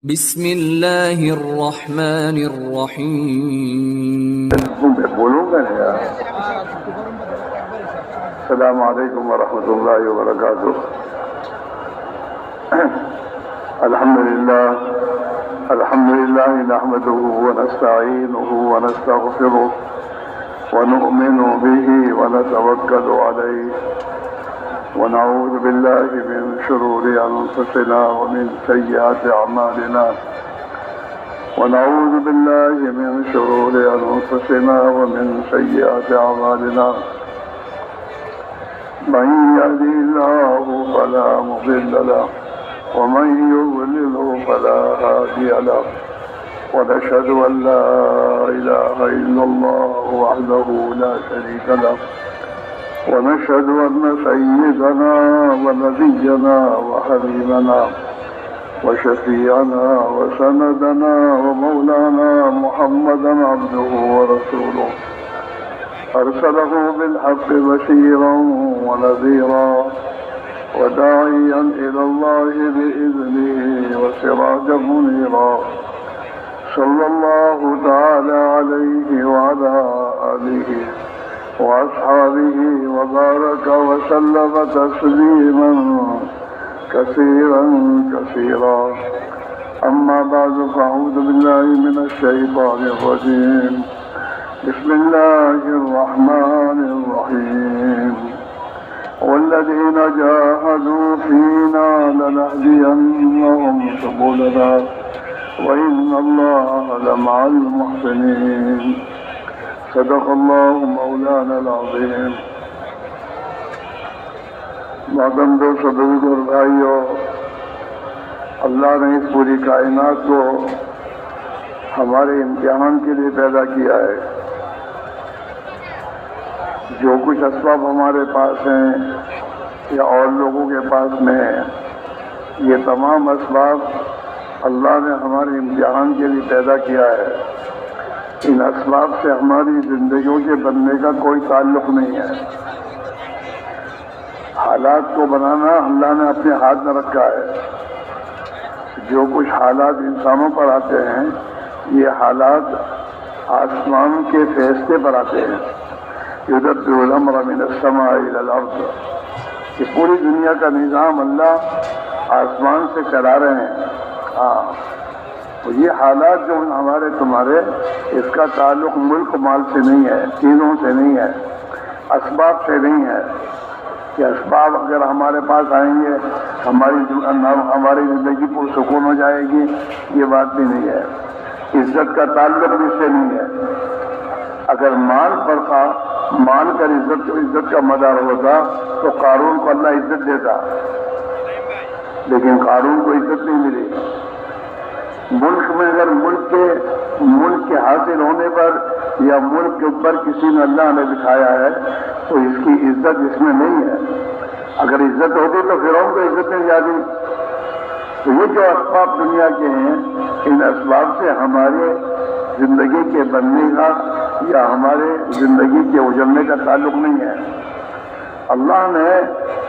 بسم اللہ الرحمن الرحیم۔ بولوں گا یار۔ السلام علیکم ورحمۃ اللہ وبرکاتہ۔ الحمد للہ نحمده ونستعینه ونستغفره ونؤمن به ونتوکل علیہ ونعوذ باللہ من شرور انفسنا ومن سیئات اعمالنا ونعوذ باللہ من شرور انفسنا ومن سیئات اعمالنا من يهده الله فلا مضل له ومن يضلل فلا هادي له ونشهد ان لا اله الا الله وحده لا شريك له ونشهد أن سيدنا ونبينا وحبيبنا وشفيعنا وسندنا ومولانا محمدا عبده ورسوله أرسله بالحق بشيرا ونذيرا وداعيا إلى الله بإذنه وسراجا منيرا صلى الله تعالى عليه وعلى آله وأصحابه وبارك وسلم تسليما كثيرا كثيرا. أما بعد فأعوذ بالله من الشيطان الرجيم. بسم الله الرحمن الرحيم. والذين جاهدوا فينا لنهدينهم سبلنا وإن الله لمع المحسنين. صدق اللہ مولانا العظیم. محترم دوست بزرگ اور بھائیو، اللہ نے اس پوری کائنات کو ہمارے امتحان کے لیے پیدا کیا ہے. جو کچھ اسباب ہمارے پاس ہیں یا اور لوگوں کے پاس میں ہیں، یہ تمام اسباب اللہ نے ہمارے امتحان کے لیے پیدا کیا ہے. ان اسباب سے ہماری زندگیوں کے بننے کا کوئی تعلق نہیں ہے. حالات کو بنانا اللہ نے اپنے ہاتھ میں رکھا ہے. جو کچھ حالات انسانوں پر آتے ہیں، یہ حالات آسمان کے فیصلے پر آتے ہیں. یدبر الامر من السماء الى الارض. یہ پوری دنیا کا نظام اللہ آسمان سے چلا رہے ہیں. تو یہ حالات جو ہمارے تمہارے، اس کا تعلق ملک مال سے نہیں ہے، چیزوں سے نہیں ہے، اسباب سے نہیں ہے کہ اسباب اگر ہمارے پاس آئیں گے ہماری زندگی پرسکون ہو جائے گی. یہ بات بھی نہیں ہے. عزت کا تعلق بھی اس سے نہیں ہے. اگر مال پر کر عزت کا مدار ہوتا تو قارون کو اللہ عزت دیتا، لیکن قارون کو عزت نہیں ملی. ملک میں اگر ملک کے حاصل ہونے پر یا ملک کے اوپر کسی نے اللہ نے دکھایا ہے تو اس کی عزت اس میں نہیں ہے. اگر عزت ہوتی تو فرعون کو عزت نہیں جاتی. تو یہ جو اسباب دنیا کے ہیں، ان اسباب سے ہمارے زندگی کے بننے کا یا ہمارے زندگی کے اجڑنے کا تعلق نہیں ہے. اللہ نے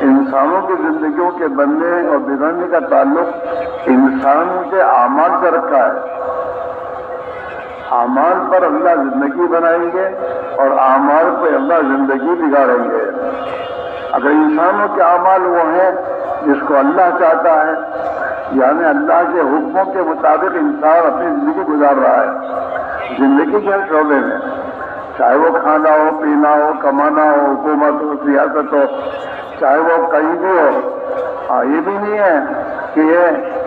انسانوں کی زندگیوں کے بننے اور بگڑنے کا تعلق انسان کے اعمال سے رکھا ہے. اعمال پر اللہ زندگی بنائیں گے اور اعمال پہ اللہ زندگی بگاڑیں گے. اگر انسانوں کے اعمال وہ ہیں جس کو اللہ چاہتا ہے، یعنی اللہ کے حکموں کے مطابق انسان اپنی زندگی گزار رہا ہے، زندگی کے ہر شعبے میں، چاہے وہ کھانا ہو، پینا ہو، کمانا ہو، حکومت ہو، سیاست ہو، چاہے وہ کہیں بھی ہو. یہ بھی نہیں ہے کہ یہ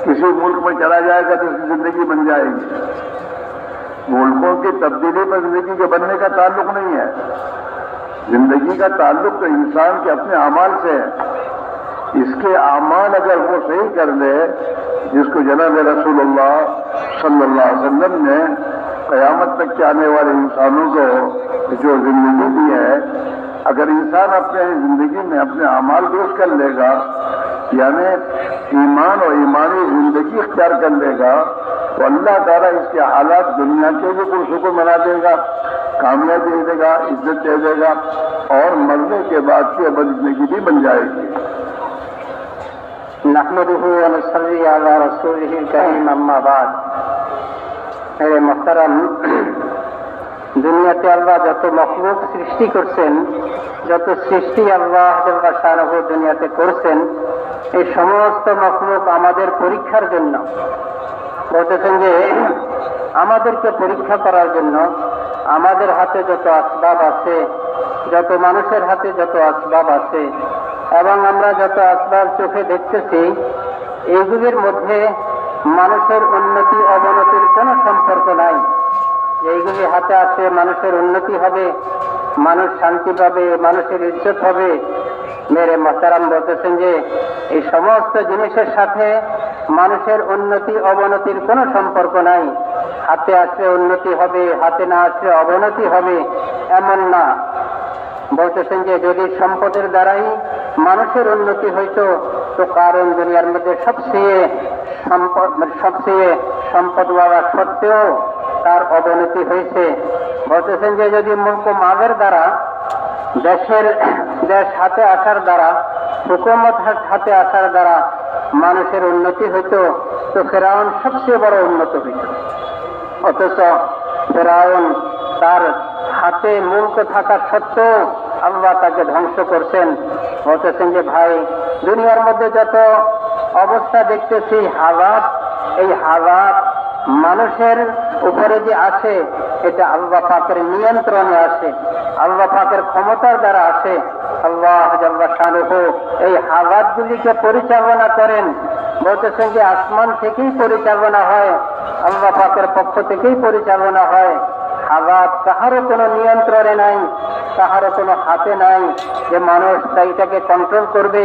کسی ملک میں چلا جائے گا تو اس کی زندگی بن جائے گی. ملکوں کی تبدیلی پر زندگی کے بننے کا تعلق نہیں ہے. زندگی کا تعلق تو انسان کے اپنے اعمال سے ہے. اس کے اعمال اگر وہ صحیح کر لے، جس کو جناب رسول اللہ صلی اللہ علیہ وسلم نے قیامت تک کے آنے والے انسانوں کو جو زندگی دی ہے، اگر انسان اپنے زندگی میں اپنے اعمال درست کر لے گا، یعنی ایمان اور ایمانی زندگی اختیار کر لے گا، تو اللہ تعالیٰ اس کے حالات دنیا کے بھی پرسکون بنا دے گا، کامیابی دے گا، عزت دے دے گا، اور مرنے کے بعد کی ابد زندگی بھی بن جائے گی. नहमदुहु व नसल्ली अला रसूलिहिल करीम अम्मा बाद। मेरे मोहतरम, দুনিয়াতে আল্লাহ যত মখলুক সৃষ্টি করছেন, যত সৃষ্টি আল্লাহ জাল্লা শানুহু দুনিয়াতে করছেন, এই সমস্ত মখলুক আমাদের পরীক্ষার জন্য। বলতেছেন যে আমাদেরকে পরীক্ষা করার জন্য আমাদের হাতে যত আসবাব আছে, যত মানুষের হাতে যত আসবাব আছে এবং আমরা যত আসবাব চোখে দেখতেছি, এইগুলির মধ্যে মানুষের উন্নতি অবনতির কোনো সম্পর্ক নাই। এইগুলি হাতে আছে, মানুষের উন্নতি হবে, মানুষ শান্তি পাবে, মানুষের ইজ্জত হবে। মেরে মোহতারাম বলতেছেন যে এই সমস্ত জিনিসের সাথে মানুষের উন্নতি অবনতির কোনো সম্পর্ক নাই। হাতে আসলে উন্নতি হবে, হাতে না আসলে অবনতি হবে, এমন না। বলতেছেন যে যদি সম্পদের দ্বারাই মানুষের উন্নতি হইতো, তো কারণ দুনিয়ার মধ্যে সবচেয়ে সম্পদওয়ালা সত্ত্বেও তার অবনতি হয়েছে। বলতেছেন যে যদি মুলক মালের দ্বারা দেশ হাতে আসার দ্বারা, হুকুমত হাতে আসার দ্বারা মানুষের উন্নতি হইতো, তো ফেরাউন সবচেয়ে বড় উন্নত হইত। অথচ ফেরাউন তার হাতে মুলক থাকা সত্ত্বেও আল্লাহ তাকে ধ্বংস করছেন। বলতেছেন যে ভাই, দুনিয়ার মধ্যে যত অবস্থা দেখতেছি হালাত, এই হালাত মানুষের উপরে যে আসে, এটা আল্লাহ পাকের নিয়ন্ত্রণে আসে, আল্লাহ পাকের ক্ষমতার দ্বারা আসে। আল্লাহ জাল্লা শানুহু এই হালাতগুলিকে পরিচালনা করেন। বলতেছেন যে আসমান থেকেই পরিচালনা হয়, আল্লাহ পাকের পক্ষ থেকেই পরিচালনা হয়। হালাত কাহারও কোনো নিয়ন্ত্রণে নাই, কাহারও কোনো হাতে নাই যে মানুষ সেইটাকে কন্ট্রোল করবে।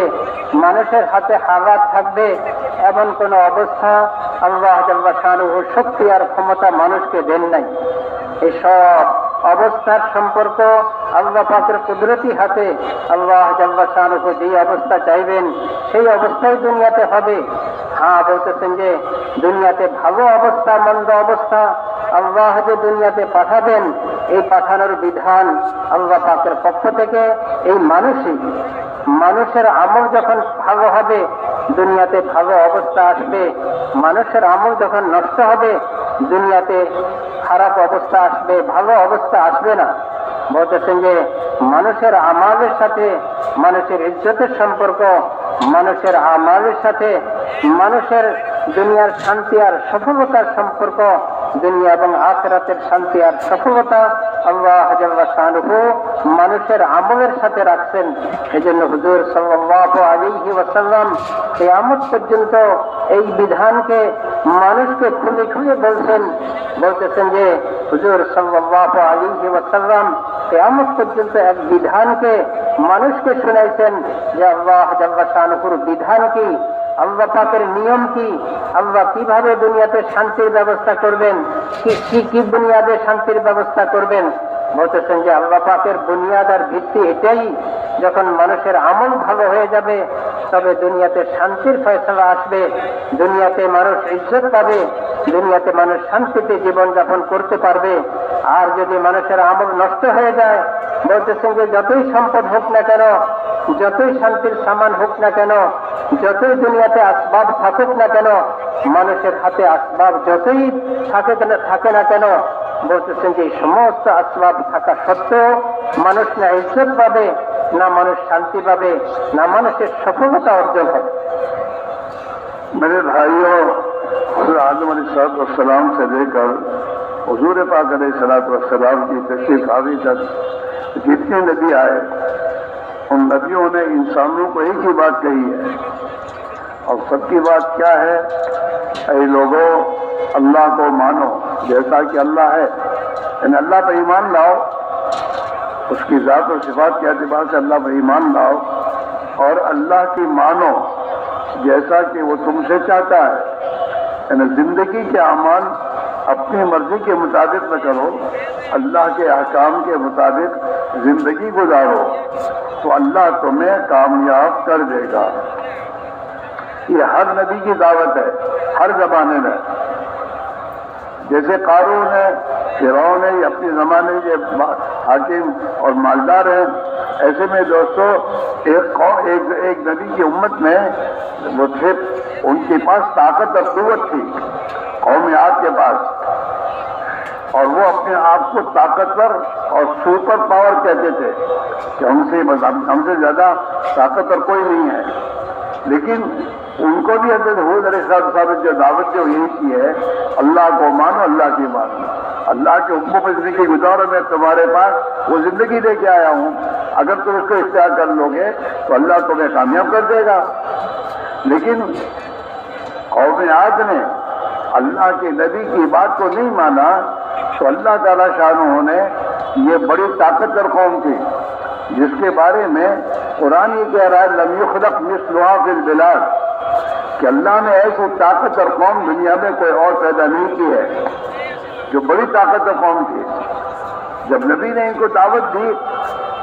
মানুষের হাতে হালাত থাকবে এমন কোনো অবস্থা আল্লাহ জাল্লা শানুহু শক্তি আর ক্ষমতা মানুষকে দেন নাই। এসব অবস্থার সম্পর্ক আল্লাহ পাকের কুদরতি হাতে। আল্লাহ জাল্লা শানুহু যেই অবস্থা চাইবেন সেই অবস্থাই দুনিয়াতে হবে। হ্যাঁ, বলতেছেন যে দুনিয়াতে ভালো অবস্থা মন্দ অবস্থা আল্লাহ যে দুনিয়াতে পাঠাবেন, এই পাঠানোর বিধান আল্লাহ পাকের পক্ষ থেকে। এই মানুষের আমল যখন ভালো হবে দুনিয়াতে ভালো অবস্থা আসবে, মানুষের আমল যখন নষ্ট হবে দুনিয়াতে খারাপ অবস্থা আসবে, ভালো অবস্থা আসবে না। বলতেছেন যে মানুষের আমালের সাথে মানুষের ইজ্জতের সম্পর্ক, মানুষের আমালের সাথে মানুষের দুনিয়ার শান্তি আর সফলতার সম্পর্ক, দুনিয়া এবং আখিরাতের শান্তি আর সফলতা আল্লাহ জাল্লা শানুহু মানুষের আমলের সাথে রাখছেন। এজন্য হুজুর সাল্লাল্লাহু আলাইহি ওয়াসাল্লাম কিয়ামত পর্যন্ত এই বিধানকে মানুষকে খুলে খুলে বলতেছেন যে হুজুর সাল্লাল্লাহু আলাইহি ওয়াসাল্লাম কিয়ামত পর্যন্ত এক বিধানকে মানুষকে শুনাইছেন যে আল্লাহ জাল্লা শানুহুর বিধান কি, আল্লাহ পাকের নিয়ম কি, আল্লাহ কিভাবে দুনিয়াতে শান্তির ব্যবস্থা করবেন, কি বুনিয়াদে শান্তির ব্যবস্থা করবেন। বলতেছেন যে আল্লাহ পাকের বুনিয়াদ আর ভিত্তি এটাই, যখন মানুষের আমল ভালো হয়ে যাবে তবে দুনিয়াতে শান্তির ফয়সালা আসবে, দুনিয়াতে মানুষ ইজ্জত পাবে, দুনিয়াতে মানুষ শান্তিতে জীবনযাপন করতে পারবে। আর যদি মানুষের আমল নষ্ট হয়ে যায়, বলতেছেন যে যতই সম্পদ হোক না কেন, যতই শান্তির সামান হোক না কেন, যতই দুনিয়াতে আসবাব থাকুক না কেন, মানুষের হাতে আসবাব যতই থাকে না কেন, বলতেছেন যে এই সমস্ত আসবাব থাকা সত্ত্বেও মানুষ না ইজ্জত পাবে, না মানুষ শান্তি পাবে, না মানুষের সফলতা অর্জন হবে। मेरे भाइयों, आदम अलैहिस्सलाम से लेकर हुजूर पाक अलैहिस्सलाम की तशरीफ आवी तक जितने नबी आए, उन नबियों ने इंसानों को एक ही बात कही है, और सबकी बात क्या है? ऐ लोगों, अल्लाह को मानो जैसा कि अल्लाह है, यानी अल्लाह पर ईमान लाओ, उसकी ज़ात और सिफात के एतबार से अल्लाह पर ईमान लाओ, और अल्लाह की मानो जैसा कि वो तुमसे चाहता है। यानी जिंदगी के अमाल अपनी मर्जी के मुताबिक न करो, अल्लाह के अहकाम के मुताबिक जिंदगी गुजारो, तो अल्लाह तुम्हें कामयाब कर देगा। ये हर नबी की दावत है, हर जमाने में। जैसे कारून है, फिरौन है, अपने जमाने के हाकिम और मालदार हैं, ऐसे में दोस्तों एक नबी की उम्मत में وہ صرف ان کے پاس طاقت اور قوت تھی قوم عاد کے پاس، اور وہ اپنے آپ کو طاقتور اور سپر پاور کہتے تھے کہ ہم سے زیادہ طاقتور کوئی نہیں ہے. لیکن ان کو بھی حضرت ہود علیہ السلام جو دعوت جو یہی کی ہے، اللہ کو مانو، اللہ کی مانو، اللہ کے حکموں پر زندگی گزارو. میں تمہارے پاس وہ زندگی لے کے آیا ہوں، اگر تم اس کو اختیار کر لو گے تو اللہ تمہیں کامیاب کر دے گا. لیکن قوم عاد نے اللہ کے نبی کی بات کو نہیں مانا تو اللہ تعالیٰ شانہ نے یہ بڑی طاقتور قوم تھی جس کے بارے میں قرآن یہ کہہ رہا ہے لم یخلق مثلھا فی البلاد، کہ اللہ نے ایسی طاقتور قوم دنیا میں کوئی اور پیدا نہیں کی ہے، جو بڑی طاقتور قوم تھی. جب نبی نے ان کو دعوت دی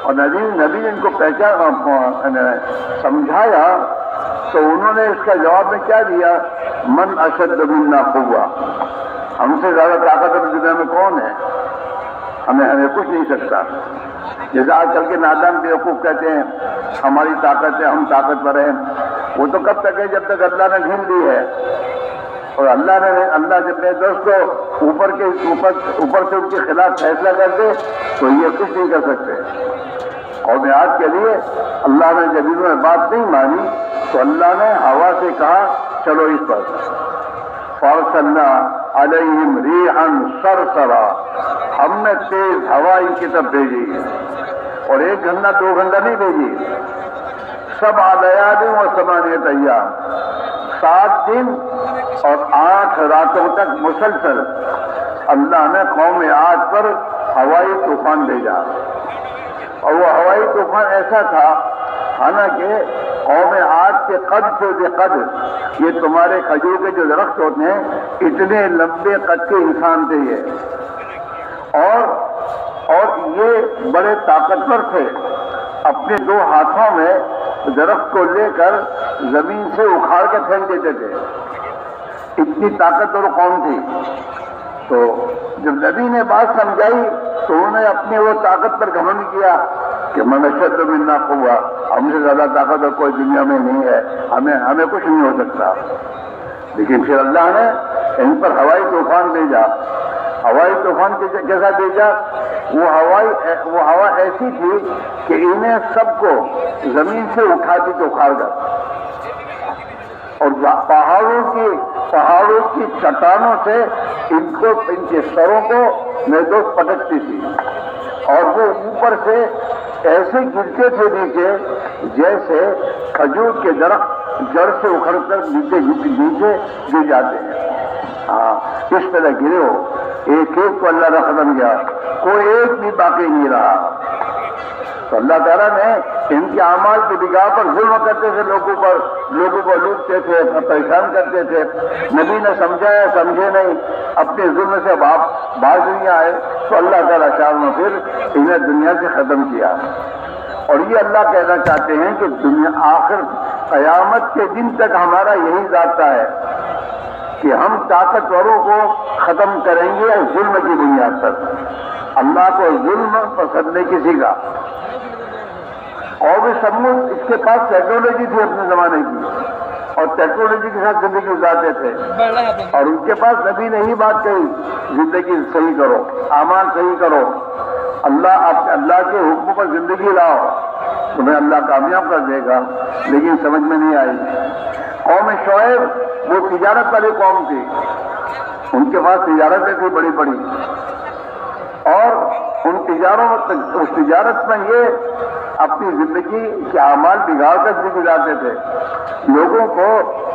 اور نبی نے ان کو سمجھایا تو انہوں نے اس کا جواب میں کیا دیا؟ من اشد منا قوہ، ہم سے زیادہ طاقتور دنیا میں کون ہے؟ ہمیں کچھ نہیں سکتا. جیسے آج کل کے نادان بیوقوف کہتے ہیں ہماری طاقت ہے، ہم طاقتور ہیں. وہ تو کب تک ہے؟ جب تک اللہ نے ڈھیل دی ہے. اور اللہ جب اپنے دوست کو اوپر سے ان کے خلاف فیصلہ کر دے تو یہ کچھ نہیں کر سکتے. قوم عاد کے لیے اللہ نے جب انہوں نے بات نہیں مانی تو اللہ نے ہوا سے کہا چلو اس پر. فارسلنا علیہم ریحا صرصرا، ہم نے تیز ہوا ان کی طرف بھیجی، اور 1 گھنٹہ 2 گھنٹہ نہیں بھیجی، 7 لیال و 8 ایام، 7 دن اور 8 راتوں تک مسلسل اللہ نے قوم عاد پر ہوائی طوفان بھیجا. اور وہ ہوائی طوفان ایسا تھا، حالانکہ قوم عاد کے قد سے بے قد، یہ تمہارے کھجور کے جو درخت ہوتے ہیں اتنے لمبے قد کے انسان تھے یہ، اور یہ بڑے طاقتور تھے. اپنے 2 ہاتھوں میں درخت کو لے کر زمین سے اکھاڑ کے پھینک دیتے تھے، اتنی طاقتور قوم تھی. تو جب نبی نے بات سمجھائی تو انہوں نے اپنی وہ طاقت پر گھمنڈ کیا کہ من اشد منا قوہ، ہم سے زیادہ طاقتور کوئی دنیا میں نہیں ہے، ہمیں کچھ نہیں ہو سکتا. لیکن پھر اللہ نے ان پر ہوائی طوفان بھیجا. ہوائی طوفان کیسا بھیجا؟ وہ ہوا ایسی تھی کہ انہیں سب کو زمین سے اٹھاتی تو اکھاڑ کر، اور پہاڑوں کی چٹانوں سے ان کے سروں کو محدود پٹکتی تھی، اور وہ اوپر سے ایسے گرتے تھے نیچے جیسے کھجور کے درخت جڑ سے اکھڑ کر نیچے گر جاتے ہیں. اس طرح گرے ہو، ایک کو اللہ نے ختم کیا، کوئی ایک بھی باقی نہیں رہا. تو اللہ تعالیٰ نے ان کے اعمال کی بگاہ پر ظلم کرتے تھے، لوگوں کو لوٹتے تھے، پریشان کرتے تھے. نبی نے سمجھایا، سمجھے نہیں، اپنے ظلم سے باز نہیں آئے تو اللہ تعالیٰ شاہ نے پھر انہیں دنیا سے ختم کیا. اور یہ اللہ کہنا چاہتے ہیں کہ دنیا آخر قیامت کے دن تک ہمارا یہی ذاتہ ہے کہ ہم طاقتوروں کو ختم کریں گے ظلم کی بنیاد پر. اللہ کو ظلم پسند نہیں کسی کا. اور سمود اس کے پاس ٹیکنالوجی تھی اپنے زمانے کی، اور ٹیکنالوجی کے ساتھ زندگی گزارتے تھے، اور ان کے پاس نبی نے ہی بات کہی زندگی صحیح کرو، اعمال صحیح کرو، اللہ کے حکم پر زندگی لاؤ، تمہیں اللہ کامیاب کر دے گا. لیکن سمجھ میں نہیں آئی. قوم شعیب وہ تجارت والی قوم تھی، ان کے پاس تجارتیں تھی بڑی بڑی، اور اس تجارت میں یہ اپنی زندگی کے اعمال بگاڑ کر زندگی گزارتے تھے. لوگوں کو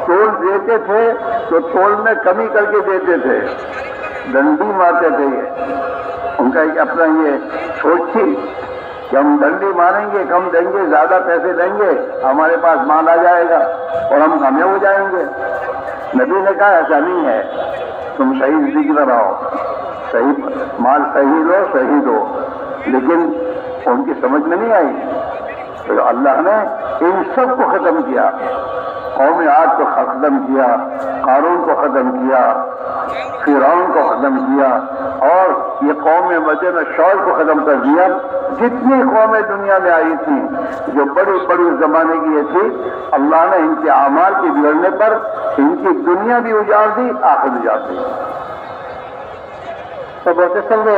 تول دیتے تھے تو تول میں کمی کر کے دیتے تھے، ڈنڈی مارتے تھے. ان کا اپنا یہ سوچ تھی کہ ہم ڈنڈی ماریں گے، کم دیں گے، زیادہ پیسے دیں گے، ہمارے پاس مال آ جائے گا اور ہم کامیاب ہو جائیں گے. نبی نے کہا ایسا نہیں ہے، تم صحیح زندگی میں رہو، صحیح مال صحیح لو، صحیح دو. لیکن ان کی سمجھ میں نہیں آئی تو اللہ نے ان سب کو ختم کیا. قوم عاد کو ختم کیا، قارون کو ختم کیا، فرعون کو ختم کیا، اور ये कौम मदन शौर को खत्म कर दिया। जितनी कौमें दुनिया में आई थी जो बड़ी बड़ी जमाने की ये थी, अल्लाह ने इनके आमाल के बिगड़ने पर इनकी दुनिया भी उजाड़ दी, आखिर उजाड़ दी। তো বলতেছেন যে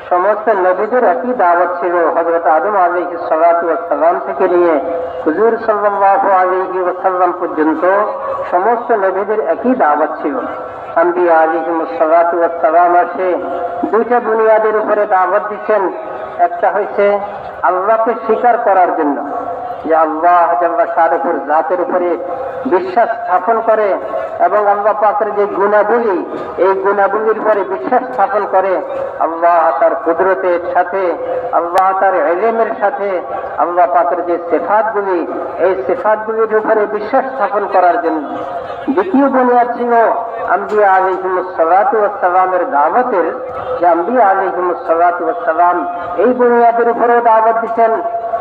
সমস্ত নবীদের একই দাওয়াত ছিল। হযরত আদম আলাইহিস সালাতু ওয়াস সালাম থেকে নিয়ে হুজুর সাল্লাল্লাহু আলাইহি ওয়াসাল্লাম পর্যন্ত সমস্ত নবীদের একই দাওয়াত ছিল। আম্বিয়া আলাইহিমুস সালাতু ওয়াস সালাম আসে দুইটা বুনিয়াদের উপরে দাওয়াত দিচ্ছেন। একটা হচ্ছে আল্লাহকে স্বীকার করার জন্য, যে আল্লাহ জাল্লা শানুহুর জাতের উপরে বিশ্বাস স্থাপন করে এবং আল্লাহ পাকের যে গুণাবলী, এই গুণাবলীর উপরে বিশ্বাস স্থাপন করে। আল্লাহ তার কুদরতের সাথে, আল্লাহ তার ইলমের সাথে, আল্লাহ পাকের যে সিফাতগুলি, এই সিফাতগুলির উপরে বিশ্বাস স্থাপন করার জন্য। দ্বিতীয় বুনিয়াদ ছিল আম্বিয়া আলাইহিমুস সালাতু ওয়াস সালামের দাওয়াতের, যে আম্বিয়া আলাইহিমুস সালাতু ওয়াস সালাম এই বুনিয়াদের উপরেও দাওয়াত দিচ্ছেন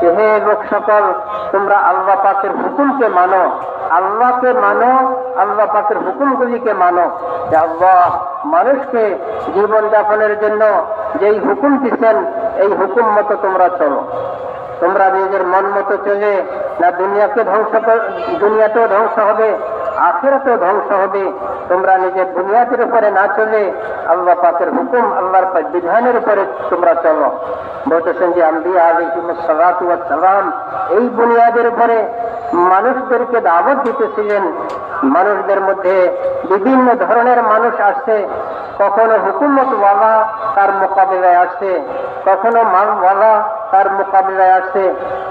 যে হে লোক সকল, তোমরা আল্লাহ পাকের হুকুমকে মানো, আল্লাহকে মানো, আল্লাহ পাকের হুকুমগুলিকে মানো। যে আল্লাহ মানুষকে জীবনযাপনের জন্য যেই হুকুম দিচ্ছেন এই হুকুম মতো তোমরা চলো। তোমরা নিজের মন মতো চলে না দুনিয়াতেও ধ্বংস হবে, আখিরাতেও ধ্বংস হবে। তোমরা নিজের বুনিয়াদের উপরে না চলে আল্লাহ পাকের হুকুম, আল্লাহর বিধানের উপরে তোমরা চলো। বলতেছেন যে আম্বিয়া আলাইহিমুস সালাতু ওয়াস সালাম এই বুনিয়াদের উপরে মানুষদেরকে দাওয়াত দিতেছিলেন। মানুষদের মধ্যে বিভিন্ন ধরনের মানুষ আসছে, কখনো হুকুমতওয়ালা তার মোকাবিলায় আসছে, কখনো মালওয়ালা তার মোকাবিলায় আসছে,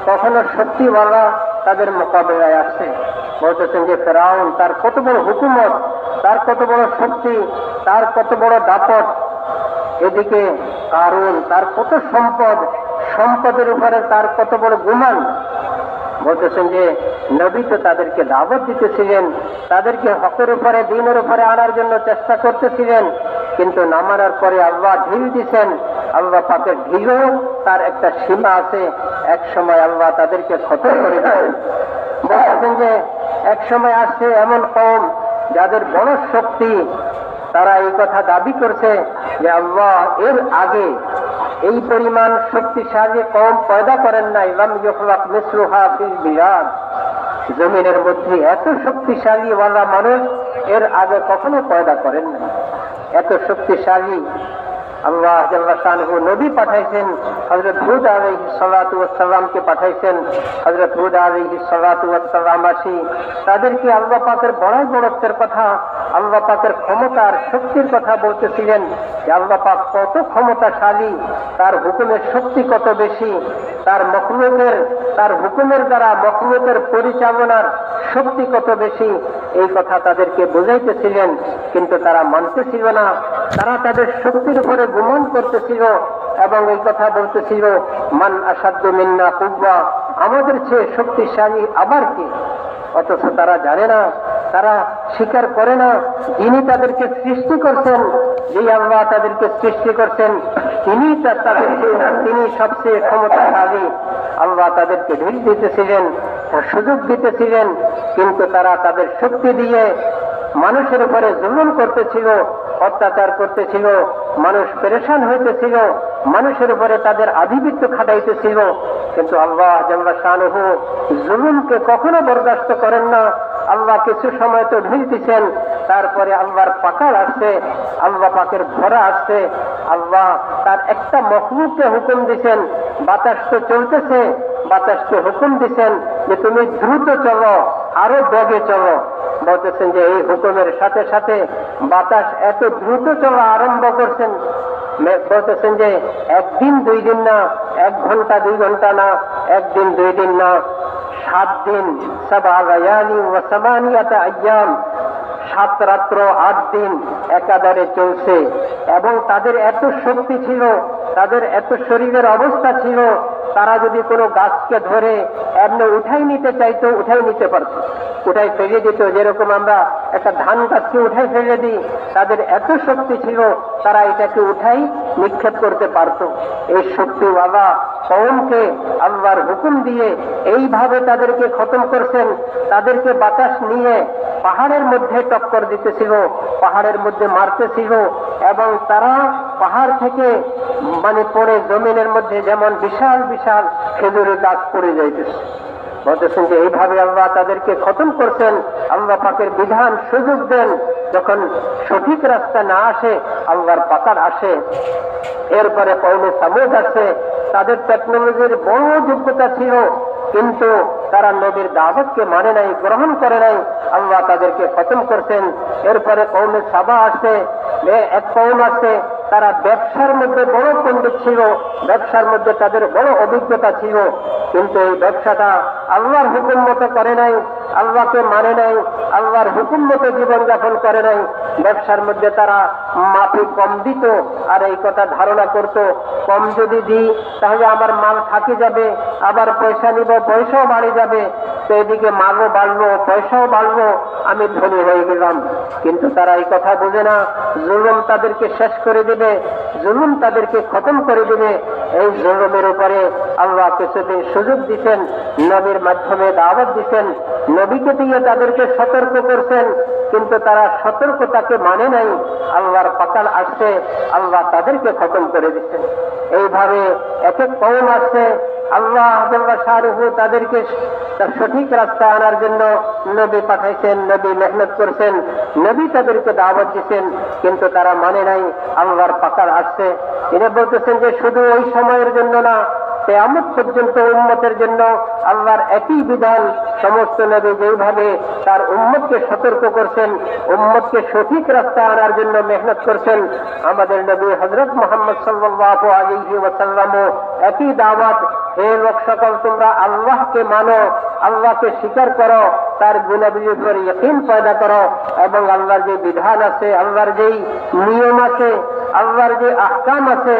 কখনো শক্তিওয়ালা তাদের মোকাবিলায় আসছে। বলতেছেন যে ফেরাউন, তার কত বড় হুকুমত, তার কত বড় শক্তি, তার কত বড় দাপট। এদিকে কারুন, তার কত সম্পদ, সম্পদের উপরে তার কত বড় গুমান। বলতেছেন যে নবী তো তাদেরকে দাওয়াত দিতেছিলেন, তাদেরকে হকের উপরে, দ্বীনের উপরে আনার জন্য চেষ্টা করতেছিলেন, কিন্তু না মানার পরে আল্লাহ ঢিল দিচ্ছেন। আল্লাহ পাকের ঢিলও তার একটা সীমা আছে, এক সময় আল্লাহ তাদেরকে খতম করে দেন। বলতেছেন যে এক সময় আসছে এমন কওম যাদের বড় শক্তি, তারা এই কথা দাবি করছে যে আল্লাহ এর আগে এই পরিমাণ শক্তিশালী কওম পয়দা করেন নাই। লাম ইখলাক মিসলুহা ফিল বিলাদ, জমিনের মধ্যে এত শক্তিশালী ওয়ালা মানুষ এর আগে কখনো পয়দা করেন নাই। এত শক্তিশালী আল্লাহ জাল্লা শানুহু নবী পাঠাইছেন, হযরত হুদ আলাইহিস সালাতু ওয়াস সালামকে পাঠাইছেন। হযরত হুদ আলাইহিস সালাতু ওয়াস সালাম আসি তাদেরকে আল্লাহ পাকের বড়াই বড়ত্বের কথা, আল্লাহ পাকের ক্ষমতার শক্তির কথা বলতেছিলেন, যে আল্লাহ পাক কত ক্ষমতাশালী, তার হুকুমের শক্তি কত বেশি, তার মখলুকের, তার হুকুমের দ্বারা মখলুকের পরিচালনার শক্তি কত বেশি। এই কথা তাদেরকে বুঝাইতেছিলেন, কিন্তু তারা মানতেছিল না। তারা তাদের শক্তির উপরে গুমান করতেছিল এবং এই কথা বলতেছিল, মান আসাদ্দু মিন্না কুওয়া, আমাদের চেয়ে শক্তিশালী আবার কি। অথচ তারা জানে না, তারা স্বীকার করে না, যিনি তাদেরকে সৃষ্টি করছেন, যেই আল্লাহ তাদেরকে সৃষ্টি করছেন, তিনি সবচেয়ে ক্ষমতাশালী। আল্লাহ তাদেরকে ঢিল দিতেছিলেন, সুযোগ দিতেছিলেন, কিন্তু তারা তাদের শক্তি দিয়ে মানুষের উপরে জুলুম করতেছিল, অত্যাচার করতেছিল, মানুষ পেরেশান হইতেছিল, মানুষের উপরে তাদের আধিপত্য খাটাইতেছিল। কিন্তু আল্লাহ জাল্লা শানুহু জুলুমকে কখনো বরদাস্ত করেন না। আল্লাহ কিছু সময় তো ঢিল দিচ্ছেন, তারপরে আল্লাহর পাকার আসছে, আল্লাহ পাকের ভরা আসছে। আল্লাহ তার একটা মখলুককে হুকুম দিচ্ছেন, বাতাস তো চলতেছে, বাতাসকে হুকুম দিচ্ছেন যে তুমি দ্রুত চলো, আরো বেগে চলো। বলতেছেন যে এই হুকুমের সাথে সাথে বাতাস এত দ্রুত চলা আরম্ভ করছেন। বলতেছেন যে একদিন 2 দিন না, 1 ঘন্টা 2 ঘন্টা না, একদিন 2 দিন না, 7 দিন, 7 লায়ালি ওয়া 8 আইয়াম, 7 রাত্র 8 দিন একাধারে চলছে। এবং তাদের এত শক্তি ছিল, তাদের এত শরীরের অবস্থা ছিল, তারা যদি কোনো গাছকে ধরে এমনি উঠাই নিতে চাইতো, উঠাই নিতে পারত, উঠাই ফেলে দিত। যেরকম আমরা একটা ধান গাছকে উঠাই ফেলে দিই, তাদের এত শক্তি ছিল, তারা এটাকে উঠাই নিক্ষেপ করতে পারত। এই শক্তিওয়ালা কওমকে আল্লাহর হুকুম দিয়ে এইভাবে তাদেরকে খতম করছেন। তাদেরকে বাতাস নিয়ে পাহাড়ের মধ্যে টক্কর দিতেছিল, পাহাড়ের মধ্যে মারতেছিল, এবং তারা পাহাড় থেকে পড়ে জমিনের মধ্যে যেমন বিশাল বিশাল খেজুরের গাছ পড়ে যাইতেছে। বলতেছেন যে এইভাবে আল্লাহ তাদেরকে খতম করছেন। আল্লাহ পাকের বিধান সুযোগ দেন, যখন সঠিক রাস্তা না আসে আল্লাহর পাকার আসে। এরপরে কওমে সামুদ আসে, তাদের টেকনোলজির বড় যোগ্যতা ছিল, কিন্তু তারা নবীর দাওয়াতকে মানে নাই, গ্রহণ করে নাই, আল্লাহ তাদেরকে খতম করছেন। এরপরে কওমে সাবা আসে, এক কওম আছে, তারা ব্যবসার মধ্যে বড় পণ্ডিত ছিল, ব্যবসার মধ্যে তাদের বড় অভিজ্ঞতা ছিল, কিন্তু এই ব্যবসাটা আল্লাহর হুকুম মতো করে নাই, আল্লাহকে মানে নাই, আল্লাহর হুকুম মতো জীবনযাপন করে নাই। ব্যবসার মধ্যে তারা মাফি কম দিত, আর এই কথা ধারণা করত কম যদি দিই তাহলে আমার মাল থাকি যাবে, আবার পয়সা নিব, পয়সাও বাড়ে যাবে, তো এদিকে মালও বাড়লো, পয়সাও বাড়লো, আমি ধনী হয়ে গেলাম। কিন্তু তারা এই কথা বোঝে না, জুলুম তাদেরকে শেষ করে দিবে, জুলুম তাদেরকে খতম করে দিবে। এই জুলুমের উপরে আল্লাহ কিছুদিন সুযোগ দিচ্ছেন, নবীর মাধ্যমে দাওয়াত দিচ্ছেন, নবীকে দিয়ে তাদেরকে সতর্ক করছেন, কিন্তু তারা সতর্কতাকে মানে নাই। আল্লাহর পাকাল আসছে, আল্লাহ তাদেরকে খতম করে দিচ্ছেন। এইভাবে এক এক কওম আসছে, আল্লাহ শাহরুহু তাদেরকে সঠিক রাস্তা আনার জন্য নবী পাঠাইছেন, নবী মেহনত করছেন, নবী তাদেরকে দাওয়াত দিচ্ছেন, কিন্তু তারা মানে নাই। আল্লাহর পাকাল আসছে। তিনি বলতেছেন যে শুধু ওই সময়ের জন্য না, কিয়ামত পর্যন্ত উম্মতের জন্য আল্লাহর একই বিধান। সমস্ত নবী যেইভাবে তার উম্মতকে সতর্ক করছেন, উম্মতকে সঠিক রাস্তা আনার জন্য মেহনত করছেন, আমাদের নবী হযরত মুহাম্মদ সাল্লাল্লাহু আলাইহি ওয়াসাল্লামও একই দাওয়াত। হে লোক সকল, তোমরা আল্লাহকে মানো, আল্লাহকে স্বীকার করো, তার গুণাবলীর উপর ইয়াকিন পয়দা করো, এবং আল্লাহর যে বিধান আছে, আল্লাহর যেই নিয়ম আছে, আল্লাহর যে আহকাম আছে,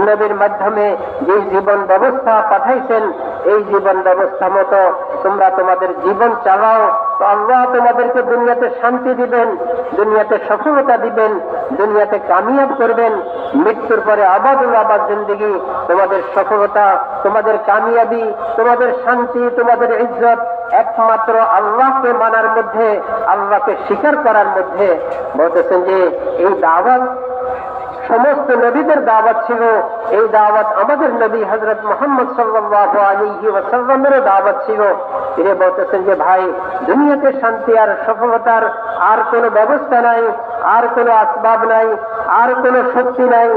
নবীর মাধ্যমে যে জীবন ব্যবস্থা পাঠাইছেন, এই জীবন ব্যবস্থা মতো তোমরা তোমাদের জীবন চালাও, তো আল্লাহ তোমাদেরকে দুনিয়াতে শান্তি দিবেন, দুনিয়াতে সফলতা দিবেন, দুনিয়াতে কামিয়াব করবেন। মৃত্যুর পরে আবাদুল আবাদ জিন্দেগি, তোমাদের সফলতা, তোমাদের কামিয়াবি, তোমাদের শান্তি, তোমাদের ইজ্জত একমাত্র আল্লাহকে মানার মধ্যে, আল্লাহকে স্বীকার করার মধ্যে। বলতেছেন যে এই দাওয়াত সমস্ত নবীদের দাওয়াত ছিল, এই দাওয়াত আমাদের নবী হযরত মুহাম্মদ সাল্লাল্লাহু আলাইহি ওয়াসাল্লামের দাওয়াত ছিল। তিনি বলতেছেন যে ভাই, দুনিয়াতে শান্তি আর সফলতার আর কোনো ব্যবস্থা নাই, আর কোনো আসবাব নাই, আর কোনো শক্তি নাই,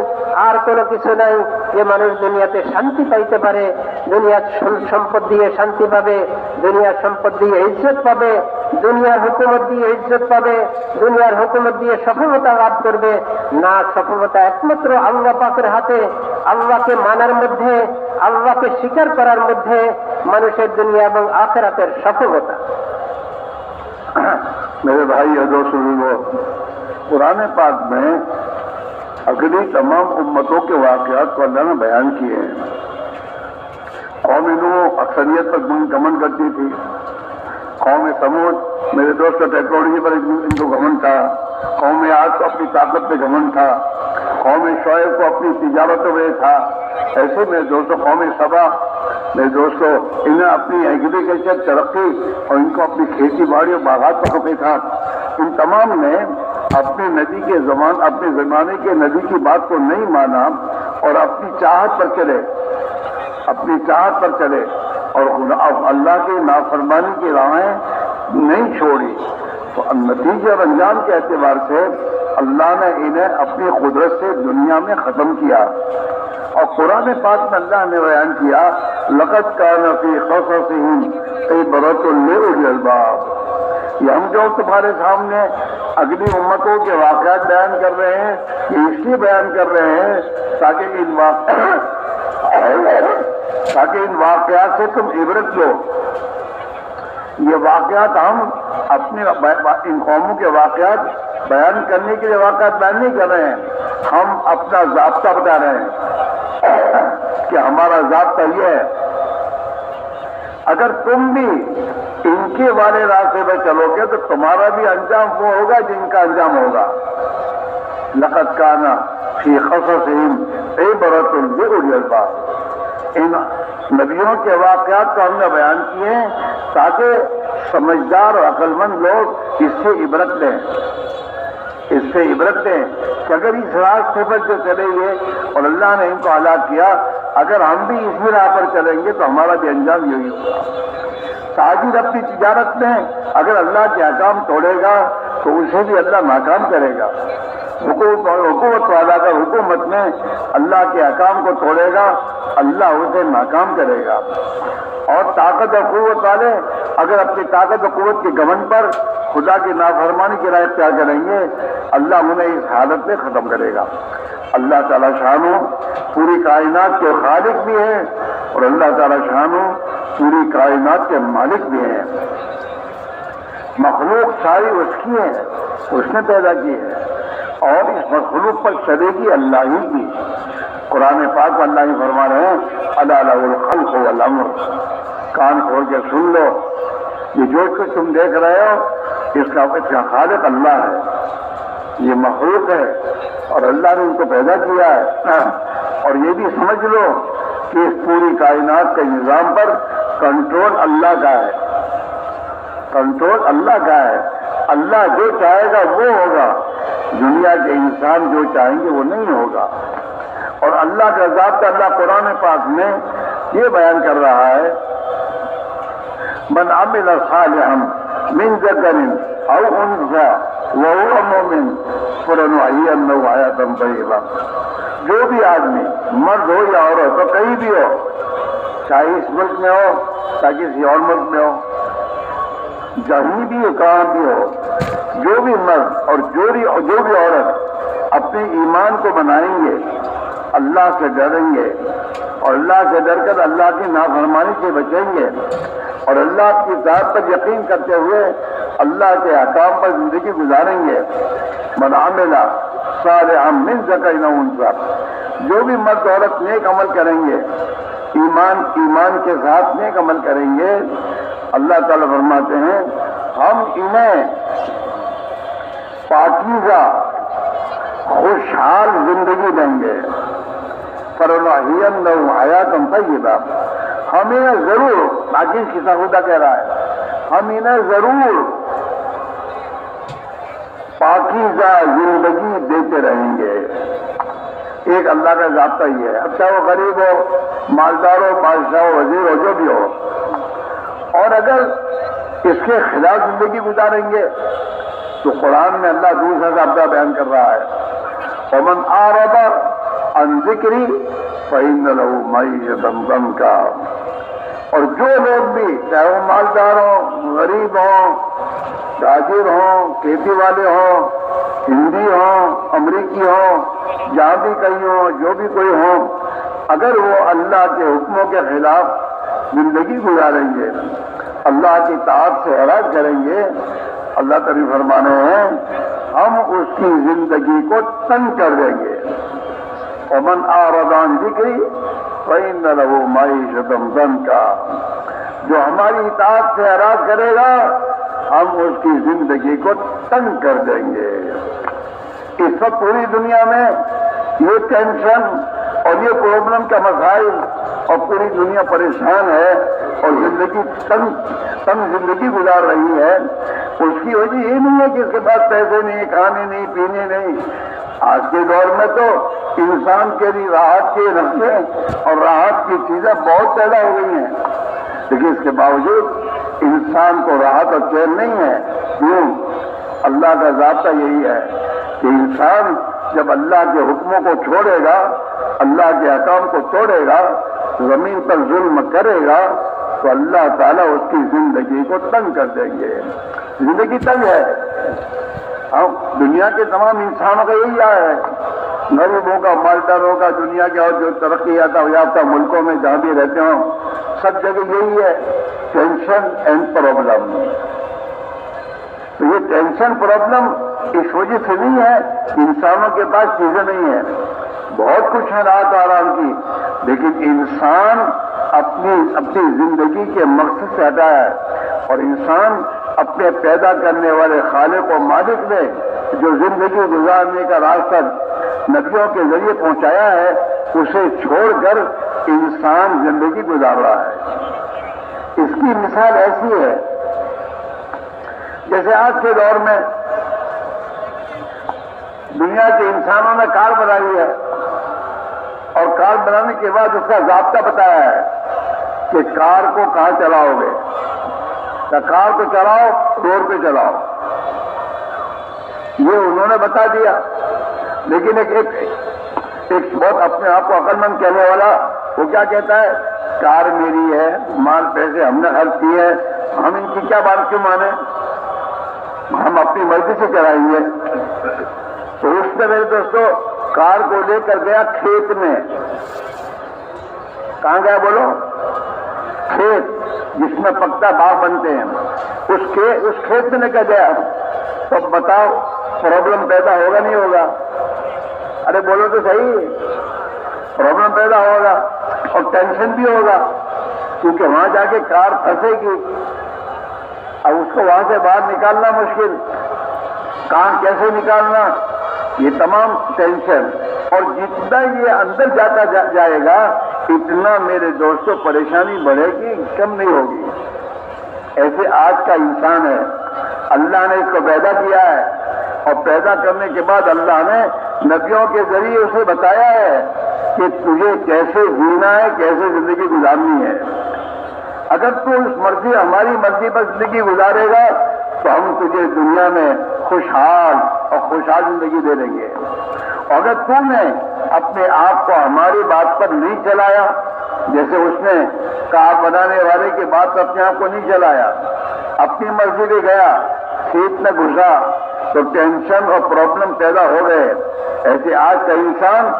আর কোনো কিছু নাই যে মানুষ দুনিয়াতে শান্তি পাইতে পারে। দুনিয়ার সম্পদ দিয়ে শান্তি পাবে, দুনিয়ার সম্পদ দিয়ে ইজ্জত পাবে, দুনিয়ার হুকুমত দিয়ে ইজ্জত পাবে, দুনিয়ার হুকুমত দিয়ে সফলতা লাভ করবে না। সফলতা একমাত্র আল্লাহ পাকের হাতে। আল্লাহকে মানার মধ্যে, আল্লাহকে স্বীকার করার মধ্যে মানুষের দুনিয়া এবং আখিরাতের সফলতা। मेरे भाई और दोस्तों, कुरान पाक में अगली तमाम उम्मतों के वाकयात को अल्लाह ने बयान किए हैं। कौम नूह अक्सरियत पर घमंड करती थी, कौम समूद, मेरे दोस्त टेक्नोलॉजी पर इनको घमंड था, कौम आद को अपनी ताकत पे घमंड था, कौम शोएब को अपनी तिजारतों में था। ऐसे मेरे दोस्तों कौम सबा, मेरे दोस्तों, इन्हें अपनी एग्रीकल्चर तरक्की और इनको अपनी खेती बाड़ी और बागात पर खपे था। इन तमाम ने अपने नबी के अपने जमाने के नबी की बात को नहीं माना और अपनी चाहत पर चले, अपनी चाहत पर चले, और अल्लाह की नाफरमानी की राहें नहीं छोड़ी। तो नतीजे और अंजाम के एतबार से अल्लाह ने इन्हें अपनी कुदरत से दुनिया में खत्म किया। और कुरान पाक में अल्लाह ने बयान किया, लक़द कान फ़ी क़ससिहिम इबरतुन लिउलिल अलबाब। ये हम जो तुम्हारे सामने अगली उम्मतों के वाक़यात बयान कर रहे हैं, ये इसलिए बयान कर रहे हैं ताकि इन वाक़यात से तुम इबरत लो। ये वाक़यात हम अपने इन कौमों के वाक़यात बयान करने के लिए वाक़यात बयान नहीं कर रहे हैं, हम अपना ज़ाब्ता बता रहे हैं कि हमारा ज़ाब्ता ये है, अगर तुम भी इनके वाले रास्ते पर चलोगे तो तुम्हारा भी अंजाम वो होगा जिनका अंजाम होगा। लक़द काना फ़ी क़ससिहिम इबरतुन लिउलिल अलबाब। इन नबियों के वाक़यात को हमने बयान किए ताकि समझदार और अक्लमंद लोग اس سے عبرت لیں، اس سے عبرت لیں کہ اگر اس راستے پر جو چلے گے اور اللہ نے ان کو ہلاک کیا، اگر ہم بھی اسی راہ پر چلیں گے تو ہمارا بھی انجام یہی ہوگا۔ تاجر اپنی تجارت میں اگر اللہ کے احکام توڑے گا تو اسے بھی اللہ ناکام کرے گا۔ حکومت والا کا حکومت میں اللہ کے احکام کو توڑے گا، اللہ اسے ناکام کرے گا۔ اور طاقت و قوت والے اگر اپنی طاقت و قوت کے گھمنڈ پر خدا کی نافرمانی کی راہ اختیار کریں گے، اللہ انہیں اس حالت میں ختم کرے گا۔ اللہ تعالیٰ شانو پوری کائنات کے خالق بھی ہیں اور اللہ تعالیٰ شانو پوری کائنات کے مالک بھی ہیں۔ مخلوق ساری اس کی ہے، اس نے پیدا کی ہے اور اس مخلوق پر چلے گی اللہ ہی کی۔ قرآن پاک میں اللہ ہی فرما رہے ہیں الا لہ الخلق والامر، کان کھول کے سن لو، یہ جو کچھ تم دیکھ رہے ہو اس کا خالق اللہ ہے، یہ مخلوق ہے اور اللہ نے ان کو پیدا کیا ہے۔ اور یہ بھی سمجھ لو کہ اس پوری کائنات کے نظام پر کنٹرول اللہ کا ہے، کنٹرول اللہ کا ہے۔ اللہ جو چاہے گا وہ ہوگا، دنیا کے انسان جو چاہیں گے وہ نہیں ہوگا۔ اور اللہ کا ضابطہ اللہ قرآن پاک میں یہ بیان کر رہا ہے من عمل صالحا من ذکر او انثى وهو مؤمن فلنحيينه حیاة طیبہ، جو بھی آدمی مرد ہو یا عورت ہو کہیں بھی ہو، چاہے اس ملک میں ہو چاہے کسی اور ملک میں ہو، جہیں بھی ہو کہاں بھی ہو، جو بھی مرد اور جو بھی عورت اپنے ایمان کو بنائیں گے، اللہ سے ڈریں گے اور اللہ سے ڈر کر اللہ کی نافرمانی سے بچیں گے اور اللہ کی ذات پر یقین کرتے ہوئے اللہ کے احکام پر زندگی گزاریں گے، من عمل صالحا من ذکر او انثى، جو بھی مرد عورت نیک عمل کریں گے، ایمان کے ساتھ نیک عمل کریں گے، اللہ تعالیٰ فرماتے ہیں ہم انہیں پاکیزہ خوشحال زندگی دیں گے، فَلَنُحْيِيَنَّهُ حَيَاةً طَيِّبَةً، ہم انہیں ضرور، باقی کسا خدا کہہ رہا ہے، ہم انہیں ضرور پاکیزہ زندگی دیتے رہیں گے۔ ایک اللہ کا ضابطہ یہ ہے، اب چاہے وہ غریب ہو، مالدار ہو، بادشاہ ہو، وزیر ہو، جو بھی ہو، اور اگر اس کے خلاف زندگی گزاریں گے تو قرآن میں اللہ دوسرا ضابطہ بیان کر رہا ہے وَمَنْ أَعْرَضَ عَنْ ذِكْرِي فَإِنَّ لَهُ مَعِيشَةً ضَنْكًا، اور جو لوگ بھی چاہے وہ مالدار ہوں، غریب ہوں، تاجر ہوں، کھیتی والے ہوں، ہندی ہوں، امریکی ہوں، جہاں بھی کہیں ہوں، جو بھی کوئی ہوں، اگر وہ اللہ کے حکموں کے خلاف زندگی گزاریں گے، اللہ کی اطاعت سے اعراض کریں گے، اللہ تعالیٰ فرمانے ہیں ہم اس کی زندگی کو تنگ کر دیں گے۔ وَمَنْ أَعْرَضَ عَنْ ذِكْرِي فَإِنَّ لَهُ مَعِيشَةً ضَنْكًا، جو ہماری اطاعت سے اعراض کرے گا ہم اس کی زندگی کو تنگ کر دیں گے۔ اس وقت پوری دنیا میں یہ ٹینشن اور یہ پرابلم کا مسائل اور پوری دنیا پریشان ہے اور زندگی تنگ زندگی گزار رہی ہے، اس کی وجہ یہ نہیں ہے کہ اس کے پاس پیسے نہیں، کھانے نہیں، پینے نہیں۔ آج کے دور میں تو انسان کے لیے راحت کے نقشے اور راحت کی چیزیں بہت پیدا ہو گئی ہیں، لیکن اس کے باوجود انسان کو راحت اور چین نہیں ہے۔ کیوں؟ اللہ کا ضابطہ یہی ہے کہ انسان جب اللہ کے حکموں کو چھوڑے گا، اللہ کے احکام کو توڑے گا، زمین پر ظلم کرے گا تو اللہ تعالیٰ اس کی زندگی کو تنگ کر دیں گے۔ زندگی تنگ ہے، دنیا کے تمام انسانوں کا یہی ہے، غریبوں کا، مالداروں کا، دنیا کے اور جو ترقی یافتہ ملکوں میں جہاں بھی رہتے ہوں سب جگہ یہی ہے، ٹینشن اینڈ پرابلم۔ تو یہ ٹینشن پرابلم اس وجہ سے نہیں ہے انسانوں کے پاس چیزیں نہیں ہیں، بہت کچھ ہے راحت آرام کی، لیکن انسان اپنی زندگی کے مقصد سے ہٹا ہے اور انسان اپنے پیدا کرنے والے خالق و مالک نے جو زندگی گزارنے کا راستہ نبیوں کے ذریعے پہنچایا ہے اسے چھوڑ کر انسان زندگی گزار رہا ہے۔ اس کی مثال ایسی ہے، جیسے آج کے دور میں دنیا کے انسانوں نے کار بنائی ہے اور کار بنانے کے بعد اس کا ضابطہ بتایا ہے کہ کار کو کہاں چلاؤ گے، یا کار کو چلاؤ روڈ پہ چلاؤ، یہ انہوں نے بتا دیا۔ لیکن ایک بہت اپنے آپ کو عقل مند کہنے والا وہ کیا کہتا ہے، کار میری ہے، مال پیسے ہم نے خرچ کیے ہیں، ہم ان کی کیا بات کیوں مانیں، ہم اپنی مرضی سے چلائیں گے۔ تو اس نے میرے دوستو کار کو لے کر گیا کھیت میں، کہاں گیا بولو، کھیت جس میں پکتا باغ بنتے ہیں، اس کھیت میں لے کر گیا۔ تو بتاؤ پرابلم پیدا ہوگا نہیں ہوگا؟ ارے بولو تو صحیح، پرابلم پیدا ہوگا اور ٹینشن بھی ہوگا، کیونکہ وہاں جا کے کار پھنسے گی، اب اس کو وہاں سے باہر نکالنا مشکل، کار کیسے نکالنا، یہ تمام ٹینشن، اور جتنا یہ اندر جاتا جائے گا اتنا میرے دوستوں پریشانی بڑھے گی، کم نہیں ہوگی۔ ایسے آج کا انسان ہے، اللہ نے اس کو پیدا کیا ہے اور پیدا کرنے کے بعد اللہ نے نبیوں کے ذریعے اسے بتایا ہے کہ تجھے کیسے جینا ہے، کیسے زندگی گزارنی ہے۔ اگر تو اس مرضی ہماری مرضی پر زندگی گزارے گا تو ہم تجھے دنیا میں خوشحال اور خوشحال زندگی دے دیں گے، اور اگر تم نے اپنے آپ کو ہماری بات پر نہیں چلایا، جیسے اس نے کار بنانے والے کی بات پر اپنے آپ کو نہیں چلایا، اپنی مرضی سے گیا، کھیت میں گھسا تو ٹینشن اور پرابلم پیدا ہو گئے۔ ایسے آج کا انسان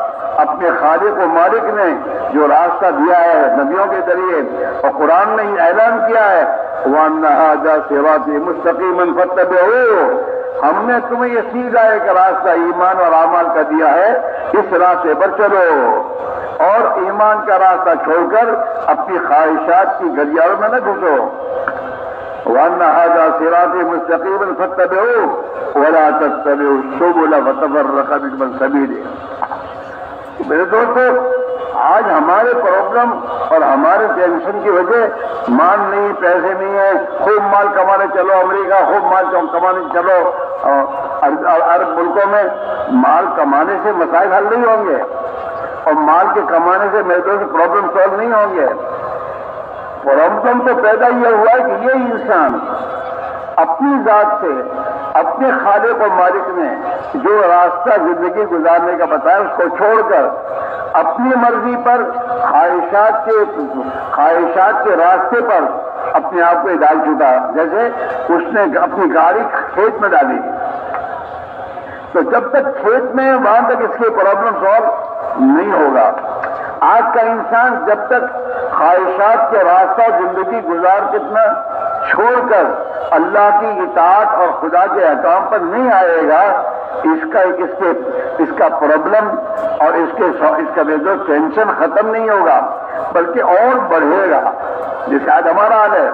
اپنے خالق و مالک نے جو راستہ دیا ہے نبیوں کے ذریعے اور قرآن نے اعلان کیا ہے وَأَنَّ هَٰذَا صِرَاطِي مُسْتَقِيمًا فَاتَّبِعُوهُ، ہم نے تمہیں یہ سیدھا ایک راستہ ایمان اور اعمال کا دیا ہے، اس راستے پر چلو اور ایمان کا راستہ چھوڑ کر اپنی خواہشات کی گلیاروں میں نہ گھسو۔ وَأَنَّ هَٰذَا صِرَاطِي مُسْتَقِيمًا فَاتَّبِعُوهُ وَلَا تَتَّبِعُوا السُّبُلَ فَتَفَرَّقَ بِكُمْ عَنْ سَبِيلِهِ۔ میرے دوستو آج ہمارے پرابلم اور ہمارے ٹینشن کی وجہ مال نہیں، پیسے نہیں ہے، خوب مال کمانے چلو امریکہ، خوب مال کمانے چلو عرب ملکوں میں، مال کمانے سے مسائل حل نہیں ہوں گے اور مال کے کمانے سے میرے دوست پرابلم سالو نہیں ہوں گے۔ پرابلم تو پیدا یہ ہوا ہے کہ یہ انسان اپنی ذات سے اپنے خالق و مالک نے جو راستہ زندگی گزارنے کا بتایا اس کو چھوڑ کر اپنی مرضی پر خواہشات کے راستے پر اپنے آپ کو ڈال چکا۔ جیسے اس نے اپنی گاڑی کھیت میں ڈالی، تو جب تک کھیت میں وہاں تک اس کی پرابلم سالو نہیں ہوگا۔ آج کا انسان جب تک خواہشات کے راستہ زندگی گزار کتنا چھوڑ کر اللہ کی اطاعت اور خدا کے احکام پر نہیں آئے گا، اس کا پرابلم اور اس کا جو ٹینشن ختم نہیں ہوگا بلکہ اور بڑھے گا۔ جیسے آج ہمارا حال ہے،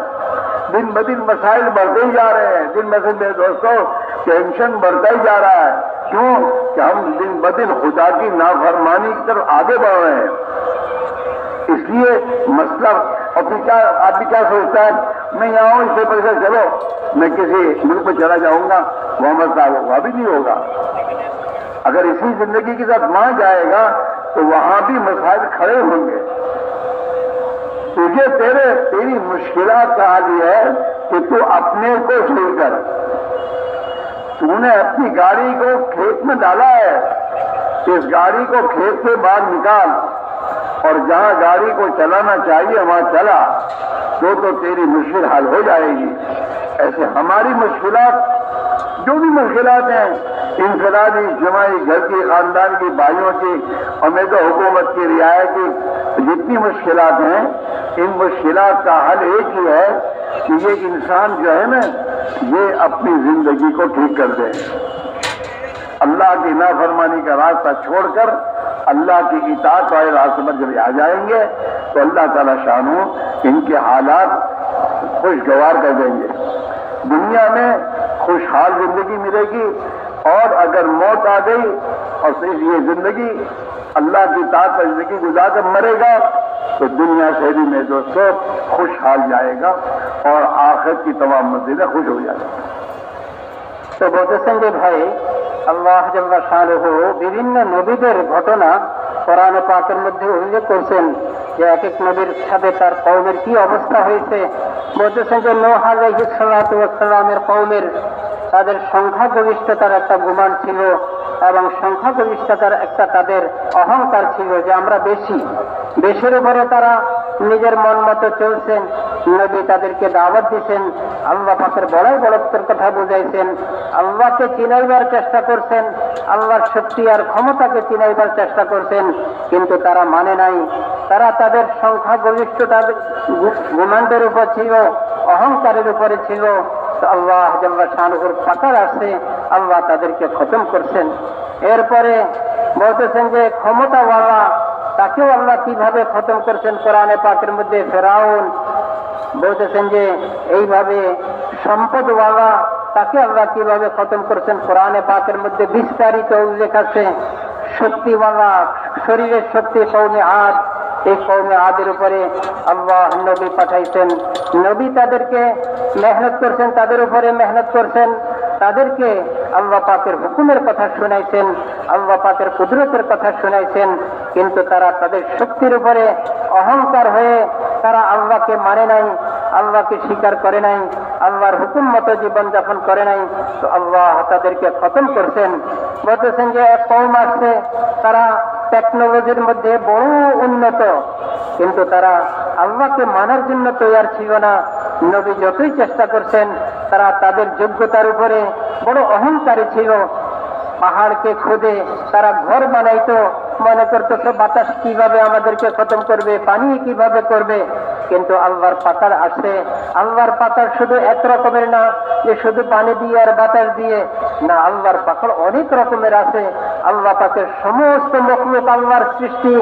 دن بدن مسائل بڑھتے ہی جا رہے ہیں، دن بدن میرے دوستوں ٹینشن بڑھتا ہی جا رہا ہے۔ کیوں کہ ہم دن بدن خدا کی نافرمانی کی طرف آگے بڑھ رہے ہیں۔ اس لیے مسئلہ اور پھر کیا آدمی کیا سوچتا ہے، میں یہاں ہوں، اس سے پیسے چلو میں کسی ملک میں چلا جاؤں گا وہاں مسئلہ ہوگا، بھی نہیں ہوگا۔ اگر اسی زندگی کے ساتھ مان جائے گا تو وہاں بھی مسائل کھڑے ہوں گے۔ تجھے تیری مشکلات کا حال یہ ہے کہ تو اپنے کو چھوڑ کر تو نے اپنی گاڑی کو کھیت میں ڈالا ہے، اس گاڑی کو کھیت سے باہر نکال اور جہاں گاڑی کو چلانا چاہیے وہاں چلا، تو تیری مشکل حل ہو جائے گی۔ ایسے ہماری مشکلات جو بھی مشکلات ہیں، انفرادی، اجتماعی، گھر کی، خاندان کی، بھائیوں کی اور میں تو حکومت کی، رعایا کی، جتنی مشکلات ہیں، ان مشکلات کا حل ایک ہی ہے کہ یہ انسان جو ہے نا یہ اپنی زندگی کو ٹھیک کر دے، اللہ کی نافرمانی کا راستہ چھوڑ کر اللہ کی اطاعت والے راستے پر جب آ جائیں گے تو اللہ تعالیٰ شانو ان کے حالات خوشگوار کر دیں گے، دنیا میں خوشحال زندگی ملے گی، اور اگر موت آ گئی اور صرف یہ زندگی اللہ کی اطاعت پر زندگی گزار کر مرے گا تو دنیا سے بھی میں دوستوں خوشحال جائے گا اور آخرت کی تمام منزلیں خوش ہو جائیں گی۔ তো বলতেছেন যে ভাই, আল্লাহ জাল্লা শানুহু বিভিন্ন নবীদের ঘটনা কোরআন পাকের মধ্যে উল্লেখ করছেন যে এক এক নবীর সাথে তার কওমের কি অবস্থা হয়েছে। বলতেছেন যে নূহ আলাইহিস সালাতু ওয়াস সালামের কওমের তাদের সংখ্যাগরিষ্ঠতার একটা গুমান ছিল এবং সংখ্যাগরিষ্ঠতার একটা তাদের অহংকার ছিল যে আমরা বেশির উপরে তারা নিজের মন মতো চলছেন। নবী তাদেরকে দাওয়াত দিয়েছেন, আল্লাহ পাকের বড়াই বড়ত্বের কথা বুঝাইছেন, আল্লাহকে চিনাইবার চেষ্টা করছেন, আল্লাহর শক্তি আর ক্ষমতাকে চিনাইবার চেষ্টা করছেন, কিন্তু তারা মানে নাই। তারা তাদের সংখ্যাগরিষ্ঠতার গুমানদের উপর ছিল, অহংকারের উপরে ছিল। আল্লাহ জাল্লা শানুহুর পাকার আসছে, আল্লাহ তাদেরকে খতম করছেন। এরপরে বলতেছেন যে ক্ষমতাওয়ালা তাকেও আল্লাহ কিভাবে খতম করছেন কোরআনে পাকের মধ্যে। ফেরাউন বলতেছেন যে এইভাবে সম্পদওয়ালা তাকে আল্লাহ কিভাবে খতম করছেন কোরআনে পাকের মধ্যে বিস্তারিত উল্লেখ আছে। শক্তিওয়ালা, শরীরের শক্তি কওমে আদ, এই কওমে আদের উপরে আল্লাহ নবী পাঠাইছেন। নবী তাদেরকে মেহনত করছেন, তাদের উপরে মেহনত করছেন, তাদেরকে আল্লাহ পাকের হুকুমের কথা শুনাইছেন, আল্লাহ পাকের কুদরতের কথা শুনাইছেন, কিন্তু তারা তাদের শক্তির উপরে অহংকার হয়ে তারা আল্লাহকে মানে নাই, আল্লাহকে স্বীকার করে নাই, আল্লাহর হুকুম মতো জীবনযাপন করে নাই। তো আল্লাহ তাদেরকে খতম করছেন। বলতেছেন যে এক কওম আছে, তারা টেকনোলজির মধ্যে বড় উন্নত, কিন্তু তারা আল্লাহকে মানার জন্য তৈরি ছিল না। নবী যতই চেষ্টা করছেন, তারা তাদের যোগ্যতার উপরে বড় অহংকারী ছিল। পাহাড়কে খুদে তারা ঘর বানাইতো, মনে করতো বাতাস কিভাবে আমাদেরকে খতম করবে, পানি কিভাবে করবে। কিন্তু আল্লাহর পাকার আসে, আল্লাহর পাকার শুধু এক রকমের না যে শুধু পানি দিয়ে আর বাতাস দিয়ে না, আল্লাহর পাকার অনেক রকমের আছে। আল্লাহ পাকের সমস্ত মখলুক আল্লাহর সৃষ্টি,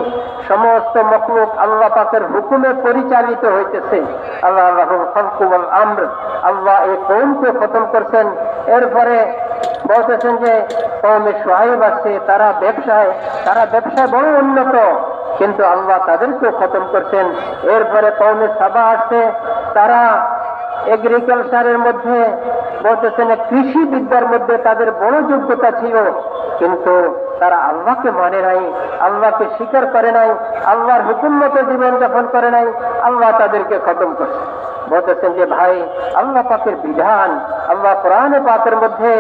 সমস্ত মখলুক আল্লাহ পাকের হুকুমে পরিচালিত হইতেছে। আল্লাহ লাহুল খালকু ওয়াল আমর, আল্লাহ এই কওমকে খতম করছেন। এরপরে বলতেছেন যে কওমে শুআইব আসছে, তারা ব্যবসায় বড় উন্নত, কিন্তু আল্লাহ তাদেরকেও খতম করছেন। এরপরে কওমে সাবা আসছে, তারা এগ্রিকালচারের মধ্যে বলতেছেন কৃষি বিদ্যার মধ্যে তাদের বড় যোগ্যতা ছিল, কিন্তু তারা আল্লাহকে মানে নাই, আল্লাহকে স্বীকার করে নাই, আল্লাহর হুকুম মতো জীবনযাপন করে নাই, আল্লাহ তাদেরকে খতম করছে। বলতেছেন যে ভাই, আল্লাহ পাকের বিধান, আল্লাহ কোরআনে পাকের মধ্যে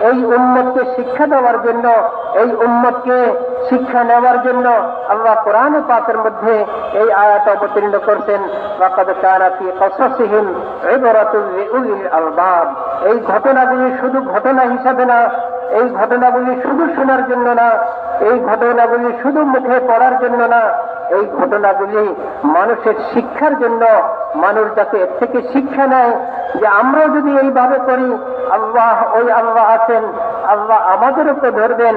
এই উম্মতকে শিক্ষা দেওয়ার জন্য, এই উম্মতকে শিক্ষা নেওয়ার জন্য আল্লাহ কোরআনে পাকের মধ্যে এই আয়াত অবতীর্ণ করছেন। লাকাদ কানা ফী কসাসিহিম ইবরাতুল লিউলিল আলবাব। এই ঘটনাগুলি শুধু ঘটনা হিসাবে না, এই ঘটনাগুলি শুধু শোনার জন্য না, এই ঘটনাগুলি শুধু মুখে পড়ার জন্য না, এই ঘটনাগুলি মানুষের শিক্ষার জন্য। মানুষ যাতে এর থেকে শিক্ষা নেয় যে আমরাও যদি এইভাবে করি, ওই আল্লাহ আছেন, আল্লাহ আমাদের উপর ধরবেন,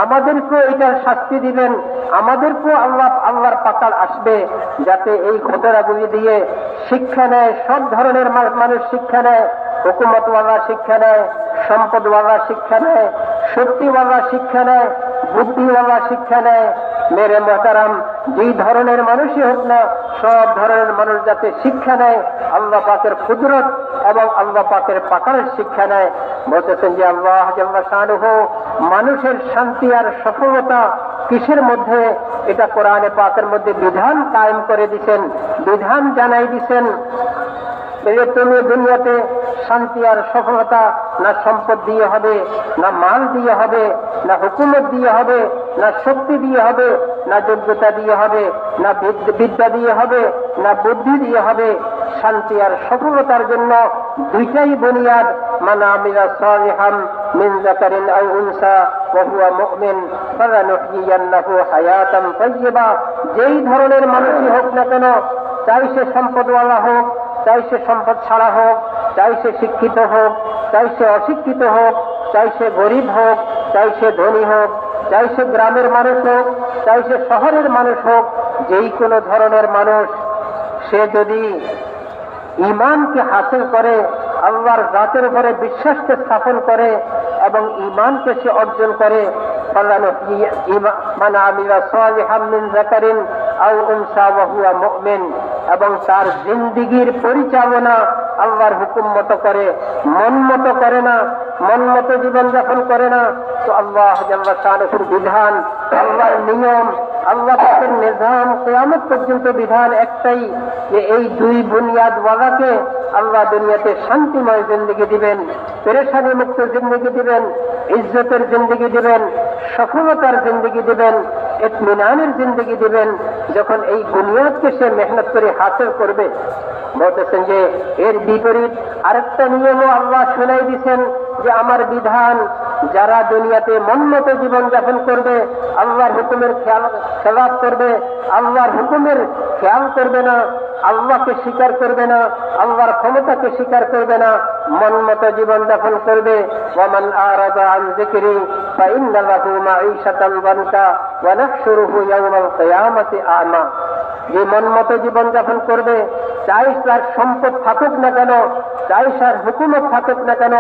আমাদেরকেও এটার শাস্তি দিবেন, আমাদেরকেও আল্লাহর পাতাল আসবে। যাতে এই ঘটনাগুলি দিয়ে শিক্ষা নেয়, সব ধরনের মানুষ শিক্ষা নেয়, হুকুমতওয়ালা শিক্ষা নেয়, সম্পদওয়ালা শিক্ষা নেয়, শক্তিওয়ালা শিক্ষা নেয়, বুদ্ধিওয়ালা শিক্ষা নেয়। মেরে মোহতারাম, যেই ধরনের মানুষই হোক না, সব ধরনের মানুষ যাতে শিক্ষা নেয়, আল্লাহ পাকের কুদরত এবং আল্লাহ পাকের পাকারের শিক্ষা নেয়। বলতেছেন যে আল্লাহ জাল্লা শানুহু মানুষের শান্তি আর সফলতা কিসের মধ্যে? এটা কোরআনে পাকের মধ্যে বিধান কায়েম করে দিছেন, বিধান জানাই দিছেন। তুমি দুনিয়াতে শান্তি আর সফলতা না সম্পদ দিয়ে হবে, না মাল দিয়ে হবে, না হুকুমত দিয়ে হবে, না শক্তি দিয়ে হবে, না যোগ্যতা দিয়ে হবে, না বিদ্যা দিয়ে হবে, না বুদ্ধি দিয়ে হবে। শান্তি আর সফলতার জন্য দুইটাই বুনিয়াদ। মান আমিলা সালিহান মিন যাকারিন আও উনসা ওয়া হুয়া মুমিন ফালানুহইয়ান্নাহু হায়াতান তাইয়্যিবা। যেই ধরনের মানুষই হোক না কেন, চাই সে সম্পদওয়ালা হোক, চাই সে সম্পদ ছাড়া হোক, চাই সে শিক্ষিত হোক, চাই সে অশিক্ষিত হোক, চাই সে গরিব হোক, চাই সে ধনী হোক, চাই সে গ্রামের মানুষ হোক, চাই সে শহরের মানুষ হোক, যেই কোনো ধরনের মানুষ, সে যদি ঈমানকে হাসিল করে, আল্লাহর জাতের উপরে বিশ্বাসকে স্থাপন করে এবং ঈমানকে সে অর্জন করে, মান আমিলা সালিহান মিন যাকারিন আও উনসা ওয়া হুয়া মুমিন এবং তার জিন্দিগির পরিচালনা আল্লাহর হুকুম মতো করে, মন মতো করে না, মন মতো জীবনযাপন করে না, তো আল্লাহ জাল্লা শাআনুহুর বিধান, আল্লাহর নিয়ম, আল্লাহ পাকের নিজাম কিয়ামত পর্যন্ত বিধান একটাই, যে এই দুই বুনিয়াদ ওয়ালাকে আল্লাহ দুনিয়াতে শান্তিময় জিন্দেগি দিবেন, পেরেশানি মুক্ত জিন্দেগি দিবেন, ইজ্জতের জিন্দেগি দিবেন, সফলতার জিন্দেগি দিবেন, ইতমিনানের জিন্দেগি দিবেন। যখন এই বুনিয়াদকে সে মেহনত করে হাসিল করবে, বলতেছেন যে এর বিপরীত আরেকটা নিয়মও আল্লাহ শুনাই দিচ্ছেন, যে আমার বিধান যারা দুনিয়াতে মনমতো জীবনযাপন করবে, আল্লাহর হুকুমের খেলাফ করবে, আল্লাহর হুকুমের খেয়াল করবে না, আল্লাহকে স্বীকার করবে না, আল্লাহর ক্ষমতাকে স্বীকার করবে না, মনমতো জীবনযাপন করবে, ওয়ামান আরাদা আন যিকরি ফাইন্না লাহু মাঈশাতান যানকা ওয়া নাহশুরুহু ইয়াওমাল কিয়ামাতি আ'মা। যে মনমতো জীবনযাপন করবে, চাই তার সম্পদ থাকুক না কেন, চাই তার হুকুমত থাকুক না কেন,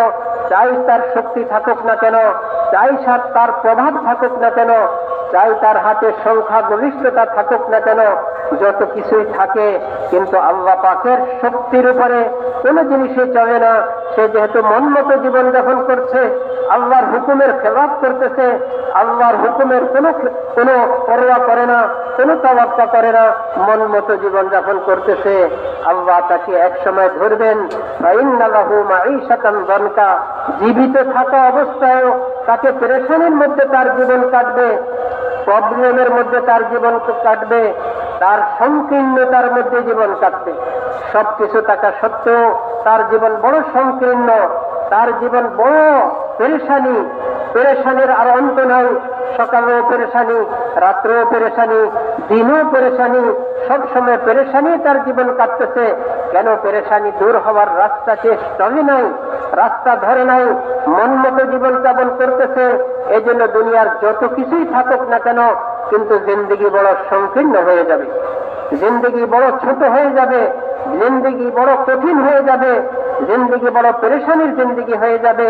চাই তার শক্তি থাকুক না কেন, চাই তার প্রভাব থাকুক না কেন, চাই তার হাতে সংখ্যা গরিষ্ঠতা থাকুক না কেন, যত কিছুই থাকে, কিন্তু আল্লাহ পাকের শক্তির উপরে কোনো জিনিসই চলে না। সে যেহেতু মনমতো জীবনযাপন করছে, আল্লাহর হুকুমের খেলাফ করতেছে, আল্লাহর হুকুমের কোনো পরোয়া করে না, কোনো তাওয়াক্কা করে না, মনমতো জীবনযাপন করতেছে, আল্লাহ তাকে এক সময় ধরবেন। ফাইন্না লাহু মাঈশাতান যানকা, জীবিত থাকা অবস্থায়ও তাকে পেরেশানির মধ্যে তার জীবন কাটবে, প্রবলেমের মধ্যে তার জীবন কাটবে, তার সংকীর্ণতার মধ্যে জীবন কাটবে। সবকিছু থাকা সত্ত্বেও তার জীবন বড় সংকীর্ণ, তার জীবন বড় পেরেশানি, পেরেশানির আর অন্ত নাই। সকালেও পেরেশানি, রাত্রেও পেরেশানি, দিনও পেরেশানি, সবসময় পেরেশানি তার জীবন কাটতেছে। কেন? পেরেশানি দূর হওয়ার রাস্তা সে চলে নাই, রাস্তা ধরে নাই, মন মতো জীবনযাপন করতেছে। এই জন্য দুনিয়ার যত কিছুই থাকুক না কেন, কিন্তু জিন্দেগি বড় সংকীর্ণ হয়ে যাবে, জিন্দেগি বড় ছোট হয়ে যাবে, জিন্দেগি বড় কঠিন হয়ে যাবে, জিন্দেগি বড় পেরেশানির জিন্দেগি হয়ে যাবে।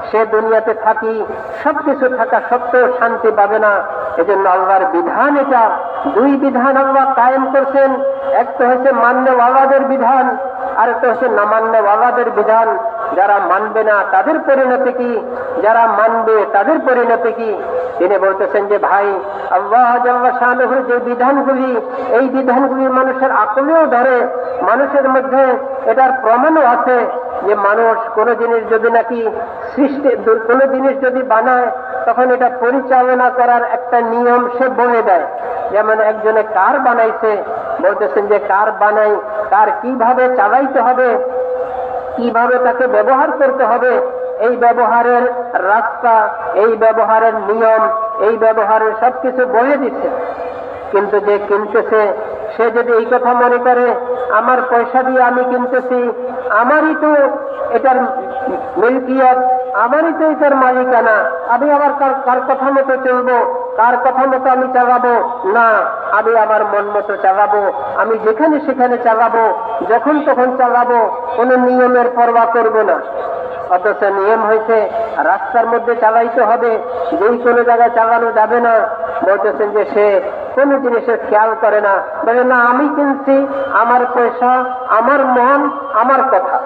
সে দুনিয়াতে থাকি সবকিছু থাকা সত্ত্বেও শান্তি পাবে না। এজন্য আল্লাহর বিধান, এটা দুই বিধান আল্লাহ কায়েম করছেন। একটা হচ্ছে মান্যওয়ালাদের বিধান, আর একটা হচ্ছে না মান্যওয়ালাদের বিধান। যারা মানবে না তাদের পরিণতি কি, যারা মানবে তাদের পরিণতি কি? তিনি বলতেছেন যে ভাই, আল্লাহ জাল্লা শানুহুর যে বিধানগুলি, এই বিধানগুলি মানুষের আকলেও ধরে, মানুষের মধ্যে এটার প্রমাণও আছে যে মানুষ কোন জিনিস যদি নাকি সৃষ্টি, কোন জিনিস যদি বানায়, তখন এটা পরিচালনা করার একটা নিয়ম সে বলে দেয়। যেমন একজনে কার বানাইছে, বলতেছেন যে কার বানাই, কার কিভাবে চালাইতে হবে, কিভাবে তাকে ব্যবহার করতে হবে, এই ব্যবহারের রাস্তা, এই ব্যবহারের নিয়ম, এই ব্যবহারের সবকিছু বলে দিচ্ছে। কিন্তু যে কিনতেছে, সে যদি এই কথা মনে করে আমার পয়সা দিয়ে আমি কিনতেছি, আমারই তো এটার মিলকিয়ত, আমারই তো এটার মালিকানা, আমি আবার কার কথা মতো চলবো, কার কথা মতো আমি চালাবো না, আমি আমার মন মতো চালাবো, আমি যেখানে সেখানে চালাবো, যখন তখন চালাবো, কোনো নিয়মের পরোয়া করবো না। অথচ নিয়ম হয়েছে রাস্তার মধ্যে চালাইতে হবে, যেই কোনো জায়গায় চালানো যাবে না। বলতেছেন যে সে কোন জিনিসের খেয়াল করে না, বলে না আমি কিনছি, আমার পয়সা, আমার মন, আমার কথা।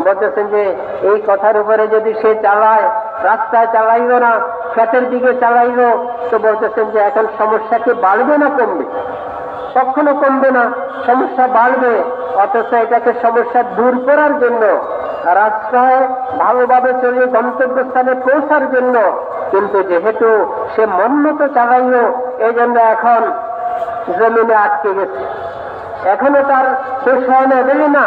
বলতেছেন যে এই কথার উপরে যদি সে চালায়, রাস্তায় চালাইল না, ক্ষেতের দিকে চালাইল, তো বলতেছেন যে এখন সমস্যা কি বাড়বে না কমবে? কখনো কমবে না, সমস্যা বাড়বে। অথচ এটাকে সমস্যা দূর করার জন্য, রাস্তায় ভালোভাবে চলে গন্তব্যস্থানে পৌঁছার জন্য, কিন্তু যেহেতু সে মন মতো চালাইল, এই জন্য এখন জমিনে আটকে গেছে, এখনো তার শেষ হয় না। বলি না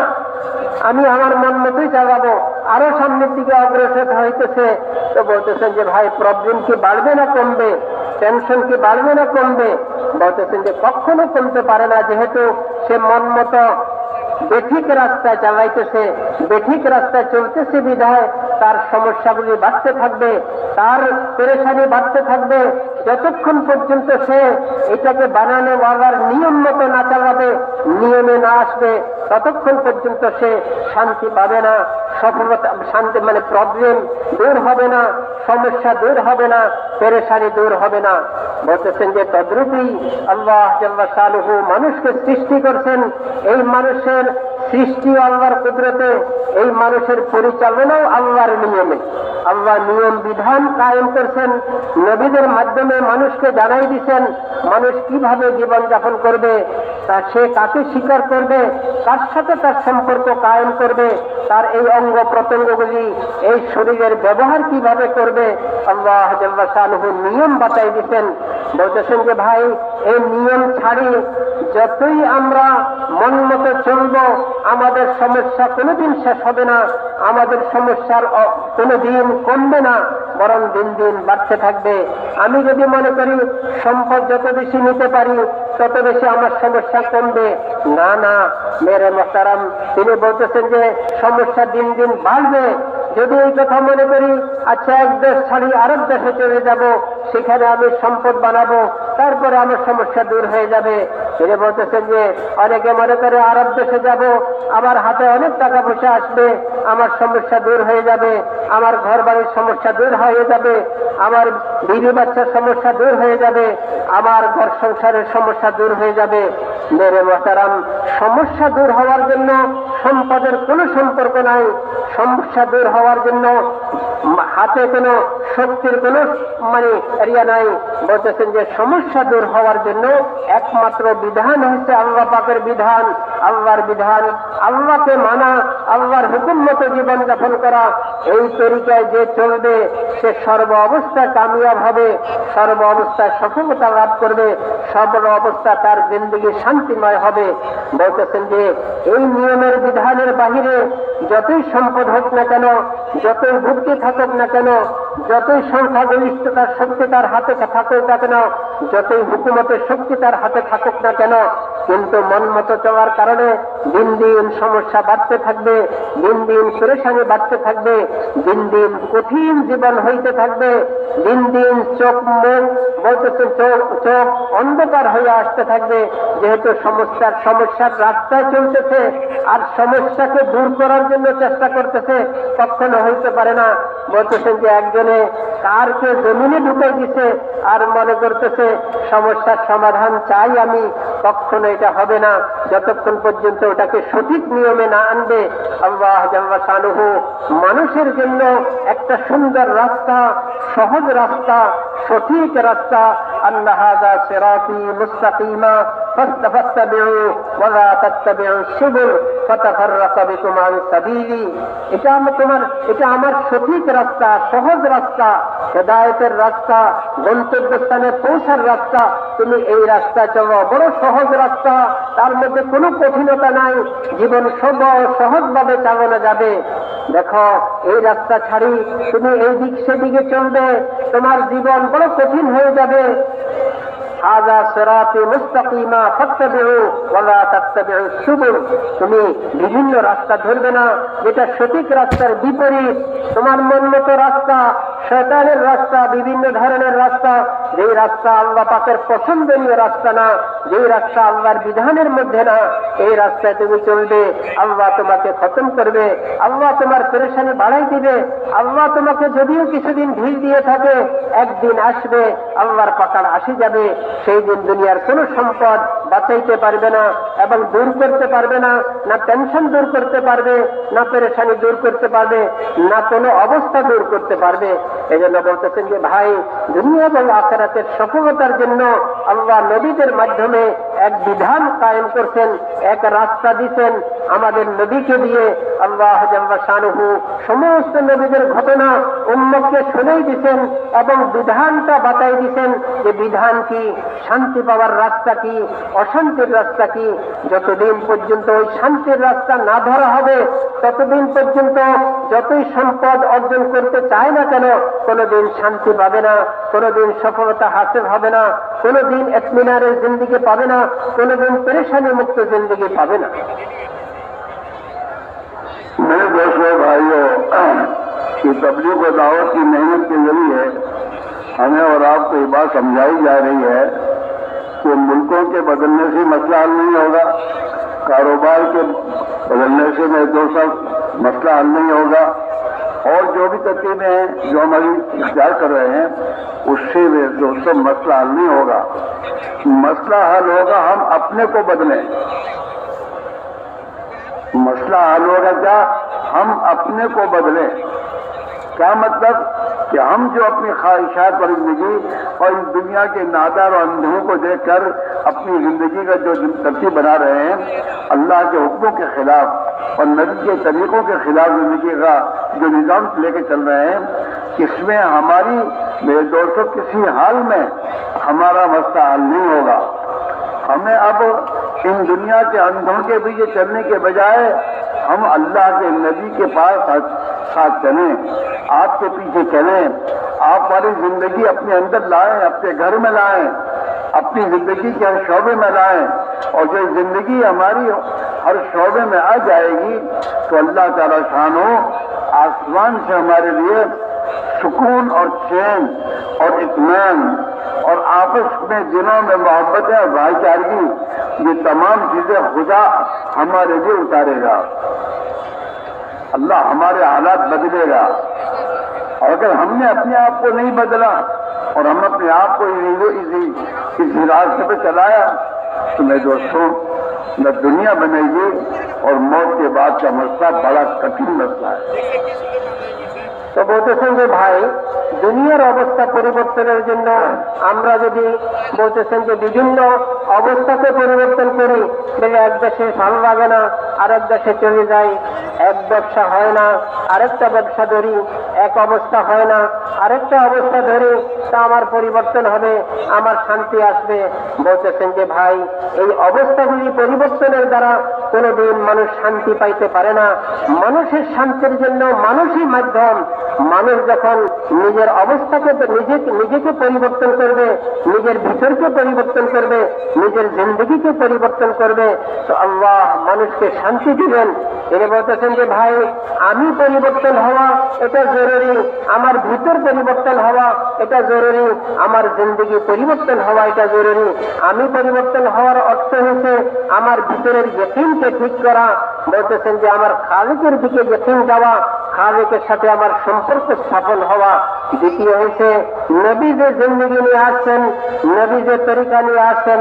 আমি আমার মন মতোই চালাবো, আরো সামনের দিকে অগ্রসর হইতেছে। তো বলতেছেন যে ভাই, প্রবলেম কি বাড়বে না কমবে, টেনশন কি বাড়বে না কমবে? বলতেছেন যে কখনো কমতে পারে না, যেহেতু সে মন মতো বেঠিক রাস্তায় চালাইতেছে, বেঠিক রাস্তায় চলতেছে বিধায় তার সমস্যাগুলি বাড়তে থাকবে, তার পেরেশানি বাড়তে থাকবে যতক্ষণ পর্যন্ত সে এটাকে বানানো বাবার নিয়ম মতো না চালাবে, নিয়মে না আসবে, ততক্ষণ পর্যন্ত সে শান্তি পাবে না, সফলতা শান্তি মানে প্রবলেম দূর হবে না, সমস্যা দূর হবে না, পেরেশানি দূর হবে না। বলতেছেন যে তদ্রূপই আল্লাহ জাল্লা শানুহু মানুষকে সৃষ্টি করছেন, এই মানুষের সৃষ্টি আল্লাহর কুদরতে, এই মানুষের পরিচালনাও আল্লাহর নিয়মে। আল্লাহ নিয়ম বিধান কায়েম করছেন, নবীদের মাধ্যমে মানুষকে জানাই দিচ্ছেন মানুষ কিভাবে জীবন যাপন করবে, তা সে কাকে স্বীকার করবে, কার সাথে তার সম্পর্ক কায়েম করবে, তার এই অঙ্গ প্রত্যঙ্গগুলি এই শরীরের ব্যবহার কিভাবে করবে, আল্লাহ জাল্লা শানুহু নিয়ম বাতাই দিচ্ছেন। বলতেছেন যে ভাই, এই নিয়ম ছাড়ি যতই আমরা মন মতো চলব, আমাদের সমস্যা কোনোদিন শেষ হবে না, আমাদের সমস্যার কোনোদিন কমবে না, বরং দিন দিন বাড়তে থাকবে। আমি যদি মনে করি সম্পদ যত বেশি নিতে পারি তত বেশি আমার সমস্যা কমবে, না না মেরে মোহতারাম, তিনি বলতেছেন যে সমস্যা দিন দিন বাড়বে। যদি এই কথা মনে করি আচ্ছা এক দেশ ছাড়ি আরেক দেশে চলে যাব, সেখানে আমি সম্পদ বানাবো, তারপরে আমার সমস্যা দূর হয়ে যাবে। তিনি বলতেছেন যে অনেকে মনে করে আরব দেশে যাব, আমার হাতে অনেক টাকা পয়সা আসবে, আমার সমস্যা দূর হয়ে যাবে, আমার ঘর বাড়ির সমস্যা দূর হয়ে যাবে, আমার বিবি বাচ্চার সমস্যা দূর হয়ে যাবে, আমার ঘর সংসারের সমস্যা দূর হয়ে যাবে। মেরে মোহতারাম, সমস্যা দূর হওয়ার জন্য সম্পদের কোনো সম্পর্ক নাই, সমস্যা দূর হওয়ার জন্য হাতে কোনো শক্তির কোনো এরিয়া নাই। বলতেছেন যে সমস্যা দূর হওয়ার জন্য একমাত্র বিধান হচ্ছে আল্লাহ পাকের বিধান, আল্লাহর বিধান, আল্লাহকে মানা, আল্লাহর হুকুম মতো জীবন যাপন করা। এই তরিকায় যে চলবে সে সর্ব অবস্থায় কামিয়াব হবে, সর্ব অবস্থায় সফলতা লাভ করবে, সর্ব অবস্থা তার জিন্দেগি শান্তিময় হবে। বলতেছেন যে এই নিয়মের বিধানের বাহিরে যতই সম্পদ হোক না কেন, যতই ভক্তি থাকুক না কেন, যতই সংখ্যাগরিষ্ঠতার শক্তি তার হাতে থাকুক না কেন, যতই হুকুমতের শক্তি তার হাতে থাকুক না কেন, কিন্তু মন মতো চলার কারণে দিন দিন সমস্যা বাড়তে থাকবে, দিন দিন পেরেশানি বাড়তে থাকবে, দিন দিন কঠিন জীবন হইতে থাকবে, দিন দিন চোখ মুখ বলতেছে চোখ অন্ধকার হয়ে আসতে থাকবে। যেহেতু সমস্যার রাস্তায় চলতেছে আর সমস্যাকে দূর করার জন্য চেষ্টা করতেছে, কখনো হইতে পারে না। বলতেছেন যে একজনে কারকে জমিনে ঢুকে দিছে আর মনে করতেছে সমস্যার সমাধান চাই আমি, কখনো এটা হবে না যতক্ষণ পর্যন্ত ওটাকে সঠিক নিয়মে না আনবে। আল্লাহ জাল্লা শানুহু মানুষের জন্য একটা সুন্দর রাস্তা, সহজ রাস্তা, সঠিক রাস্তা, আন্না হাযা সিরাতী মুস্তাকিমা ফাত্তাবিউ ওয়া লা তাত্তাবিউ সুবুল ফাতাফাররাকা বিকুম আন সাবিলি। এটা আমার সঠিক রাস্তা, সহজ রাস্তা, হেদায়েতের রাস্তা, গন্তব্যস্থানে পৌঁছার রাস্তা। তুমি এই রাস্তা চলো, বড় সহজ রাস্তা, তার মধ্যে কোনো কঠিনতা নাই, জীবন সহজভাবে চালানো যাবে। দেখো এই রাস্তা ছাড়ি তুমি এই দিক সেদিকে চলবে, তোমার জীবন বড় কঠিন হয়ে যাবে। হাযা সিরাতী মুস্তাকিমা ফাত্তাবিউ ওয়া লা তাত্তাবিউ সুবুল। তুমি বিভিন্ন রাস্তা ধরবে না যেটা সঠিক রাস্তার বিপরীত, তোমার মন মতো রাস্তা, শয়তানের রাস্তা, বিভিন্ন ধরনের রাস্তা, যেই রাস্তা আল্লাহ পাকের পছন্দনীয় রাস্তা না, যেই রাস্তা আল্লাহর বিধানের মধ্যে না, এই রাস্তায় তুমি চলবে, আল্লাহ তোমাকে খতম করবে, আল্লাহ তোমার পেরেশানি বাড়াই দিবে। আল্লাহ তোমাকে যদিও কিছুদিন ঢিল দিয়ে থাকে, একদিন আসবে আল্লাহর পাকড় আসি যাবে, সেই দিন দুনিয়ার কোনো সম্পদ বাঁচাইতে পারবে না এবং দূর করতে পারবে না, না টেনশন দূর করতে পারবে, না পেরেশানি দূর করতে পারবে, না কোনো অবস্থা দূর করতে পারবে। এই জন্য বলতেছেন যে ভাই, দুনিয়া এবং আখিরাতের সফলতার জন্য আল্লাহ নবীদের মাধ্যমে এক বিধান কায়েম করছেন, এক রাস্তা দিচ্ছেন আমাদের নবীকে দিয়ে। আল্লাহ জাল্লা শানুহু সমস্ত নবীদের ঘটনা উম্মতকে শুনেই দিচ্ছেন এবং বিধানটা বাতাই দিচ্ছেন যে বিধান কি, শান্তি পাওয়ার রাস্তা কি, অশান্তির রাস্তা কি। যতদিন পর্যন্ত ওই শান্তির রাস্তা না ধরা হবে ততদিন পর্যন্ত যতই সম্পদ অর্জন করতে চায় না কেন, কোনোদিন শান্তি পাবে না, কোনোদিন সফলতা হাসিল হবে না, কোনোদিন ইতমিনানের জিন্দেগি পাবে না, কোনোদিন পেরেশানি মুক্ত জিন্দেগি পাবে না। मेरे दोस्तों भाइयों, कि तबलीग व दावत की मेहनत के जरिए हमें और आपको ये बात समझाई जा रही है कि मुल्कों के बदलने से मसला हल नहीं होगा, कारोबार के बदलने से मेरे दोस्त मसला हल नहीं होगा, और जो भी तरकीबें हैं जो हमारी इख्तियार कर रहे हैं उससे मेरे दोस्तों मसला हल नहीं होगा। मसला हल होगा हम अपने को बदलें। मसला हल होगा क्या? हम अपने को बदलें। क्या मतलब? कि हम जो अपनी ख्वाहिशात पर जिंदगी और इस दुनिया के नादार और अंधों को देखकर अपनी जिंदगी का जो तरतीब बना रहे हैं, अल्लाह के हुक्मों के खिलाफ और नबी के तरीकों के खिलाफ जिंदगी का जो निज़ाम लेके चल रहे हैं, इसमें हमारी मेरे दोस्तों किसी हाल में हमारा मसला हल नहीं होगा। हमें अब इन दुनिया के अंधों के पीछे चलने के बजाय हम अल्लाह के नबी के पास साथ चलें, आपके पीछे चलें, आप वाली जिंदगी अपने अंदर लाएं, अपने घर में लाएं, अपनी जिंदगी के हर शोबे में लाएं, और जो जिंदगी हमारी हर शोबे में आ जाएगी तो अल्लाह ताला शानो आसमान से हमारे लिए सुकून और चैन और इत्मीनान और आपस में दिलों में मोहब्बत और भाईचारगी, ये तमाम चीजें खुदा हमारे लिए उतारेगा। अल्लाह हमारे हालात बदलेगा। और अगर हमने अपने आप को नहीं बदला और हम अपने आप को इस रास्ते पे चलाया तो मेरे दोस्तों न दुनिया बनेगी और मौत के बाद का मसला बड़ा कठिन मसला है। তো বলতেছেন যে ভাই, দুনিয়ার অবস্থা পরিবর্তনের জন্য আমরা যদি বলতেছেন যে বিভিন্ন অবস্থাকে পরিবর্তন করি, তাহলে এক দেশে ভালো লাগে না আরেক দেশে চলে যাই, এক ব্যবসা হয় না আরেকটা ব্যবসা ধরি, এক অবস্থা হয় না আরেকটা অবস্থা ধরি, তা আমার পরিবর্তন হবে, আমার শান্তি আসবে। বলতেছেন যে ভাই, এই অবস্থাগুলি পরিবর্তনের দ্বারা কোনোদিন মানুষ শান্তি পাইতে পারে না। মানুষের শান্তির জন্য মানুষই মাধ্যম। মানুষ যখন নিজের অবস্থাকে নিজেকে পরিবর্তন করবে, নিজের ভিতরকে পরিবর্তন করবে, নিজের জিন্দগিকে পরিবর্তন করবে, তো আল্লাহ মানুষকে শান্তি দিবেন। তিনি বলতেছেন যে ভাই, আমি পরিবর্তন হওয়া এটা জরুরি, আমার ভিতর পরিবর্তন হওয়া এটা জরুরি, আমার জিন্দগি পরিবর্তন হওয়া এটা জরুরি। আমি পরিবর্তন হওয়ার অর্থ হচ্ছে আমার ভিতরের ইয়াকিনকে ঠিক করা। বলতেছেন যে আমার খালিকের দিকে ইয়াকিন যাওয়া, খালিকের সাথে আমার সম্পর্ক স্থাপন হওয়া। দ্বিতীয় হয়েছে নবী যে জিন্দগি নিয়ে আসছেন, নবী যে তরিকা নিয়ে আসছেন,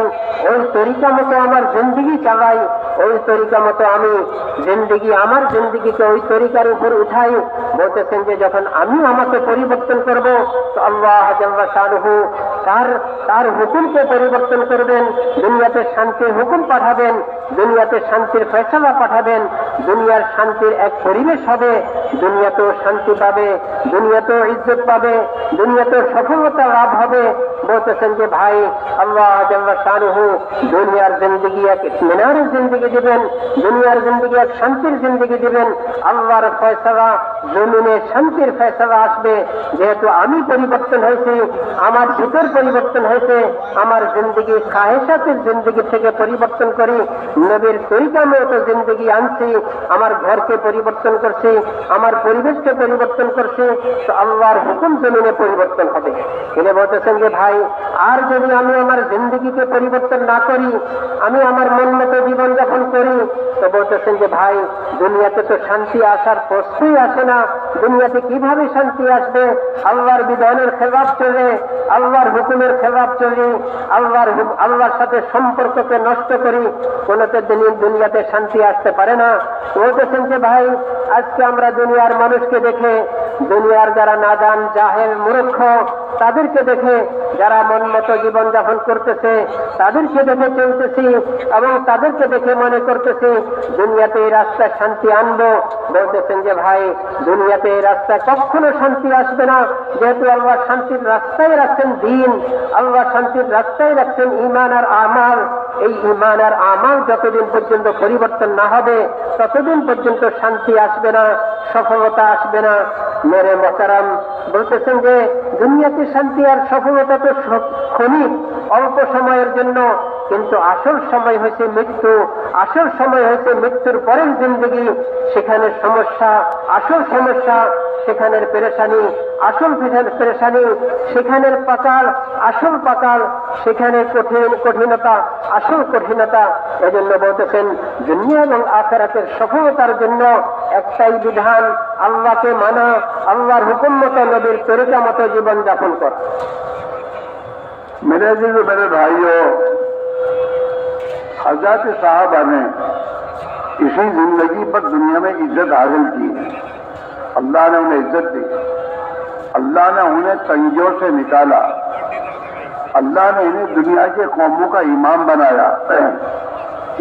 ওই তরিকা মতো আমার জিন্দগি চালাই, ওই তরিকা মতো আমি আমার জিন্দগিকে ওই তরিকার উপর উঠাই। বলতেছেন যে যখন আমি আমাকে পরিবর্তন করব তো আল্লাহ জাল্লা শানুহু তার হুকুমকে পরিবর্তন করবেন, দুনিয়াতে শান্তির হুকুম পাঠাবেন, দুনিয়াতে শান্তির ফয়সালা পাঠাবেন, দুনিয়ার শান্তির এক পরিবেশ হবে, দুনিয়াতেও শান্তি পাবে, দুনিয়াতেও ইজ্জত পাবে, দুনিয়াতেও সফলতা লাভ হবে। বলতেছেন যে ভাই, আল্লাহ জাল্লা শানুহু দুনিয়ার জিন্দগি এক ইতমিনানের জিন্দগি দিবেন, দুনিয়ার জিন্দগি এক শান্তির জিন্দগি দিবেন। আল্লাহর ফয়সালা জমিনে শান্তির ফয়সালা আসবে, যেহেতু আমি পরিবর্তন হয়েছি, আমার ভিতর পরিবর্তন হয়েছে, আমার জিন্দগি খাহেসাতের জিন্দগি থেকে পরিবর্তন করি, নবীর তরিকা মতো জিন্দগি আনছি, আমার ঘরকে পরিবর্তন করছি, আমার পরিবেশকে পরিবর্তন করছি, তো আল্লাহর হুকুম জমিনে পরিবর্তন হবে। তিনি বলতেছেন যে ভাই, আর যদি আমি আমার জিন্দগিকে পরিবর্তন না করি, আমি আমার মন মতো জীবনযাপন করি, তো বলতেছেন যে ভাই, দুনিয়াতে তো শান্তি আসার প্রশ্নই আসে না। দুনিয়াতে কিভাবে শান্তি আসবে? আল্লাহর বিধানের খেলাফ চলে, আল্লাহর হুকুমের খেলাফ চলি, আল্লাহর সাথে সম্পর্ককে নষ্ট করি, কোনোতে দুনিয়াতে শান্তি আসতে পারে না। বলতেছেন যে ভাই, আজকে আমরা দুনিয়ার মানুষকে দেখে, দুনিয়ার যারা নাদান জাহেল মূর্খ তাদেরকে দেখে, যারা মন মতো জীবনযাপন করতেছে তাদেরকে দেখে চলতেছি এবং তাদেরকে দেখে মনে করতেছি দুনিয়াতে এই রাস্তায় শান্তি আনবো। বলতেছেন যে ভাই, দুনিয়াতে এই রাস্তায় কখনো শান্তি আসবে না, যেহেতু আল্লাহ শান্তির রাস্তায় রাখছেন দিন, আল্লাহ শান্তির রাস্তায় রাখছেন ঈমান আর আমাল। এই ঈমান আর আমাল যতদিন পর্যন্ত পরিবর্তন না হবে ততদিন পর্যন্ত শান্তি আসবে না, সফলতা আসবে না। মেরে মোহতারাম, বলতেছেন যে দুনিয়াতে শান্তি আর সফলতা তো ক্ষণিক, অল্প সময়ের জন্য, কিন্তু আসল সময় হয়েছে মৃত্যু, আসল সময় হয়েছে মৃত্যুর পরের জিন্দগি। সেখানে সমস্যা, আসল সমস্যা সেখানের পেরেশানি আসল পেরেশানি, সেখানের পাকাল আসল পাকাল, সেখানে কঠিনতা আসল কঠিনতা। এজন্য বলতেছেন দুনিয়া এবং আখিরাতের সফলতার জন্য একটাই বিধান, আল্লাহকে মানা, আল্লাহর হুকুম মতো নবীর তরিকা মতো জীবন যাপন করা। मेरे अजीज और मेरे भाइयों, हजरत साहबा ने इसी जिंदगी पर दुनिया में इज्जत हासिल की है। अल्लाह ने उन्हें इज्जत दी, अल्लाह ने उन्हें तंगियों से निकाला, अल्लाह ने इन्हें दुनिया के कौमों का इमाम बनाया।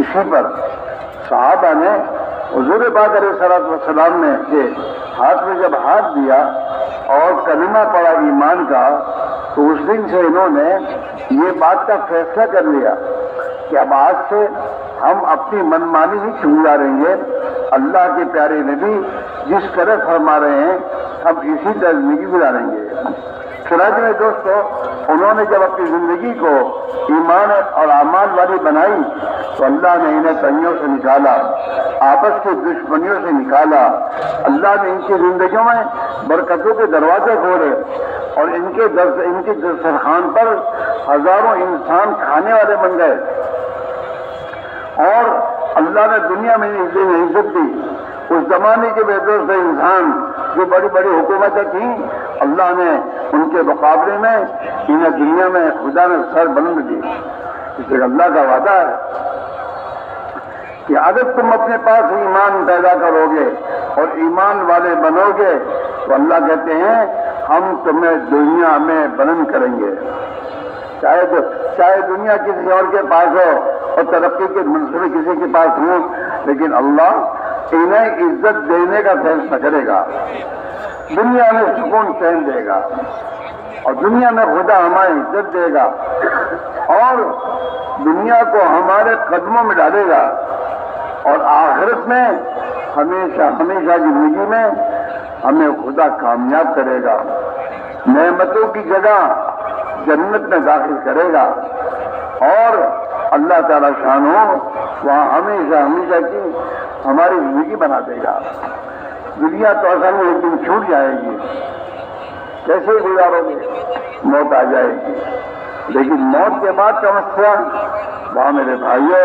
इसी पर साहबा ने हुजूर पाक अलैहिस्सलाम ने के हाथ में जब हाथ दिया और कलिमा पड़ा ईमान का, तो उस दिन से इन्होंने ये बात का फैसला कर लिया कि अब आज से हम अपनी मनमानी ही गुजारेंगे। अल्लाह के प्यारे नबी जिस तरह फरमा रहे हैं हम इसी तरह जिंदगी गुजारेंगे। फिराज में दोस्तों, उन्होंने जब अपनी जिंदगी को ईमान और आमाल वाली बनाई तो अल्लाह ने इन्हें तंगियों से निकाला, आपस की दुश्मनियों से निकाला। अल्लाह ने इनकी जिंदगियों में बरकतों के दरवाजे खोले और इनके दस्तरखान पर हजारों इंसान खाने वाले बन गए। और अल्लाह ने दुनिया में इज्जत दी। उस जमाने के बेदोस्त इंसान जो बड़ी बड़ी हुकूमतें थीं, अल्लाह ने उनके मुकाबले में इन्हें दुनिया में खुदा ने सर बुलंद दी। इसलिए अल्लाह का वादा है कि अगर तुम अपने पास ईमान पैदा करोगे और ईमान वाले बनोगे तो अल्लाह कहते हैं हम तुम्हें दुनिया में बुलंद करेंगे। चाहे दुनिया किसी और के पास हो और तरक्की के मंसूबे किसी के पास हो, लेकिन अल्लाह इन्हें इज्जत देने का फैसला करेगा। दुनिया में सुकून चैन देगा और दुनिया में खुदा हमारी इज्जत देगा और दुनिया को हमारे कदमों में डालेगा और आखिरत में हमेशा हमेशा जिंदगी में हमें खुदा कामयाब करेगा, नेमतों की जगह जन्नत में दाखिल करेगा और अल्लाह ताला शानो वहाँ हमेशा हमेशा की हमारी जिंदगी बना देगा। दुनिया तो असल में एक दिन छूट जाएगी, कैसे गुजारोगे? मौत आ जाएगी, लेकिन मौत के बाद समस्या वहाँ मेरे भाइयों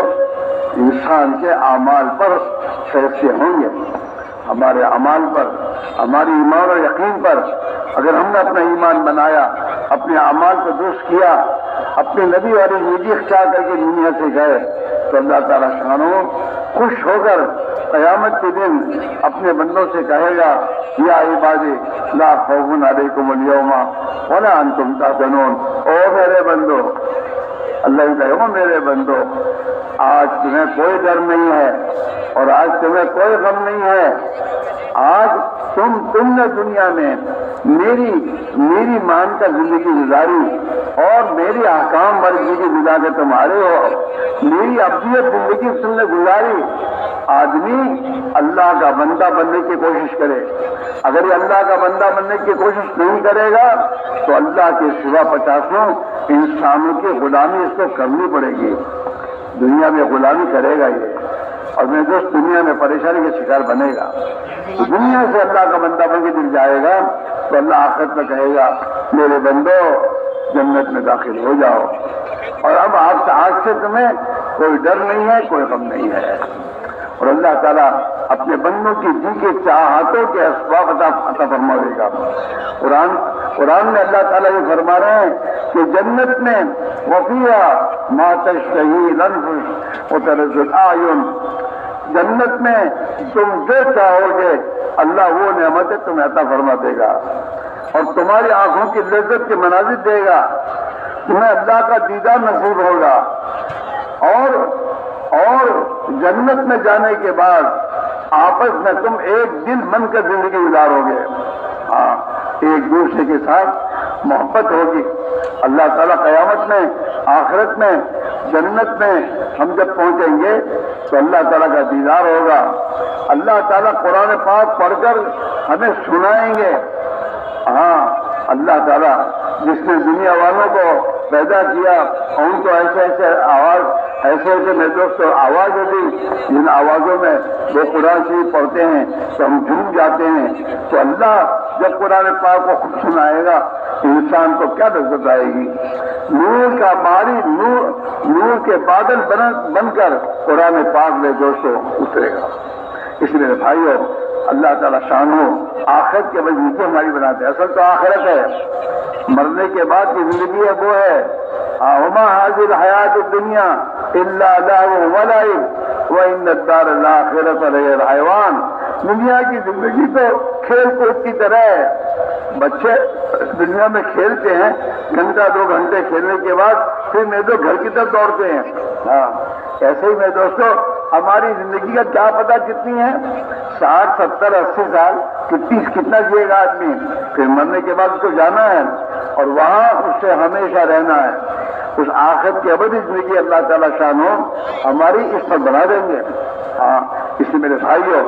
इंसान के आमाल पर फैसले होंगे। हमारे अमाल पर, हमारी ईमान और यकीन पर अगर हमने अपना ईमान बनाया, अपने अमाल को दुरुस्त किया, अपने नबी वाली जिंदगी इख्तियार करके दुनिया से गए तो अल्लाह ताला शानो खुश होकर क़यामत के दिन अपने बंदों से कहेगा या इबादी ला खौफुन अलैकुमुल यौमा वला अंतुम तहज़नून। ओ मेरे बंदो, अल्लाह कहेगा मेरे बंदो आज तुम्हें कोई डर नहीं है और आज तुम्हें कोई गम नहीं है। आज तुमने दुनिया में मेरी मान कर जिंदगी गुजारी और मेरी अहकाम वाली जिंदगी गुजार के तुम्हारे हो, मेरी अब्दियत जिंदगी तुमने गुजारी। आदमी अल्लाह का बंदा बनने की कोशिश करे, अगर ये अल्लाह का बंदा बनने की कोशिश नहीं करेगा तो अल्लाह के सिवा 50 इंसानों की गुलामी इसको करनी पड़ेगी। दुनिया में गुलामी करेगा ये और मेरे दोस्त दुनिया में परेशानी का शिकार बनेगा। तो दुनिया से अल्लाह का बंदा बन के दिल जाएगा तो अल्लाह आखिरत में कहेगा मेरे बंदो जन्नत में दाखिल हो जाओ और अब आज से तुम्हें कोई डर नहीं है, कोई गम नहीं है। और अल्लाह ताला अपने बंदों की जी के चाहतों के असबाब अता फरमाएगा। कुरान में अल्लाह ताला ये फरमा रहे हैं कि जन्नत में वफिया मा तश्तही अनफुस व तरज़ुल आयुन, जन्नत में तुम जो चाहोगे अल्लाह वो नेमतें तुम्हें अता फरमा देगा और तुम्हारी आंखों की लज्जत के मनाजिर देगा, तुम्हें अल्लाह का दीदार नसीब होगा और जन्नत में जाने के बाद आपस में तुम एक दिल बनकर जिंदगी गुजारोगे। हाँ, एक दूसरे के साथ मोहब्बत होगी। अल्लाह ताला क़यामत में, आखिरत में, जन्नत में हम जब पहुंचेंगे तो अल्लाह ताला का दीदार होगा। अल्लाह ताला कुरान पाक पढ़कर हमें सुनाएंगे। हाँ, अल्लाह ताला जिसने दुनिया वालों को पैदा किया और उनको ऐसे मेरे दोस्तों आवाज होती, जिन आवाजों में वो कुरान शरीफ पढ़ते हैं तो हम झूम जाते हैं। तो अल्लाह جب قرآن پاک کو خود سنائے گا انسان کو کیا لذت آئے گی؟ نور کا باری نور کے بادل بن کر قرآن پاک میں دوستوں اترے گا۔ اس لیے میرے بھائیوں، اللہ تعالیٰ شان ہو آخرت کے وجہ سے ہماری بناتے ہیں۔ اصل تو آخرت ہے، مرنے کے بعد کی زندگی ہے وہ ہے وما هذه الحیات الدنیا الا لهو ولعب وان الدار الاخرۃ لهی الحیوان۔ دنیا کی زندگی تو کھیل کود کی طرح ہے، بچے دنیا میں کھیلتے ہیں، گھنٹہ 2 گھنٹے کھیلنے کے بعد پھر میں تو گھر کی طرف دوڑتے ہیں۔ ہاں ایسے ہی میں دوستوں ہماری زندگی کا کیا پتہ کتنی ہے، 60 70 80 سال کتنا جیے گا آدمی، پھر مرنے کے بعد اس کو جانا ہے اور وہاں اس سے ہمیشہ رہنا ہے۔ اس آخرت کی ابدی زندگی اللہ تعالیٰ شان ہو ہماری اس پر بنا دیں گے۔ ہاں اس لیے میرے بھائیوں،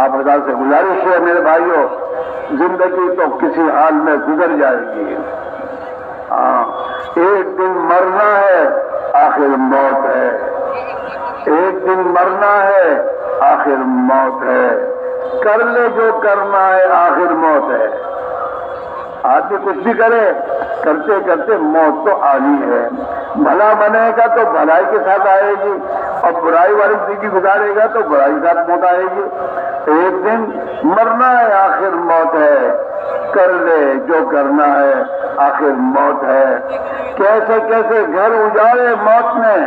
آپ حضرات سے گزارش ہے میرے بھائیوں، زندگی تو کسی حال میں گزر جائے گی۔ ہاں ایک دن مرنا ہے، آخر موت ہے، ایک دن مرنا ہے، آخر موت ہے، کر لے جو کرنا ہے، آخر موت ہے۔ آدمی کچھ بھی کرے، کرتے کرتے موت تو آنی ہے۔ بھلا بنے گا تو بھلائی کے ساتھ آئے گی، اور برائی والی زندگی گزارے گا تو برائی کے ساتھ موت آئے گی۔ ایک دن مرنا ہے، آخر موت ہے، کر لے جو کرنا ہے، آخر موت ہے۔ کیسے کیسے گھر اجاڑے موت نے،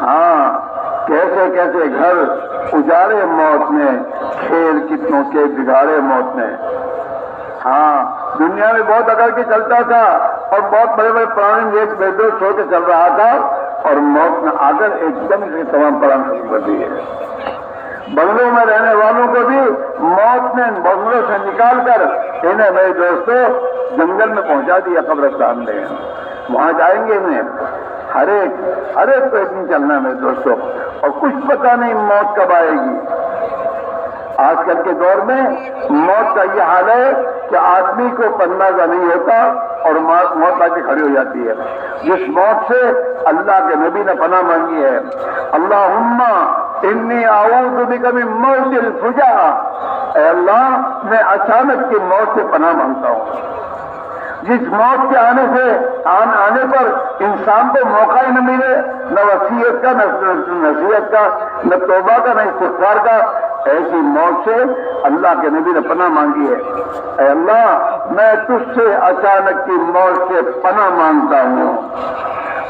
ہاں کیسے کیسے گھر اجاڑے موت نے، کھیل کتنوں کے بگاڑے موت نے۔ ہاں دنیا میں بہت اکڑ کے چلتا تھا اور بہت بڑے بڑے پرانے نیک بیدوش سو کے چل رہا تھا، اور موت نے آ کر ایک دم سے تمام پران شروع کر دیے۔ بنگلوں میں رہنے والوں کو بھی موت نے بنگلوں سے نکال کر انہیں میرے دوستوں جنگل میں پہنچا دیا، قبرستان میں وہاں جائیں گے انہیں۔ ہر ایک کو ایک دن چلنا ہے میرے دوستوں، اور کچھ پتہ نہیں موت کب آئے گی۔ آج کل کے دور میں موت کا یہ حال ہے کہ آدمی کو اندازہ نہیں ہوتا اور موت آ کے کھڑی ہو جاتی ہے۔ جس موت سے اللہ کے نبی نے پناہ مانگی ہے، اللہم انی اعوذ بک من موت الفجاء، اے اللہ میں اچانک کی موت سے پناہ مانگتا ہوں۔ جس موت کے آنے پر انسان کو موقع ہی نہ ملے، نہ وصیت کا، نہ نصیحت کا، نہ توبہ کا، نہ استغفار کا، ایسی موت سے اللہ کے نبی نے پناہ مانگی ہے۔ اے اللہ میں تجھ سے اچانک کی موت سے پناہ مانگتا ہوں۔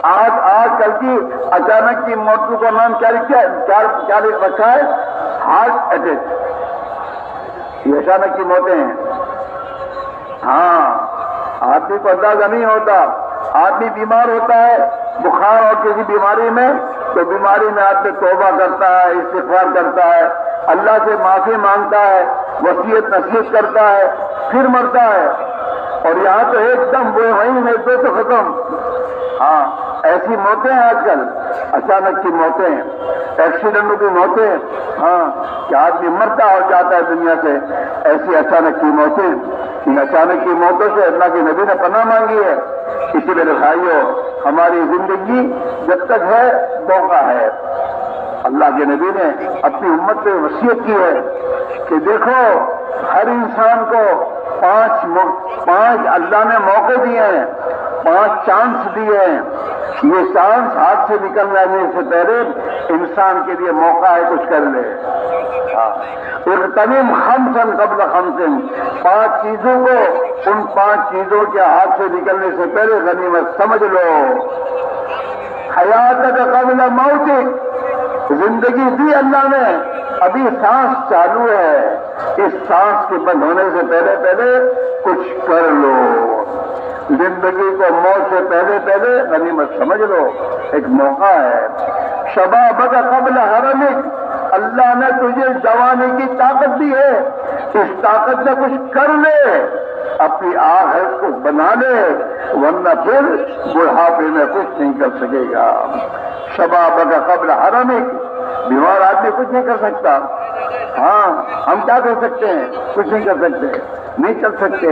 آج کل کی اچانک کی موتوں کا نام کیا رکھا ہے؟ ہارٹ اٹیک۔ یہ اچانک کی موتیں ہیں۔ ہاں آدمی کو اندازہ نہیں ہوتا، آدمی بیمار ہوتا ہے بخار اور کسی بیماری میں، تو بیماری میں آدمی توبہ کرتا ہے، استغفار کرتا ہے، اللہ سے معافی مانگتا ہے، وصیت نصیحت کرتا ہے، پھر مرتا ہے، اور یہاں تو ایک دم وہ وہیں میں تو ختم۔ ہاں ایسی موتیں ہیں آج کل، اچانک کی موتیں، ایکسیڈنٹوں کی موتیں، ہاں کہ آدمی مرتا ہو جاتا ہے دنیا سے، ایسی اچانک کی موتیں۔ ان اچانک کی موتوں سے اللہ کے نبی نے پناہ مانگی ہے۔ اسی میرے بھائیوں ہماری زندگی جب تک ہے موقع ہے۔ اللہ کے نبی نے اپنی امت سے وصیت کی ہے کہ دیکھو ہر انسان کو پانچ اللہ نے موقع دیے ہیں، 5 چانس دیے ہیں۔ یہ چانس ہاتھ سے نکل جانے سے پہلے انسان کے لیے موقع ہے کچھ کر لے۔ اغتنم خمسا قبل خمس، 5 چیزوں کو ان 5 چیزوں کے ہاتھ سے نکلنے سے پہلے غنیمت سمجھ لو۔ حیاتک قبل موتک، زندگی دی اللہ نے، ابھی سانس چالو ہے، اس سانس کے بند ہونے سے پہلے کچھ کر لو۔ زندگی کو موت سے پہلے غنیمت سمجھ لو، ایک موقع ہے۔ شبابک قبل حرمک، اللہ نے تجھے جوانی کی طاقت دی ہے، اس طاقت سے کچھ کر لے، اپنی آخرت کو بنا لے، ورنہ پھر بڑھاپے میں کچھ نہیں کر سکے گا۔ شبابک قبل حرمک، بیمار آدمی کچھ نہیں کر سکتا۔ ہاں ہم کیا کر سکتے ہیں؟ کچھ نہیں کر سکتے، نہیں چل سکتے،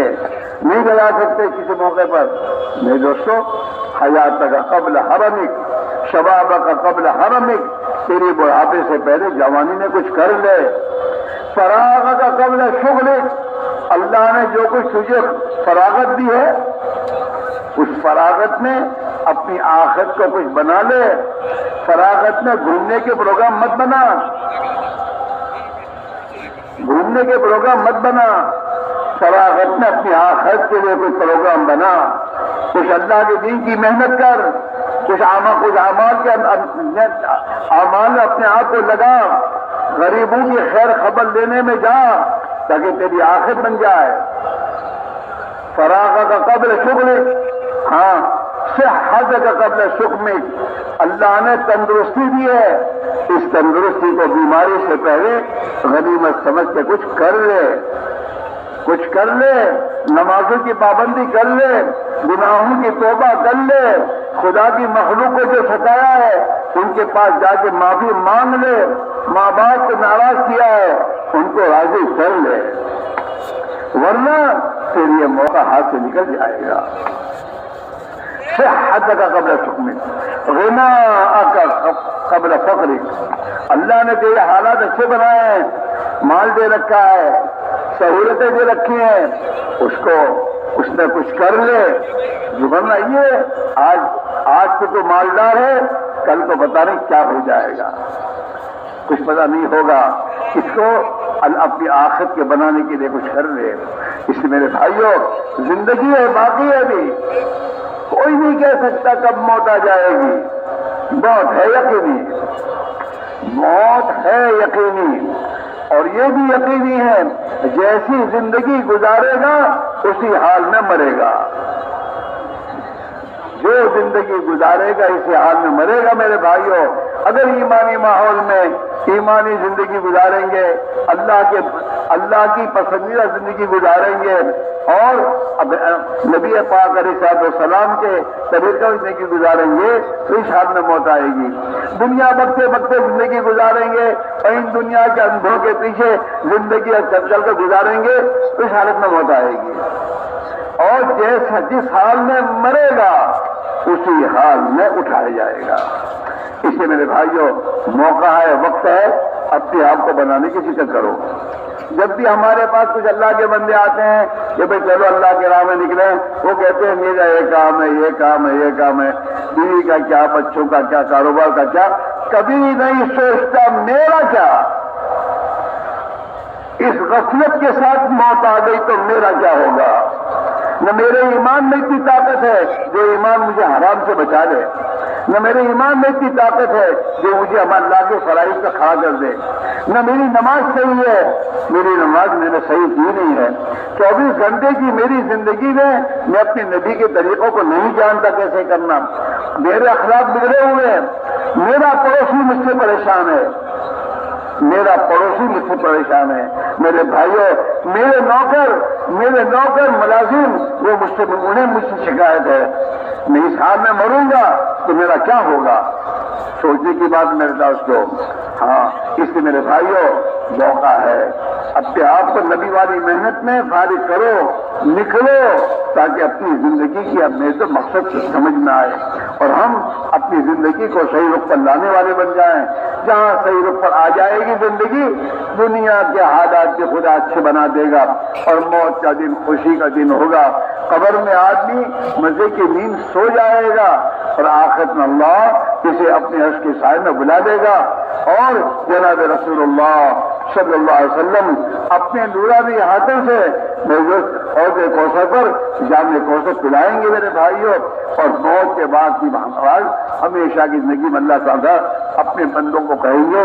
نہیں جلا سکتے کسی موقع پر۔ میرے دوستو حیاتک قبل حرمک، شبابک قبل حرمک، تیری بڑھاپے سے پہلے جوانی میں کچھ کر لے۔ فراغک قبل شغلک، اللہ نے جو کچھ تجھے فراغت دی ہے اس فراغت میں اپنی آخرت کو کچھ بنا لے. فراغت میں گھومنے کے پروگرام مت بنا, گھومنے کے پروگرام مت بنا. فراغت میں اپنی آخرت کے لیے کوئی پروگرام بنا. کچھ اللہ کے دین کی محنت کر, کچھ اعمال کے اعمال میں اپنے آپ کو لگا, غریبوں کی خیر خبر لینے میں جا تاکہ تیری آخرت بن جائے. فراغت کا قبل شغل, ہاں صحت کا قبل شکم. اللہ نے تندرستی دی ہے, اس تندرستی کو بیماری سے پہلے غنیمت سمجھ کے کچھ کر لے, کچھ کر لے. نمازوں کی پابندی کر لے, گناہوں کی توبہ کر لے. خدا کی مخلوق کو جو ستایا ہے ان کے پاس جا کے معافی مانگ لے. ماں باپ کو ناراض کیا ہے ان کو راضی کر لے, ورنہ پھر یہ موقع ہاتھ سے نکل جائے گا. صحت کا قبل شکم, غنا کا قبل فقر. اللہ نے تیرے حالات اچھے بنائے ہیں, مال دے رکھا ہے, سہولتیں دے رکھی ہیں, اس میں کچھ کر لے. ورنہ یہ آج تو مالدار ہے, کل کو پتہ نہیں کیا ہو جائے گا, کچھ پتہ نہیں ہوگا. اس کو اپنی آخرت کے بنانے کے لیے کچھ کر لے. اس لیے میرے بھائیوں, زندگی ہے, باقی ہے ابھی. کوئی نہیں کہہ سکتا کب موت آ جائے گی. موت ہے یقینی, موت ہے یقینی. اور یہ بھی یقینی ہے جیسی زندگی گزارے گا اسی حال میں مرے گا. جو زندگی گزارے گا اسی حال میں مرے گا. میرے بھائیوں, اگر ایمانی ماحول میں ایمانی زندگی گزاریں گے, اللہ کی پسندیدہ زندگی گزاریں گے, اور نبی پاک علیہ السلام کے طریقہ زندگی گزاریں گے تو اس حال میں موت آئے گی. دنیا بکتے بکتے زندگی گزاریں گے اور ان دنیا کے اندھوں کے پیچھے زندگی چل چل کر گزاریں گے تو اس حالت میں موت آئے گی. اور جس حال میں مرے گا اسی حال میں اٹھایا جائے گا. اس لیے میرے بھائیوں, موقع ہے, وقت ہے, اپنے آپ کو بنانے کی فکر کرو. جب بھی ہمارے پاس کچھ اللہ کے بندے آتے ہیں کہ بھائی چلو اللہ کے راہ میں نکلیں, وہ کہتے ہیں میرا یہ کام ہے, یہ کام ہے, یہ کام ہے, بیوی کا کیا, بچوں کا کیا, کاروبار کا کیا. کبھی نہیں سوچتا میرا کیا. اس غفلت کے ساتھ موت آ گئی تو میرا کیا ہوگا. نہ میرے ایمان میں اتنی طاقت ہے جو ایمان مجھے حرام سے بچا دے, نہ میرے ایمان میں اتنی طاقت ہے جو مجھے اللہ کے فرائض کا کھڑا کر دے, نہ میری نماز صحیح ہے, میری نماز میں نے صحیح کی نہیں ہے. 24 گھنٹے کی میری زندگی میں اپنے نبی کے طریقوں کو نہیں جانتا کیسے کرنا. میرے اخلاق بگڑے ہوئے ہیں. میرا پڑوسی مجھ سے پریشان ہے, میرا پڑوسی مجھ سے پریشان ہے. میرے بھائیوں, میرے نوکر ملازم وہ مجھ سے شکایت ہے. میں اس حال میں مروں گا تو میرا کیا ہوگا. سوچنے کی بات میرے دوستوں. ہاں, اس لیے میرے بھائیوں, موقع ہے, اپنے آپ کو نبی والی محنت میں فارغ کرو, نکلو, تاکہ اپنی زندگی کی اہمیت و مقصد سمجھ میں آئے اور ہم اپنی زندگی کو صحیح رخ پر لانے والے بن جائیں. جہاں صحیح رخ پر آ جائے گی زندگی, دنیا کے حالات کے خدا اچھے بنا دے گا اور موت کا دن خوشی کا دن ہوگا. قبر میں آدمی مزے کی نیند سو جائے گا اور آخرت میں اللہ اسے اپنے عرش کے سائے میں بلا دے گا. اور جناب رسول اللہ صلی اللہ علیہ وسلم اپنے نورانی ہاتھوں سے حوض کوثر پر جام کوثر پلائیں گے میرے بھائیوں. اور موت کے بعد کی بہار ہمیشہ کی زندگی میں اللہ تعالیٰ اپنے بندوں کو کہیں گے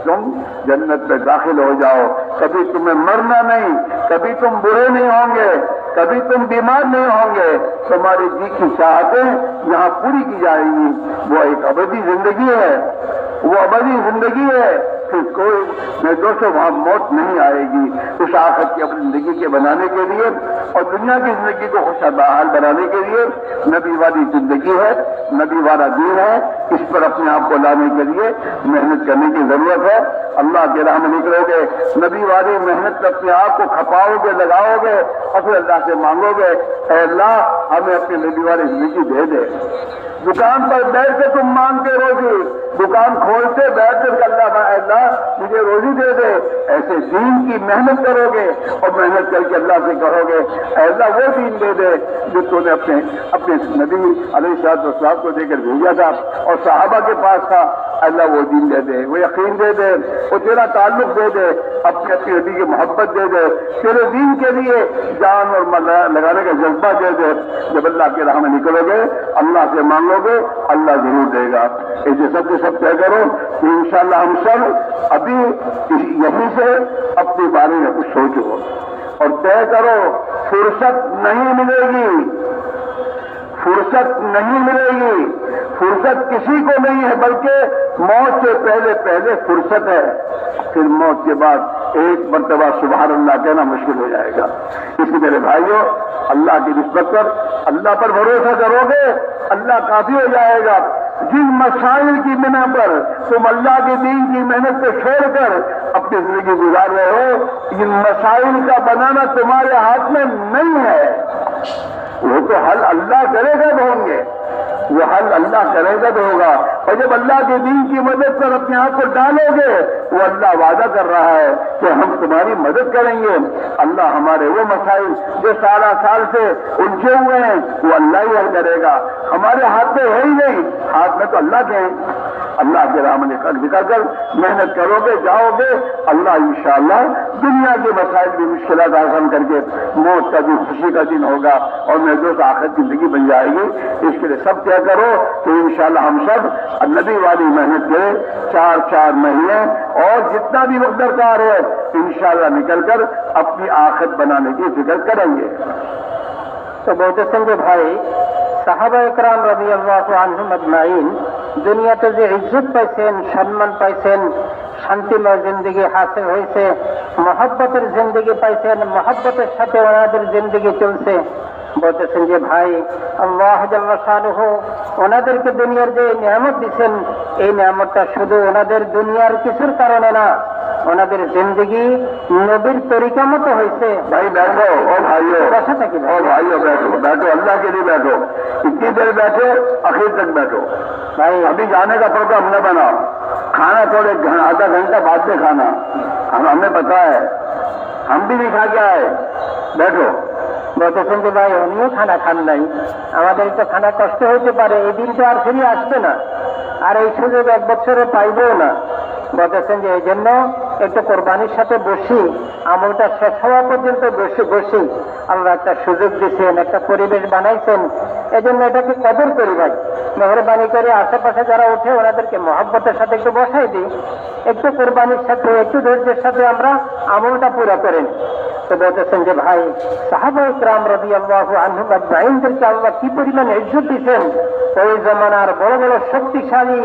تم جنت میں داخل ہو جاؤ. کبھی تمہیں مرنا نہیں, کبھی تم برے نہیں ہوں گے, کبھی تم بیمار نہیں ہوں گے. تمہاری جی کی چاہتیں یہاں پوری کی جائیں گی. وہ ایک ابدی زندگی ہے, وہ ابدی زندگی ہے. پھر کوئی میں دوستوں وہاں موت نہیں آئے گی. اس آخرت کی اپنی زندگی کے بنانے کے لیے اور دنیا کی زندگی کو خوشحال بنانے کے لیے نبی والی زندگی ہے, نبی والا دین ہے. اس پر اپنے آپ کو لانے کے لیے محنت کرنے کی ضرورت ہے. اللہ کے راہ میں نکلو گے, نبی والی محنت میں اپنے آپ کو کھپاؤ گے, لگاؤ گے اور پھر اللہ سے مانگو گے, اے اللہ ہمیں اپنی نبی والی زندگی دے دے. दुकान पर बैठ के तुम मांगते रोजी, दुकान खोलते बैठ कर अल्लाह मुझे रोजी दे दे, ऐसे दीन की मेहनत करोगे और मेहनत करके अल्लाह से कहोगे अल्लाह वो दीन दे दे जो तूने अपने नबी अलैहिस्सलाम को देकर भेजा था और सहाबा के पास था, अल्लाह वो दीन दे दे, वो यकीन दे दे, वो तेरा ताल्लुक दे दे, अपनी नबी की मोहब्बत दे दे, तेरे दीन के लिए जान और माल लगाने का जज्बा दे दे। जब अल्लाह की राह में निकलोगे, अल्लाह से मांगोगे, अल्लाह जरूर देगा। ऐसे सब के सब तय करो कि इंशाअल्लाह हम सब अभी यहीं से अपने बारे में कुछ सोचो और तय करो, फुर्सत नहीं मिलेगी, फुर्सत नहीं मिलेगी, फुर्सत किसी को नहीं है, बल्कि मौत से पहले पहले फुर्सत है, फिर मौत के बाद एक मर्तबा सुभान अल्लाह कहना मुश्किल हो जाएगा। इसी मेरे भाइयों, अल्लाह की निस्बत पर, अल्लाह पर भरोसा करोगे, अल्लाह काफी हो जाएगा। जिन मसाइल की बिना पर तुम अल्लाह के दीन की मेहनत को छोड़कर अपनी जिंदगी गुजार रहे हो, इन मसाइल का बनाना तुम्हारे हाथ में नहीं है, वो तो हल अल्लाह करेगा तो होंगे, वो हल अल्लाह करेगा तो होगा। और जब अल्लाह के दीन की मदद पर अपने आप को डालोगे, वो अल्लाह वादा कर रहा है कि हम तुम्हारी मदद करेंगे। अल्लाह हमारे वो मसाइल जो सारा साल से उलझे हुए हैं, वो अल्लाह ही हल करेगा, हमारे हाथ में है ही नहीं, हाथ में तो अल्लाह के हैं। अल्लाह के राह में निकलकर मेहनत करोगे, जाओगे, अल्लाह इंशाअल्लाह दुनिया के मसाइल की मुश्किलात आसान करके मौत का जो खुशी का दिन होगा और महसूस आखिरत की जिंदगी बन जाएगी। इसके लिए सब क्या करो कि इंशाअल्लाह हम सब नबी वाली मेहनत करें, 4 महीने और जितना भी वक्त दरकार है इंशाअल्लाह निकलकर अपनी आखिरत बनाने की फिक्र करेंगे। तो বলতেছেন যে ভাই, সাহাবা একরাম রাদিয়াল্লাহু আনহুম আজমাইন দুনিয়াতে যে ইজ্জত পাইছেন, সম্মান পাইছেন, শান্তিময় জিন্দেগি হাসিল হয়েছে, মহব্বতের জিন্দেগি পাইছেন, মহব্বতের সাথে ওনাদের জিন্দেগি চলছে। বলতেছেন যে ভাই, আল্লাহ জাল্লা শানুহু ওনাদেরকে দুনিয়ার যে নিয়ামত দিচ্ছেন, এই নিয়ামতটা শুধু ওনাদের দুনিয়ার কিছুর কারণে না, ওনাদের जिंदगी नबीर तरीका मतो হয়েছে। भाई बैठो, ओ भाइयों, बसा था कि ओ भाइयों बैठो, बैठो, अल्लाह के लिए बैठो, इतनी देर बैठो, आखिर तक बैठो। भाई अभी जाने का प्रोग्राम न बनाओ, खाना थोड़े आधा घंटा बाद में खाना, हमें पता है, हम भी नहीं खा के आए, बैठो। বলতেছেন যে ভাই, উনিও খানা খান নাই, আমাদের তো খানা কষ্ট হইতে পারে, এই দিন তো আর ফিরে আসবে না, আর এই সুযোগ 1 বছরে পাইবও না। বলতেছেন যে এই জন্য একটু কোরবানির সাথে বসি, আমলটা শেষ হওয়া পর্যন্ত বসি, আল্লাহ একটা সুযোগ দিচ্ছেন, একটা পরিবেশ বানাইছেন, এই জন্য এটাকে কদর করি ভাই। মেহরবানি করে আশেপাশে যারা ওঠে ওনাদেরকে মহব্বতের সাথে একটু বসাই দিই, একটু কোরবানির সাথে, একটু ধৈর্যের সাথে আমরা আমলটা পুরা করেন। তো বলতেছেন যে ভাই, সাহাবা ইকরাম রাদিয়াল্লাহু আনহুম আজমাইনদেরকে আল্লাহ কি পরিমাণ ইজ্জত দিয়েছেন, ওই জমানার বড় বড় শক্তিশালী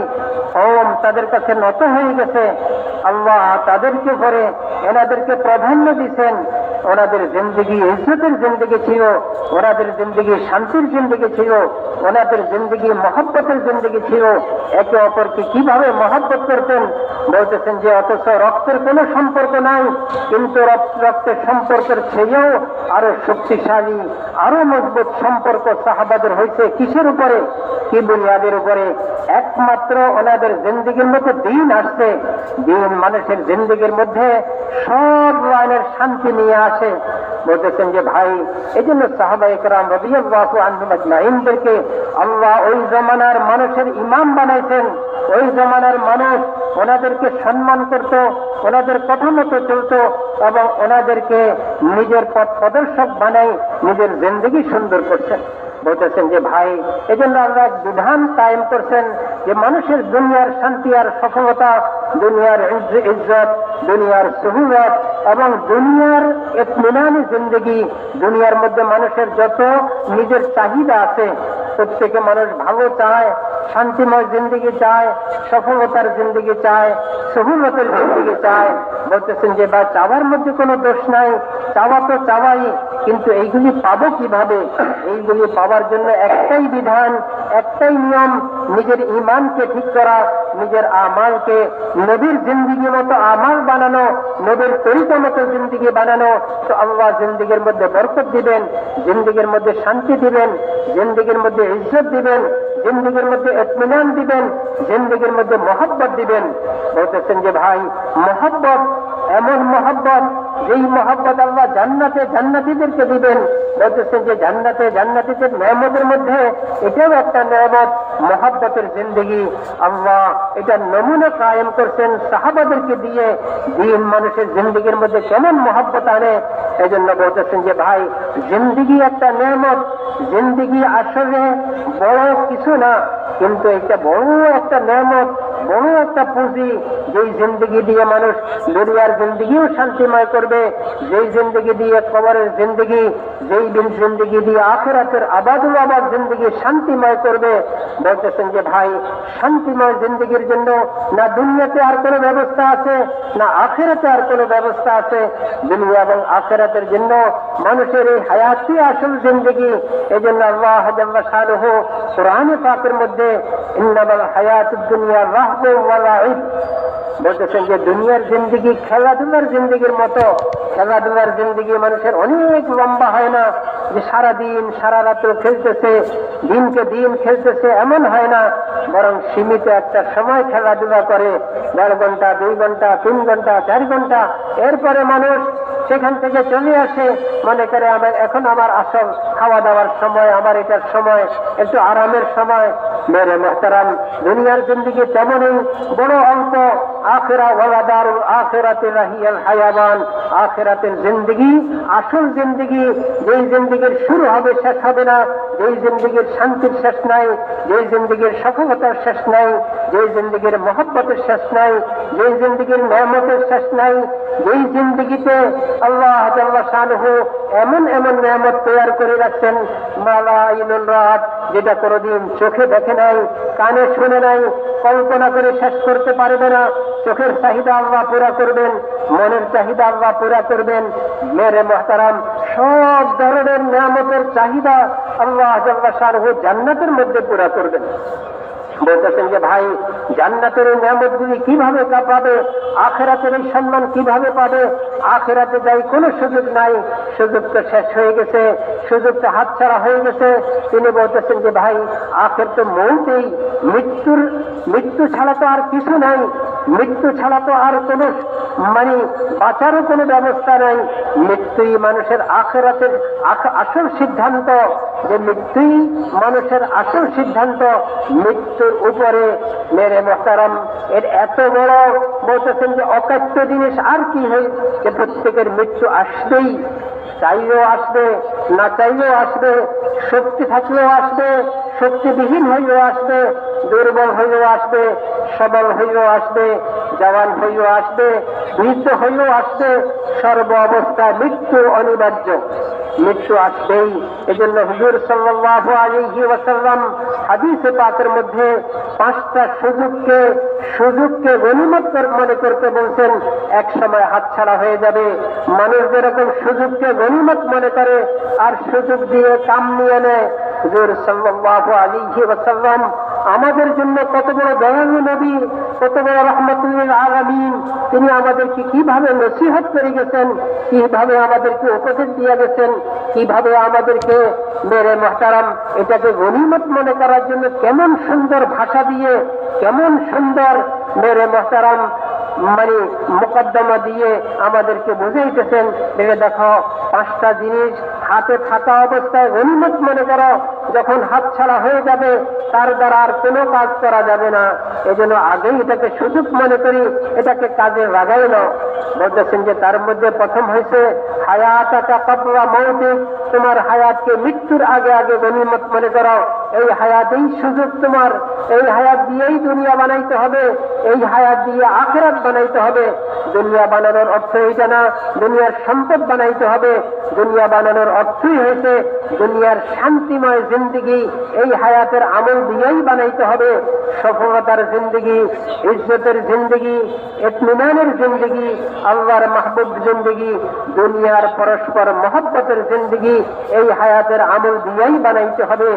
কওম তাদের কাছে নত হয়ে গেছে, আল্লাহ তাদেরকে করে এনাদেরকে প্রাধান্য দিয়েছেন। ওনাদের জিন্দেগি ইজ্জতের জিন্দেগি ছিল, ওনাদের জিন্দেগি শান্তির জিন্দেগি ছিল, ওনাদের জিন্দেগি মহব্বতের জিন্দেগি ছিল, একে অপরকে কিভাবে মহব্বত করতেন। বলতেছেন যে অথচ রক্তের কোনো সম্পর্ক নাই, কিন্তু রক্তের সম্পর্কের চেয়েও আরো শক্তিশালী, আরো মজবুত সম্পর্ক সাহাবাদের হয়েছে। কিসের উপরে, কি বুনিয়াদের উপরে? একমাত্র ওনাদের জিন্দেগির মধ্যে দিন আসছে, দিন মানুষের জিন্দেগির মধ্যে সব লাইনের শান্তি নিয়ে আসে। বলতেছেন যে ভাই, এই জন্য সাহাবা ইকরাম রাদিয়াল্লাহু আনহুম আজমাইনদেরকে আল্লাহ ওই জমানার মানুষের ইমাম বানাইছেন। ওই জমানার মানুষ ওনাদেরকে সম্মান করত, ওনাদের কথা মতো চলত এবং ওনাদেরকে নিজের পথ প্রদর্শক বানাই নিজের জিন্দেগি সুন্দর করছেন। বলতেছেন যে ভাই, এই জন্য আল্লাহ এক বিধান কায়েম করছেন যে মানুষের দুনিয়ার শান্তি আর সফলতা, দুনিয়ার ইজ্জত, দুনিয়ার সুহুলত এবং দুনিয়ার ইতমিনানি জিন্দেগি, দুনিয়ার মধ্যে মানুষের যত নিজের চাহিদা আছে, প্রত্যেকে মানুষ ভালো চায়, শান্তিময় জিন্দেগি চায়, সফলতার জিন্দেগি চায়, সুহুলতের জিন্দেগি চায়। বলতেছেন যে বা চাওয়ার মধ্যে কোনো দোষ নাই, চাওয়া তো চাওয়াই, কিন্তু এইগুলি পাবো কিভাবে? এইগুলি পাওয়ার জন্য একটাই বিধান, একটাই নিয়ম, নিজের ঈমানকে ঠিক করা, নিজের আমালকে নবীর জিন্দেগি মতো আমাল বানানো, নবীর তরিকা মতো জিন্দেগি বানানো। তো আল্লাহ জিন্দেগির মধ্যে বরকত দিবেন, জিন্দেগির মধ্যে শান্তি দিবেন, জিন্দেগির মধ্যে ইজ্জত দিবেন, জিন্দিগির মধ্যে ইতমিনান দিবেন, জিন্দিগির মধ্যে মহব্বত দিবেন। বলতেছেন যে ভাই, মহব্বত এমন মহব্বত, যেই মহব্বত আল্লাহ জান্নাতে জান্নাতীদেরকে দিবেন। বলতেছেন যে জান্নাতে জান্নাতীদের নেয়ামতের মধ্যে এটাও একটা নেয়ামত, মহব্বতের জিন্দিগি। আল্লাহ এটা নমুনা কায়েম করছেন সাহাবাদেরকে দিয়ে, দিন মানুষের জিন্দিগির মধ্যে কেমন মহব্বত আনে। এই জন্য বলতেছেন যে ভাই, জিন্দিগি একটা নেয়ামত, জিন্দিগি আসলে বড় কিছু না, কিন্তু এটা বড় একটা নেয়ামত, বড় একটা পুঁজি। যেই জিন্দিগি দিয়ে মানুষ দুনিয়ার জিন্দিগিও শান্তিময় করবে, যেই জিন্দিগি দিয়ে কবরের জিন্দিগি, যেই জিন্দিগি দিয়ে আখিরাতের আবাদুল আবাদ জিন্দিগি শান্তিময় করবে। বলতেছেন যে ভাই, শান্তিময় জিন্দিগির জন্য না দুনিয়াতে আর কোনো ব্যবস্থা আছে, না আখিরাতে আর কোনো ব্যবস্থা আছে। দুনিয়া এবং আখিরাতের জন্য মানুষের এই হায়াতই আসল জিন্দিগি। এই জন্য আল্লাহ জাল্লা শানুহু কুরআনে পাকের মধ্যে ইন্নামাল হায়াতুদ দুনিয়া রাহবু ওয়া লাইব বলতেছেন যে দুনিয়ার জিন্দিগি খেলাধুলার জিন্দিগির মতো। খেলাধুলার জিন্দিগি মানুষের অনেক লম্বা হয় না, যে সারাদিন সারা রাত্র খেলতেছে, দিনকে দিন খেলতেছে, এমন হয় না। বরং সীমিত একটা সময় খেলাধুলা করে, 1.5 ঘন্টা, 2 ঘন্টা, 3 ঘন্টা, 4 ঘন্টা। এরপরে মানুষ সেখান থেকে চলে আসে, মনে করে এখন আমার আসল খাওয়া দাওয়ার সময়, আমার এটার সময়, একটু আরামের সময়। মেরে মুহতারাম, দুনিয়ার জিন্দিগি তেমনই বড় অঙ্ক। আখিরা ওয়ালা দারুল আখিরাতি লাহিয়াল হায়াবান, আখিরাতের জিন্দিগি আসল জিন্দিগি, যেই জিন্দিগির শুরু হবে শেষ হবে না, যেই জিন্দিগির শান্তির শেষ নাই, যেই জিন্দিগির সফলতার শেষ নাই, যেই জিন্দিগির মহব্বতের শেষ নাই, যেই জিন্দিগির নেয়ামতের শেষ নাই, যেই জিন্দিগিতে আল্লাহ জাল্লা শানুহু এমন এমন নেয়ামত তৈরি করে রাখছেন, মালা আইনুন রাত, যেটা কোনোদিন চোখে দেখে নাই, কানে শুনে নাই, কল্পনা করে শেষ করতে পারবে না। চোখের চাহিদা আল্লাহ পুরা করবেন, মনের চাহিদা আল্লাহ পুরা করবেন। মেরে মুহতারাম, সব ধরনের নিয়ামতের চাহিদা আল্লাহ জাল্লা শানুহু জান্নাতের মধ্যে পুরা করবেন। বলতেছেন যে ভাই, জান্নাতের এই নিয়ামতগুলি কিভাবে পাবে, আখিরাতের এই সম্মান কিভাবে পাবে? আখিরাতে যাই কোনো সুযোগ নাই, সুযোগ তো শেষ হয়ে গেছে, সুযোগটা হাতছাড়া হয়ে গেছে। তিনি বলতেছেন যে ভাই, আখির তো মৌতেই, মৃত্যু ছাড়া তো আর কিছু নাই, মৃত্যু ছাড়া তো আর কোনো বাঁচারও কোনো ব্যবস্থা নাই। মৃত্যুই মানুষের আখিরাতের আসল সিদ্ধান্ত, যে মৃত্যুই মানুষের আসল সিদ্ধান্ত। মৃত্যুর উপরে মেরে মুহতারাম, এর এত বড় বলতেছেন যে অকাট্য জিনিস আর কি হয়, যে প্রত্যেকের মৃত্যু আসবেই, চাইলেও আসবে, না চাইলেও আসবে, শক্তি থাকলেও আসবে, শক্তিবিহীন হইলেও আসবে, দুর্বল হইলেও আসবে, সবল হইলেও আসবে, জওয়ান হইলেও আসবে, বৃদ্ধ হইলেও আসবে। সর্ব অবস্থায় মৃত্যু অনিবার্য, মৃত্যু আসবেই। এজন্য হুজুর সাল্লাল্লাহু আলাইহি ওয়াসাল্লাম হাদিসে পাকের মধ্যে 5টা সুযোগকে গনিমত মনে করতে বলছেন। এক সময় হাতছাড়া হয়ে যাবে। মানুষ যেরকম সুযোগকে গনিমত মনে করে আর সুযোগ দিয়ে কাম নিয়ে নেয়, হুজুর সাল্লাল্লাহু আলাইহি ওয়াসাল্লাম আমাদের জন্য কত বড় দয়ালু নবী, কত বড় রাহমাতুল লিল আলামিন, তিনি আমাদেরকে কিভাবে নসিহত করে গেছেন, কিভাবে আমাদেরকে উপদেশ দিয়ে গেছেন, কিভাবে আমাদেরকে মেরে মুহতারাম এটাকে গনিমত মনে করার জন্য কেমন সুন্দর ভাষা দিয়ে, কেমন সুন্দর মেরে মুহতারাম মুকদ্দমা দিয়ে আমাদেরকে বুঝাইতেছেন। দেখো, 5টা জিনিস হাতে থাকা অবস্থায় গনিমত মনে করো, যখন হাত ছাড়া হয়ে যাবে তার দ্বারা আর কোনো কাজ করা যাবে না। এজন্য আগেই এটাকে সুযোগ মনে করি, এটাকে কাজে লাগাই না। বলতেছেন যে তার মধ্যে প্রথম হয়েছে হায়াতাকা ক্বাবলা মাউতিক, তোমার হায়াতকে মৃত্যুর আগে আগে গনিমত মনে করো। এই হায়াতেই সুযোগ তোমার, এই হায়াত দিয়েই দুনিয়া বানাইতে হবে, এই হায়াত দিয়ে আখিরাত বানাইতে হবে। দুনিয়া বানানোর অর্থ এইটা না দুনিয়ার সম্পদ বানাইতে হবে। দুনিয়া বানানোর অর্থই হয়েছে দুনিয়ার শান্তিময় জিন্দিগি এই হায়াতের আমল দিয়েই বানাইতে হবে। সফলতার জিন্দিগি, ইজ্জতের জিন্দিগি, ইতমিনানের জিন্দিগি, আল্লাহর মাহবুব জিন্দিগি, দুনিয়ার পরস্পর মহব্বতের জিন্দিগি এই হায়াতের আমল দিয়েই বানাইতে হবে।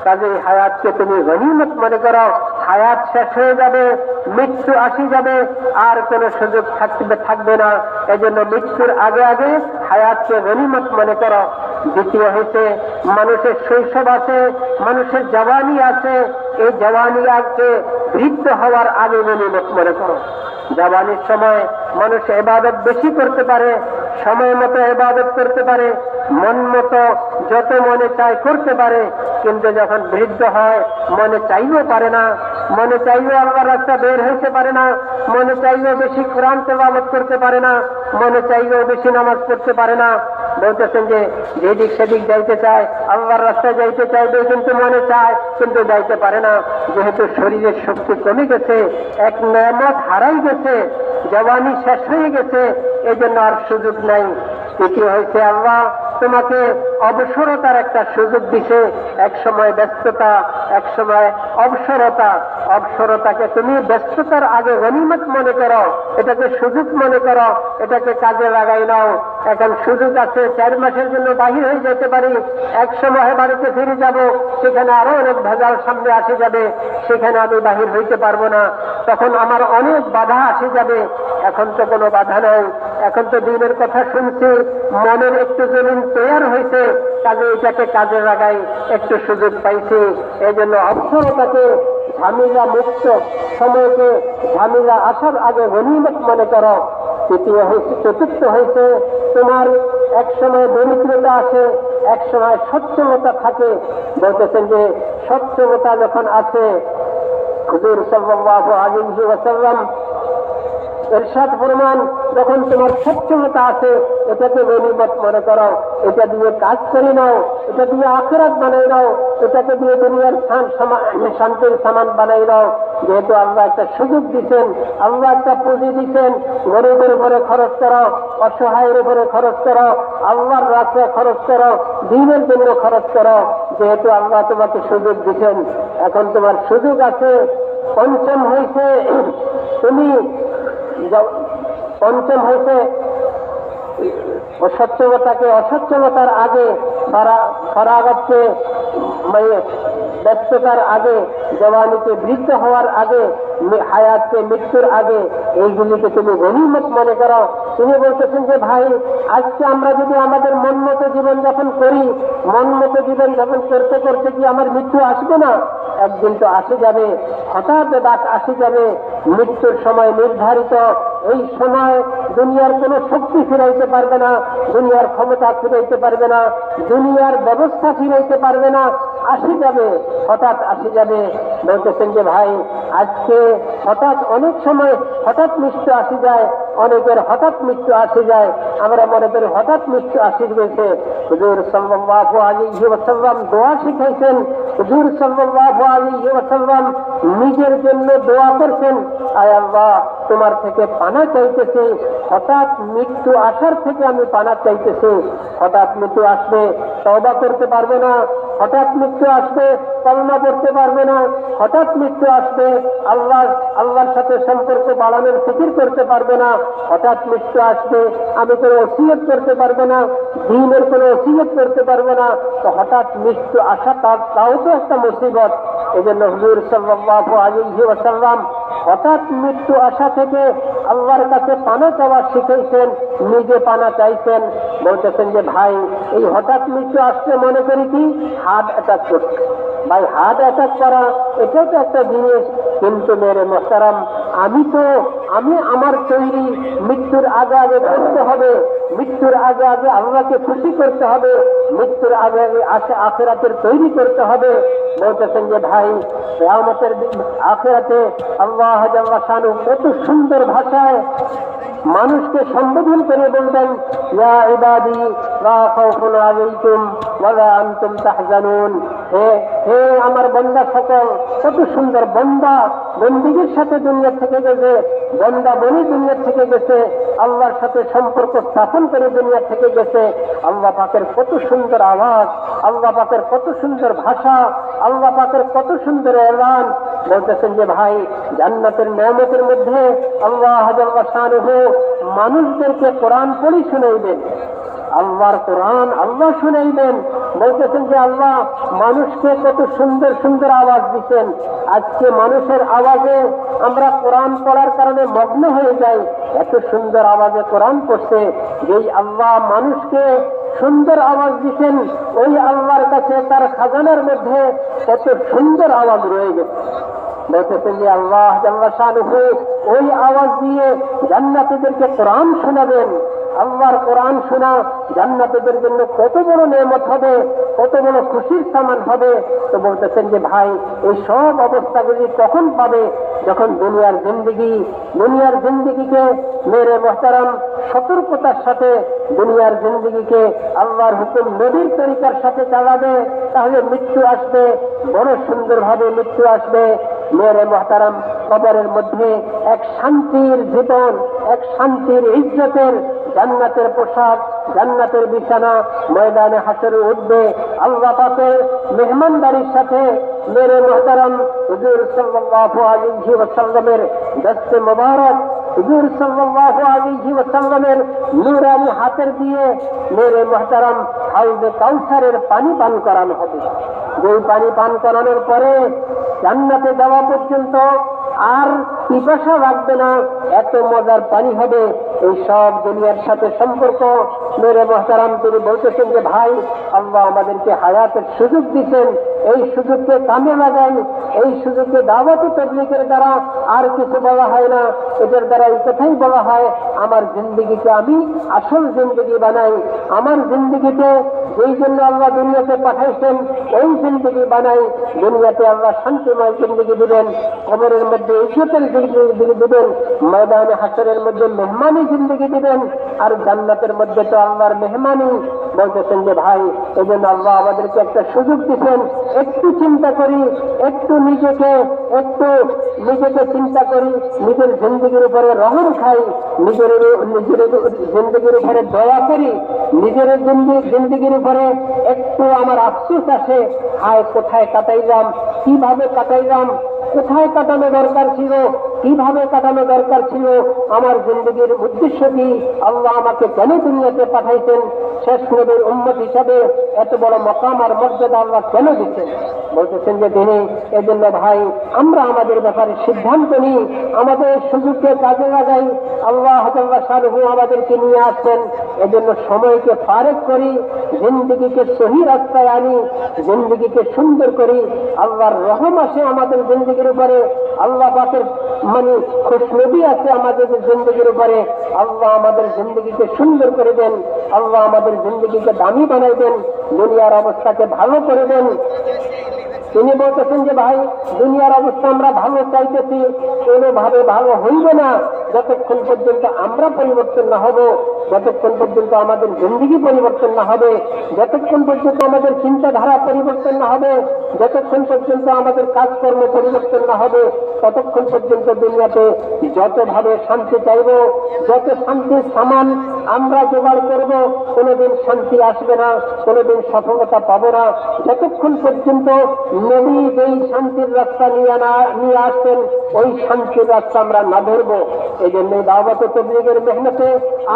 কাজে হায়াতকে তুমি গনিমত মনে করো। হায়াত শেষ হয়ে যাবে, মৃত্যু আসি যাবে, আর কোনো সুযোগ থাকবে না। এজন্য মৃত্যুর আগে আগে হায়াতকে গনিমত মনে করো। দ্বিতীয় হয়েছে মানুষের শৈশব আছে, মানুষের জওয়ানি আছে, এই জওয়ানিয়াকে বৃদ্ধ হওয়ার আগে গনিমত মনে করো। জওয়ানির সময় মানুষ ইবাদত বেশি করতে পারে, সময় মতো ইবাদত করতে পারে, মন মতো যত মনে চায় করতে পারে, কিন্তু যখন বৃদ্ধ হয় মনে চাইও পারে না, মনে চাইও আল্লাহর রাস্তা বের হইতে পারে না, মনে চাইও বেশি কোরআন তেলাওয়াত করতে পারে না, মনে চাইও বেশি নামাজ পড়তে পারে না। বলতেছেন যে যেদিক সেদিক যাইতে চায়, আল্লাহর রাস্তায় যাইতে চাইবে কিন্তু মনে চায় কিন্তু যাইতে পারে না, যেহেতু শরীরের শক্তি কমে গেছে, এক নেয়ামত হারাই গেছে, জওয়ানি শেষ হয়ে গেছে, এই জন্য আর সুযোগ নাই। তৃতীয় হয়েছে আল্লাহ তোমাকে অবসরতার একটা সুযোগ দিছে, এক সময় ব্যস্ততা, এক সময় অবসরতা। অবসরতাকে তুমি ব্যস্ততার আগে গনিমত মনে করো, এটাকে সুযোগ মনে করো, এটাকে কাজে লাগাই নাও। এখন সুযোগ আছে, 4 মাসের জন্য বাহির হয়ে যেতে পারি, এক সময় বাড়িতে ফিরে যাব, সেখানে আরো অনেক ভেজাল সামনে আসে যাবে, সেখানে আমি বাহির হইতে পারবো না, তখন আমার অনেক বাধা আসে যাবে। এখন তো কোনো বাধা নাই, এখন তো দিনের কথা শুনছি, মনের একটু জমিন তৈয়ার হয়েছে, কাজে এটাকে কাজে লাগাই, একটু সুযোগ পাইছি। এই জন্য অবসরতাকে ঝামেলা মুক্ত সময়কে ঝামেলা আসার আগে গনিমত মনে করো। চতুর্থ হয়েছে তোমার এক সময় দরিদ্রতা আসে, এক সময় সচ্ছলতা থাকে। বলতেছেন যে সচ্ছলতা যখন আছে, হুজুর সাল্লাল্লাহু আলাইহি ওয়াসাল্লাম ইরশাদ ফরমান, যখন তোমার সচ্ছলতা আছে এটাকে গনিমত মনে করো, এটা দিয়ে কাজ করে নাও, এটা দিয়ে আখিরাত বানাই নাও, এটাকে দিয়ে দুনিয়ার শান্তির সামান বানাই নাও। যেহেতু আল্লাহ একটা সুযোগ দিচ্ছেন, আল্লাহ একটা পুঁজি দিচ্ছেন, গরিবের উপরে খরচ করো, অসহায়ের উপরে খরচ করো, আল্লাহর রাস্তায় খরচ করো, দ্বীনের জন্য খরচ করো। যেহেতু আল্লাহ তোমাকে সুযোগ দিচ্ছেন, এখন তোমার সুযোগ আছে। পঞ্চম হয়েছে অসচ্ছলতাকে অসচ্ছলতার আগে ফরাগতকে ব্যস্ততার আগে, জওয়ানিকে বৃদ্ধ হওয়ার আগে, হায়াতকে মৃত্যুর আগে, এইগুলিকে তুমি গনিমত মনে করো। তিনি বলতেছেন যে ভাই, আজকে আমরা যদি আমাদের মন মতো জীবনযাপন করি, মন মতো জীবনযাপন করতে করতে কি আমার মৃত্যু আসবে না? একদিন তো আসে যাবে, হঠাৎ ডাক আসে যাবে। মৃত্যুর সময় নির্ধারিত, এই সময় দুনিয়ার কোনো শক্তি ফিরাইতে পারবে না, দুনিয়ার ক্ষমতা ফিরাইতে পারবে না, দুনিয়ার ব্যবস্থা ফিরাইতে পারবে না, আসে যাবে, হঠাৎ আসে যাবে। বলতেছেন যে ভাই, আজকে হঠাৎ অনেক সময় হঠাৎ মৃত্যু আসে যায়, অনেকের হঠাৎ মৃত্যু আসে যায়, আমরা মনে করি হঠাৎ মৃত্যু আসে গেছে। হুজুর সাল্লাল্লাহু আলাইহি ওয়াসাল্লাম দোয়া শিখাইছেন, হুজুর সাল্লাল্লাহু আলাইহি ওয়াসাল্লাম নিজের জন্য দোয়া করছেন, আয় আল্লাহ তোমার থেকে পানা চাইতেছি, হঠাৎ মৃত্যু আসার থেকে আমি পানা চাইতেছি। হঠাৎ মৃত্যু আসবে, তওবা করতে পারবে না, হঠাৎ মৃত্যু আসবে, কলমা পড়তে পারবে না, হঠাৎ মৃত্যু আসবে, আল্লাহর সাথে সম্পর্ক বাড়ানোর ফিকির করতে পারবে না, হঠাৎ মৃত্যু আসবে, আমি কোনো ওসিয়ত করতে পারবো না, দ্বীনের কোনো ওসিয়ত করতে পারবো না। তো হঠাৎ মৃত্যু আসা তাও তো একটা মুসিবত। এই জন্য হুজুর সাল্লাল্লাহু আলাইহি ওয়াসাল্লাম হঠাৎ মৃত্যু আসা থেকে আল্লাহর কাছে পানা চাওয়া শিখেছেন, নিজে পানা চাইছেন। বলতেছেন যে ভাই, এই হঠাৎ মৃত্যু আসলে মনে করি কি হার্ট অ্যাটাক করছে। ভাই, হার্ট অ্যাটাক করা এটাও তো একটা জিনিস, কিন্তু মেরে মোহতারাম, আমি আমার তৈরি মৃত্যুর আগে আগে করতে হবে, মৃত্যুর আগে আগে আল্লাহকে খুশি করতে হবে, মৃত্যুর আগে আগে আখিরাতের তৈরি করতে হবে। বলতেছেন যে ভাই, কিয়ামতের আখিরাতে আল্লাহ জাল্লা শানু কত সুন্দর ভাষায় মানুষকে সম্বোধন করে বলবেন, ইয়া ইবাদি লা খাউফুন আলাইকুম ওয়া লা আনতুম তাহজানুন। হে আমার বান্দা সকল, কত সুন্দর বান্দা বন্দিগির সাথে দুনিয়া থেকে গেছে, বান্দা বনি দুনিয়া থেকে গেছে, আল্লাহর সাথে সম্পর্ক স্থাপন করে দুনিয়া থেকে গেছে। আল্লাহ পাকের কত সুন্দর আওয়াজ, আল্লাহ পাকের কত সুন্দর ভাষা, আল্লাহ পাকের কত সুন্দর এলান। বলতেছেন যে ভাই, জান্নাতের নিয়ামতের মধ্যে আল্লাহ জাল্লা শানুহু মানুষদেরকে কোরআন পড়ি শুনাইবেন, আল্লাহর কোরআন আল্লাহ শুনাইবেন। বলতেছেন যে আল্লাহ মানুষকে কত সুন্দর সুন্দর আওয়াজ দিচ্ছেন। আজকে মানুষের আওয়াজে আমরা কোরআন পড়ার কারণে মগ্ন হয়ে যাই, এত সুন্দর আওয়াজে কোরআন পড়ছে। যেই আল্লাহ মানুষকে সুন্দর আওয়াজ দিচ্ছেন, ওই আল্লাহর কাছে তার খাজানার মধ্যে কত সুন্দর আওয়াজ রয়ে গেছে। বলতেছেন যে আল্লাহ জাল্লা শানুহু ওই আওয়াজ দিয়ে জান্নাতীদেরকে কোরআন শোনাবেন। আল্লাহর কোরআন শোনা জান্নাতীদের জন্য কত বড় নেয়ামত হবে, কত বড় খুশির সামান হবে। তো বলতেছেন যে ভাই, এই সব অবস্থাগুলি কখন পাবে? যখন দুনিয়ার জিন্দিগিকে মেরে মোহতারাম সতর্কতার সাথে দুনিয়ার জিন্দিগিকে আল্লাহর হুকুম নবীর তরিকার সাথে চালাবে, তাহলে মৃত্যু আসবে, বড় সুন্দরভাবে মৃত্যু আসবে। মেরে মোহতারাম কবরের মধ্যে এক শান্তির জীবন, এক শান্তির ইজ্জতের জান্নাতের পোশাক, জান্নাতের বিছানা ময়দানে হাসরে উঠবে আল্লাহ পাকের মেহমানদারির সাথে। মেরে মোহতারাম হুজুর সাল্লাল্লাহু আলাইহি ওয়াসাল্লামের দস্তে মোবারক, হুজুর সাল্লাল্লাহু আলাইহি ওয়াসাল্লামের নূরানি হাতের দিয়ে মেরে মোহতারাম হাউজে কাউসারের পানি পান করানো হবে। যেই পানি পান করানোর পরে জান্নাতে যাওয়া পর্যন্ত আর পিপাসা লাগবে না, এত মজার পানি হবে। এই সব দুনিয়ার সাথে সম্পর্ক মেরে মোহতারাম তিনি বলতেছেন যে ভাই, আল্লাহ আমাদেরকে হায়াতের সুযোগ দিচ্ছেন, এই সুযোগকে কামে লাগাই। এই সুযোগকে দাওয়াতি তাবলীগের দ্বারা আর কিছু বলা হয় না, এদের দ্বারা এই কথাই বলা হয় আমার জিন্দিগিকে আমি আসল জিন্দিগি বানাই। আমার জিন্দিগিতে যেই জন্য আল্লাহ দুনিয়াতে পাঠাইছেন ওই জিন্দিগি বানাই। দুনিয়াতে আল্লাহ শান্তিময় জিন্দিগি দিবেন, কবরের মধ্যে ইজ্জতের জিন্দিগি দিবেন, ময়দানে হাসরের মধ্যে মেহমানি জিন্দিগি দিবেন, আর জান্নাতের মধ্যে তো আল্লাহর মেহমানি। বলতেছেন যে ভাই, এই জন্য আল্লাহ আমাদেরকে একটা সুযোগ দিচ্ছেন, একটু চিন্তা করি, একটু নিজেকে চিন্তা করি, নিজের জিন্দিগির উপরে রহম খাই, নিজের জিন্দিগির উপরে দয়া করি, নিজের জিন্দিগির উপরে একটু আমার আফসোস আসে, হায় কোথায় কাটাইলাম, কিভাবে কাটাইলাম, কোথায় কাটানো দরকার ছিল, কিভাবে কাটানো দরকার ছিল, আমার জিন্দিগির উদ্দেশ্য কি, আল্লাহ আমাকে কেন দুনিয়াতে পাঠাইছেন, শেষ নবীর উম্মত হিসাবে এত বড় মকাম আর মর্যাদা আল্লাহ কেন দিচ্ছেন। বলতেছেন যে তিনি এজন্য ভাই আমরা আমাদের ব্যাপারে সিদ্ধান্ত নিই, আমাদের সুযোগকে কাজে লাগাই। আল্লাহ শানুহু আমাদেরকে নিয়ে আসছেন, এজন্য সময়কে ফারেক করি, জিন্দিগিকে সহি রাস্তায় আনি, জিন্দিগিকে সুন্দর করি। আল্লাহর রহম আসে আমাদের জিন্দিগির উপরে, আল্লাহ পাকের খুশনবী আছে আমাদের জিন্দিগির উপরে। আল্লাহ আমাদের জিন্দিগিকে সুন্দর করে দেন, আল্লাহ আমাদের জিন্দিগিকে দামি বানাই দেন, দুনিয়ার অবস্থাকে ভালো করে দেন। তিনি বলতেছেন যে ভাই, দুনিয়ার অবস্থা আমরা ভালো চাইতেছি, কোনোভাবে ভালো হইবে না যতক্ষণ পর্যন্ত আমরা পরিবর্তন না হব, যতক্ষণ পর্যন্ত আমাদের জিন্দিগি পরিবর্তন না হবে, যতক্ষণ পর্যন্ত আমাদের চিন্তাধারা পরিবর্তন না হবে, যতক্ষণ পর্যন্ত আমাদের কাজকর্ম পরিবর্তন না হবে, ততক্ষণ পর্যন্ত দুনিয়াতে যতভাবে শান্তি চাইব, যত শান্তির সামান আমরা জোগাড় করব, কোনোদিন শান্তি আসবে না, কোনোদিন সফলতা পাবো না, যতক্ষণ পর্যন্ত নবী যেই শান্তির রাস্তা নিয়ে আসতেন ওই শান্তির রাস্তা আমরা না ধরবো। এই জন্য দাওয়াত ও তাবলীগের মেহনতে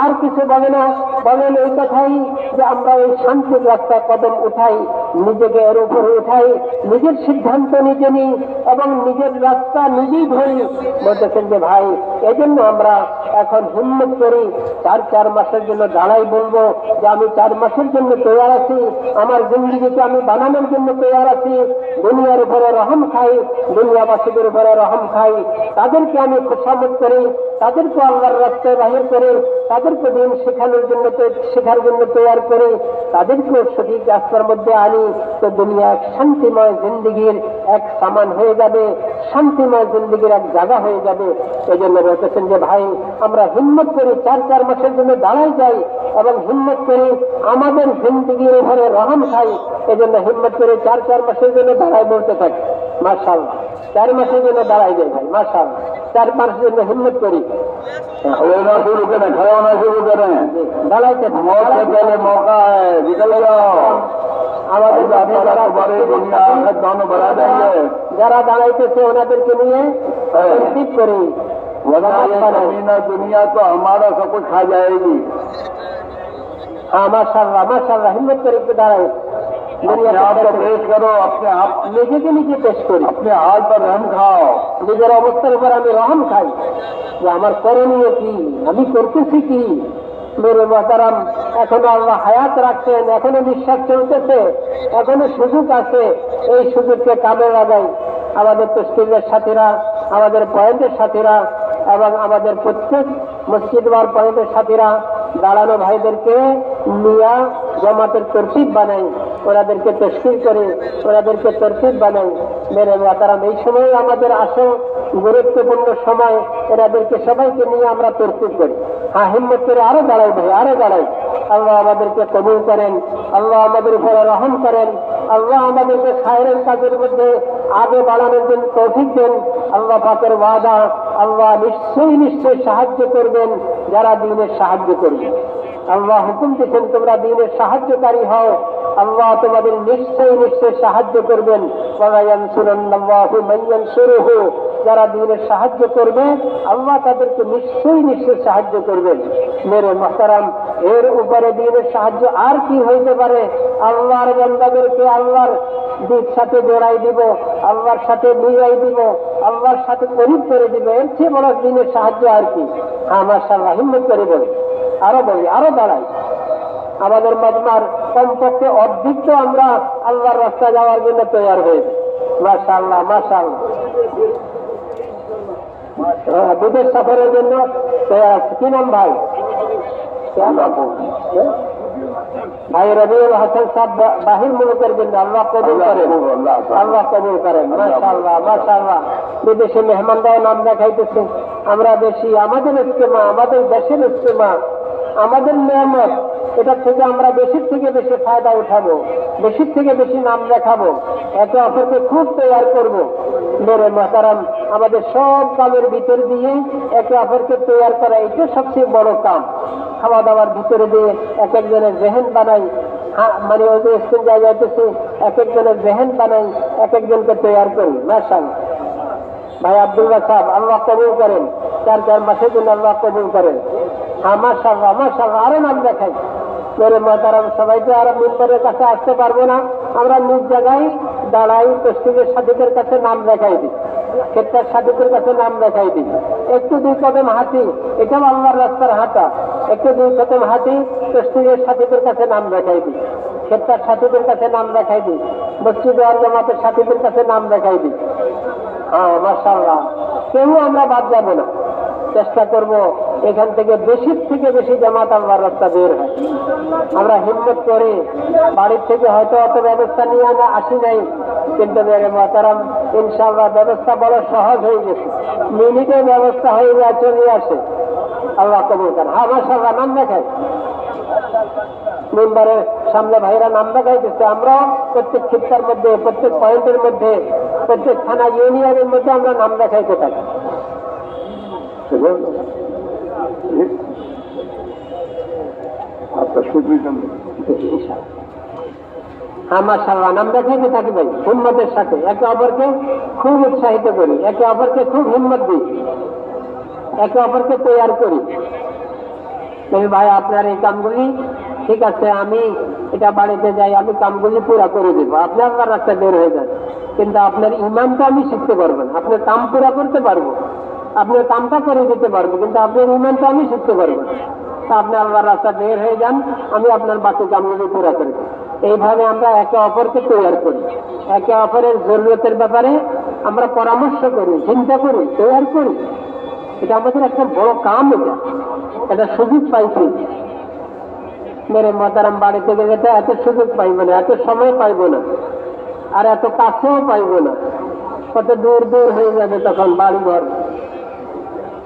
আর কিছু বলে না, বলেন এই কথাই যে আমরা ওই শান্তির রাস্তায় কদম উঠাই, নিজেকে এর উপরে উঠাই, নিজের সিদ্ধান্ত নিজে নিই এবং নিজের রাস্তা নিজেই ধরি। বলতেছেন যে ভাই, এজন্য আমরা এখন হিম্মত করি, 4 মাসের জন্য দাঁড়াই, বলবো যে আমি 4 মাসের জন্য তৈরি আছি, আমার জিন্দিগিকে আমি বানানোর জন্য তৈরি আছি। দুনিয়ার উপরে রহম খাই, দুনিয়াবাসীদের উপরে রহম খাই, তাদেরকে আমি খুশামত করি, তাদেরকে আল্লাহর রাস্তায় বাহির করে, তাদেরকে দিন শেখার জন্য তৈরি করে, তাদেরকেও সঠিক রাস্তার মধ্যে আনি। তো দুনিয়া এক শান্তিময় জিন্দিগির এক সামান হয়ে যাবে, শান্তিময় জিন্দিগির এক জায়গা হয়ে যাবে। এই জন্য বলতেছেন যে ভাই, আমরা হিম্মত করি, 4 মাসের জন্য দাঁড়াই যাই এবং হিম্মত করি আমাদের জিন্দিগির উপরে রহম খাই। এই জন্য হিম্মত করে 4 মাসের জন্য দাঁড়াই বলতে থাকি। মাশাআল্লাহ, 4 মাসের জন্য দাঁড়াই যাই ভাই, মাশাআল্লাহ, 4 মাসের জন্য হিম্মত করি, शुरू करें, खड़े होना शुरू करें, দাঁড়াইতে मौत से पहले मौका है, निकल जाओ। আমাদের दुनिया आखिरत दोनों बढ़ा देंगे। যারা দাঁড়াইতেছে ওনাদেরকে নিয়ে ঠিক করি, वरना ये जमीन और दुनिया तो हमारा सब कुछ खा जाएगी। हाँ माशाल्लाह माशाल्लाह, हिम्मत करे के दाঁড়াই, अपने आप को पेश करो, अपने आप নিজেকে নিজে পেশ করি, अपने हाल पर रहम खाओ। নিজের অবস্থার উপর আমি রহম খাই যে আমার করণীয় কি, আমি করতেছি কি, মেরে মহতারাম, এখনো আল্লাহ হায়াত রাখছেন, এখনো নিঃশ্বাস চলতেছে, এখনো সুযোগ আছে। এই সুযোগকে কামে লাগাই। আমাদের তশকিলের সাথীরা, আমাদের পয়েন্টের সাথীরা এবং আমাদের প্রত্যেক মসজিদ ওয়ার পয়েন্টের সাথীরা দাঁড়ানো ভাইদেরকে নিয়া জামাতের তরতিব বানাই, ওনাদেরকে তশকিল করে ওনাদেরকে তরতিব বানাই। মেরে মহতারাম, এই সময় আমাদের আসে গুরুত্বপূর্ণ সময়, এনাদেরকে সবাইকে নিয়ে আমরা তরতিব করি। হ্যাঁ, হিম্মত করে আরো দাঁড়াই ভাই, আরো দাঁড়াই। আল্লাহ আমাদেরকে কবুল করেন, আল্লাহ আমাদের উপরে রহম করেন, আল্লাহ আমাদেরকে খায়রের কাজের মধ্যে আগে বাড়ানোর জন্য তৌফিক দেন। আল্লাহ পাকের ওয়াদা, আল্লাহ নিশ্চয়ই নিশ্চয়ই সাহায্য করবেন যারা দ্বীনের সাহায্য করবে। আল্লাহ হুকুম দিচ্ছেন তোমরা দ্বীনের সাহায্যকারী হও, আল্লাহ তোমাদের নিশ্চয়ই নিশ্চয়ই সাহায্য করবেন। ওয়া ইয়ানসুরুল্লাহু মান ইয়ানসুরুহু, যারা দ্বীনের সাহায্য করবে আল্লাহ তাদেরকে নিশ্চয়ই নিশ্চয়ই সাহায্য করবেন। মেরে মুহতারাম, এর উপরে দ্বীনের সাহায্য আর কি হইতে পারে? আল্লাহর বান্দাদেরকে আল্লাহর দিক সাথে জোড়াই দিব, আল্লাহর সাথে মিলাই দিব, আল্লাহর সাথে করিব করে দিব। এর চেয়ে বড় দ্বীনের সাহায্য আর কি? হ্যাঁ, মাশাআল্লাহ, হিম্মত করে বলি, আরো বলি, আরো দাঁড়াই। আমাদের মজমার কমপক্ষে অর্ধেক তো আমরা আল্লাহর রাস্তা যাওয়ার জন্য তৈরি হয়েছি। মাশাআল্লাহ, মাশাআল্লাহ। বিদেশ সফরের জন্য কি নাম ভাই? ভাই রবিউল হাসান সাহেব বাহির মুলুকের জন্য আল্লাহ কবুল করেন, আল্লাহ কবুল করেন। মাশাআল্লাহ, মাশাআল্লাহ। বিদেশে মেহমানরাও নাম দেখাইতেছে। আমরা বেশি আমাদের ইস্তেমা, আমাদের দেশের ইস্তেমা, আমাদের নিয়ামত, এটা থেকে আমরা বেশির থেকে বেশি ফায়দা উঠাবো, বেশির থেকে বেশি নাম দেখাবো, একে অপরকে খুব তৈরি করবো। মেরে মহতারাম, আমাদের সব কামের ভিতর দিয়ে একে অপরকে তৈরি করা, এটা সবচেয়ে বড় কাম। খাওয়া দাওয়ার ভিতরে দিয়ে এক একজনের জেহেন বানাই, মানে ওই যে স্কুল যা যাইতেছে এক একজনের জেহেন বানাই, এক একজনকে তৈরি করি। মাশাআল্লাহ। ভাই আব্দুল্লাহ সাহেব, আল্লাহ কবুল করেন, 4 মাসের জন্য আল্লাহ কবুল করেন। হ্যাঁ, মাশাআল্লাহ, মাশাআল্লাহ। আরো নাম দেখাই। মেরে মহতারাম, সবাই তো আর মিম্বরের কাছে আসতে পারবো না, আমরা নিজ জায়গায় দাঁড়াই, তশকিলের সাথীদের কাছে নাম দেখাই দিই, ক্ষেত্রের সাথীদের কাছে নাম দেখাই দিই। একটু 2 কদম হাঁটি, এটাও আল্লাহর রাস্তার হাঁটা। একটু 2 কদম হাঁটি, তশকিলের সাথীদের কাছে নাম দেখাই দিই, ক্ষেত্রের সাথীদের কাছে নাম দেখাই দিই, মসজিদ ওয়াল জামাতের সাথীদের কাছে নাম দেখাই দিই। হ্যাঁ, মাশাআল্লাহ। কেউ আমরা বাদ যাবো না, চেষ্টা করব এখান থেকে বেশির থেকে বেশি জামাত আল্লাহর রাস্তা বের হয়। আমরা হিম্মত করে বাড়ির থেকে হয়তো অত ব্যবস্থা নিয়ে আমরা আসি নাই, কিন্তু মেরে মহতারাম ইনশাআল্লাহ ব্যবস্থা বড় সহজ হয়ে গেছে, মিনিটে ব্যবস্থা হয়ে যায়, চলে আসে। আল্লাহ কবুল করেন। হ্যাঁ, মাশাআল্লাহ। নাম দেখাই, মেম্বারের সামনে ভাইরা নাম দেখাইতেছে। আমরাও প্রত্যেক ক্ষেত্রের মধ্যে, প্রত্যেক পয়েন্টের মধ্যে, প্রত্যেক থানা ইউনিয়নের মধ্যে আমরা নাম দেখাইতে থাকি। হ্যাঁ, মাশাআল্লাহ। নাম দেখাইতে থাকি ভাই, হিম্মতের সাথে একে অপরকে খুব উৎসাহিত করি, একে অপরকে খুব হিম্মত দিই, একে অপরকে তৈরি করি। ভাই আপনার এই কামগুলি ঠিক আছে, আমি এটা বাড়িতে যাই, আমি কামগুলি পুরা করে দেবো, আপনি আপনার রাস্তা বের হয়ে যান, কিন্তু আপনার ইমানটা আমি শিখতে পারবো না। আপনার কাম পুরা করতে পারবো, আপনার কামটা করে দিতে পারবো, কিন্তু আপনার ইমানটা আমি শিখতে পারবো না। তা আপনি আল্লাহর রাস্তা বের হয়ে যান, আমি আপনার বাকি কামগুলি পুরা করে দেবো। এইভাবে আমরা একে অপরকে তৈরি করি, একে অপরের জরুরতের ব্যাপারে আমরা পরামর্শ করি, চিন্তা করি, তৈরি করি। এটা আমাদের একটা বড় কাম, এটা সুযোগ পাইছি। মেরে মহতারাম, বাড়ি থেকে যেতে এত সুযোগ পাইব না, এত সময় পাইব না, আর এত কাছেও পাইব না, কত দূর দূর হয়ে যাবে তখন বাড়ি ঘর।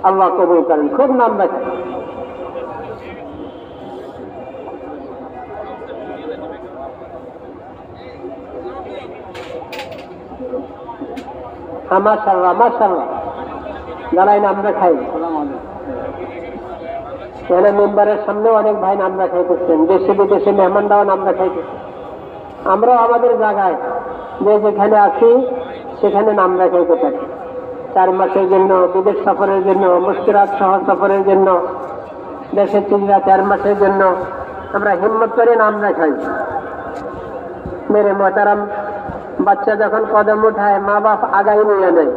আল্লাহ কবুল করেন। খুব নাম দেখায়। মাশাআল্লাহ, মাশাআল্লাহ। যারাই নাম দেখাই, এখানে মেম্বারের সামনে অনেক ভাই নাম দেখাইতেছেন, দেশে বিদেশে মেহমানরাও নাম দেখাইতেছেন। আমরাও আমাদের জায়গায় যে যেখানে আছি সেখানে নাম দেখাইতে থাকি। 4 মাসের জন্য, বিদেশ সফরের জন্য, মুশকিলাত সহ সফরের জন্য, দেশের 4 মাসের জন্য আমরা হিম্মত করে নাম দেখাই। মেরে মহতারাম, বাচ্চা যখন কদম উঠায় মা বাপ আগাই নিয়ে নেয়,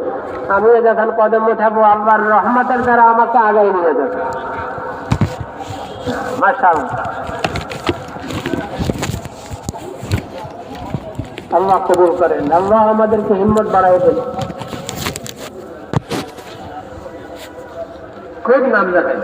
আমিও যখন কদম উঠাবো আল্লাহর রহমতের দ্বারা আমাকে আগাই নিয়ে যাবে। মাশাআল্লাহ। আল্লাহ কবুল করেন, আল্লাহ আমাদেরকে হিম্মত বাড়াই দেন। খুব নাম জানেন।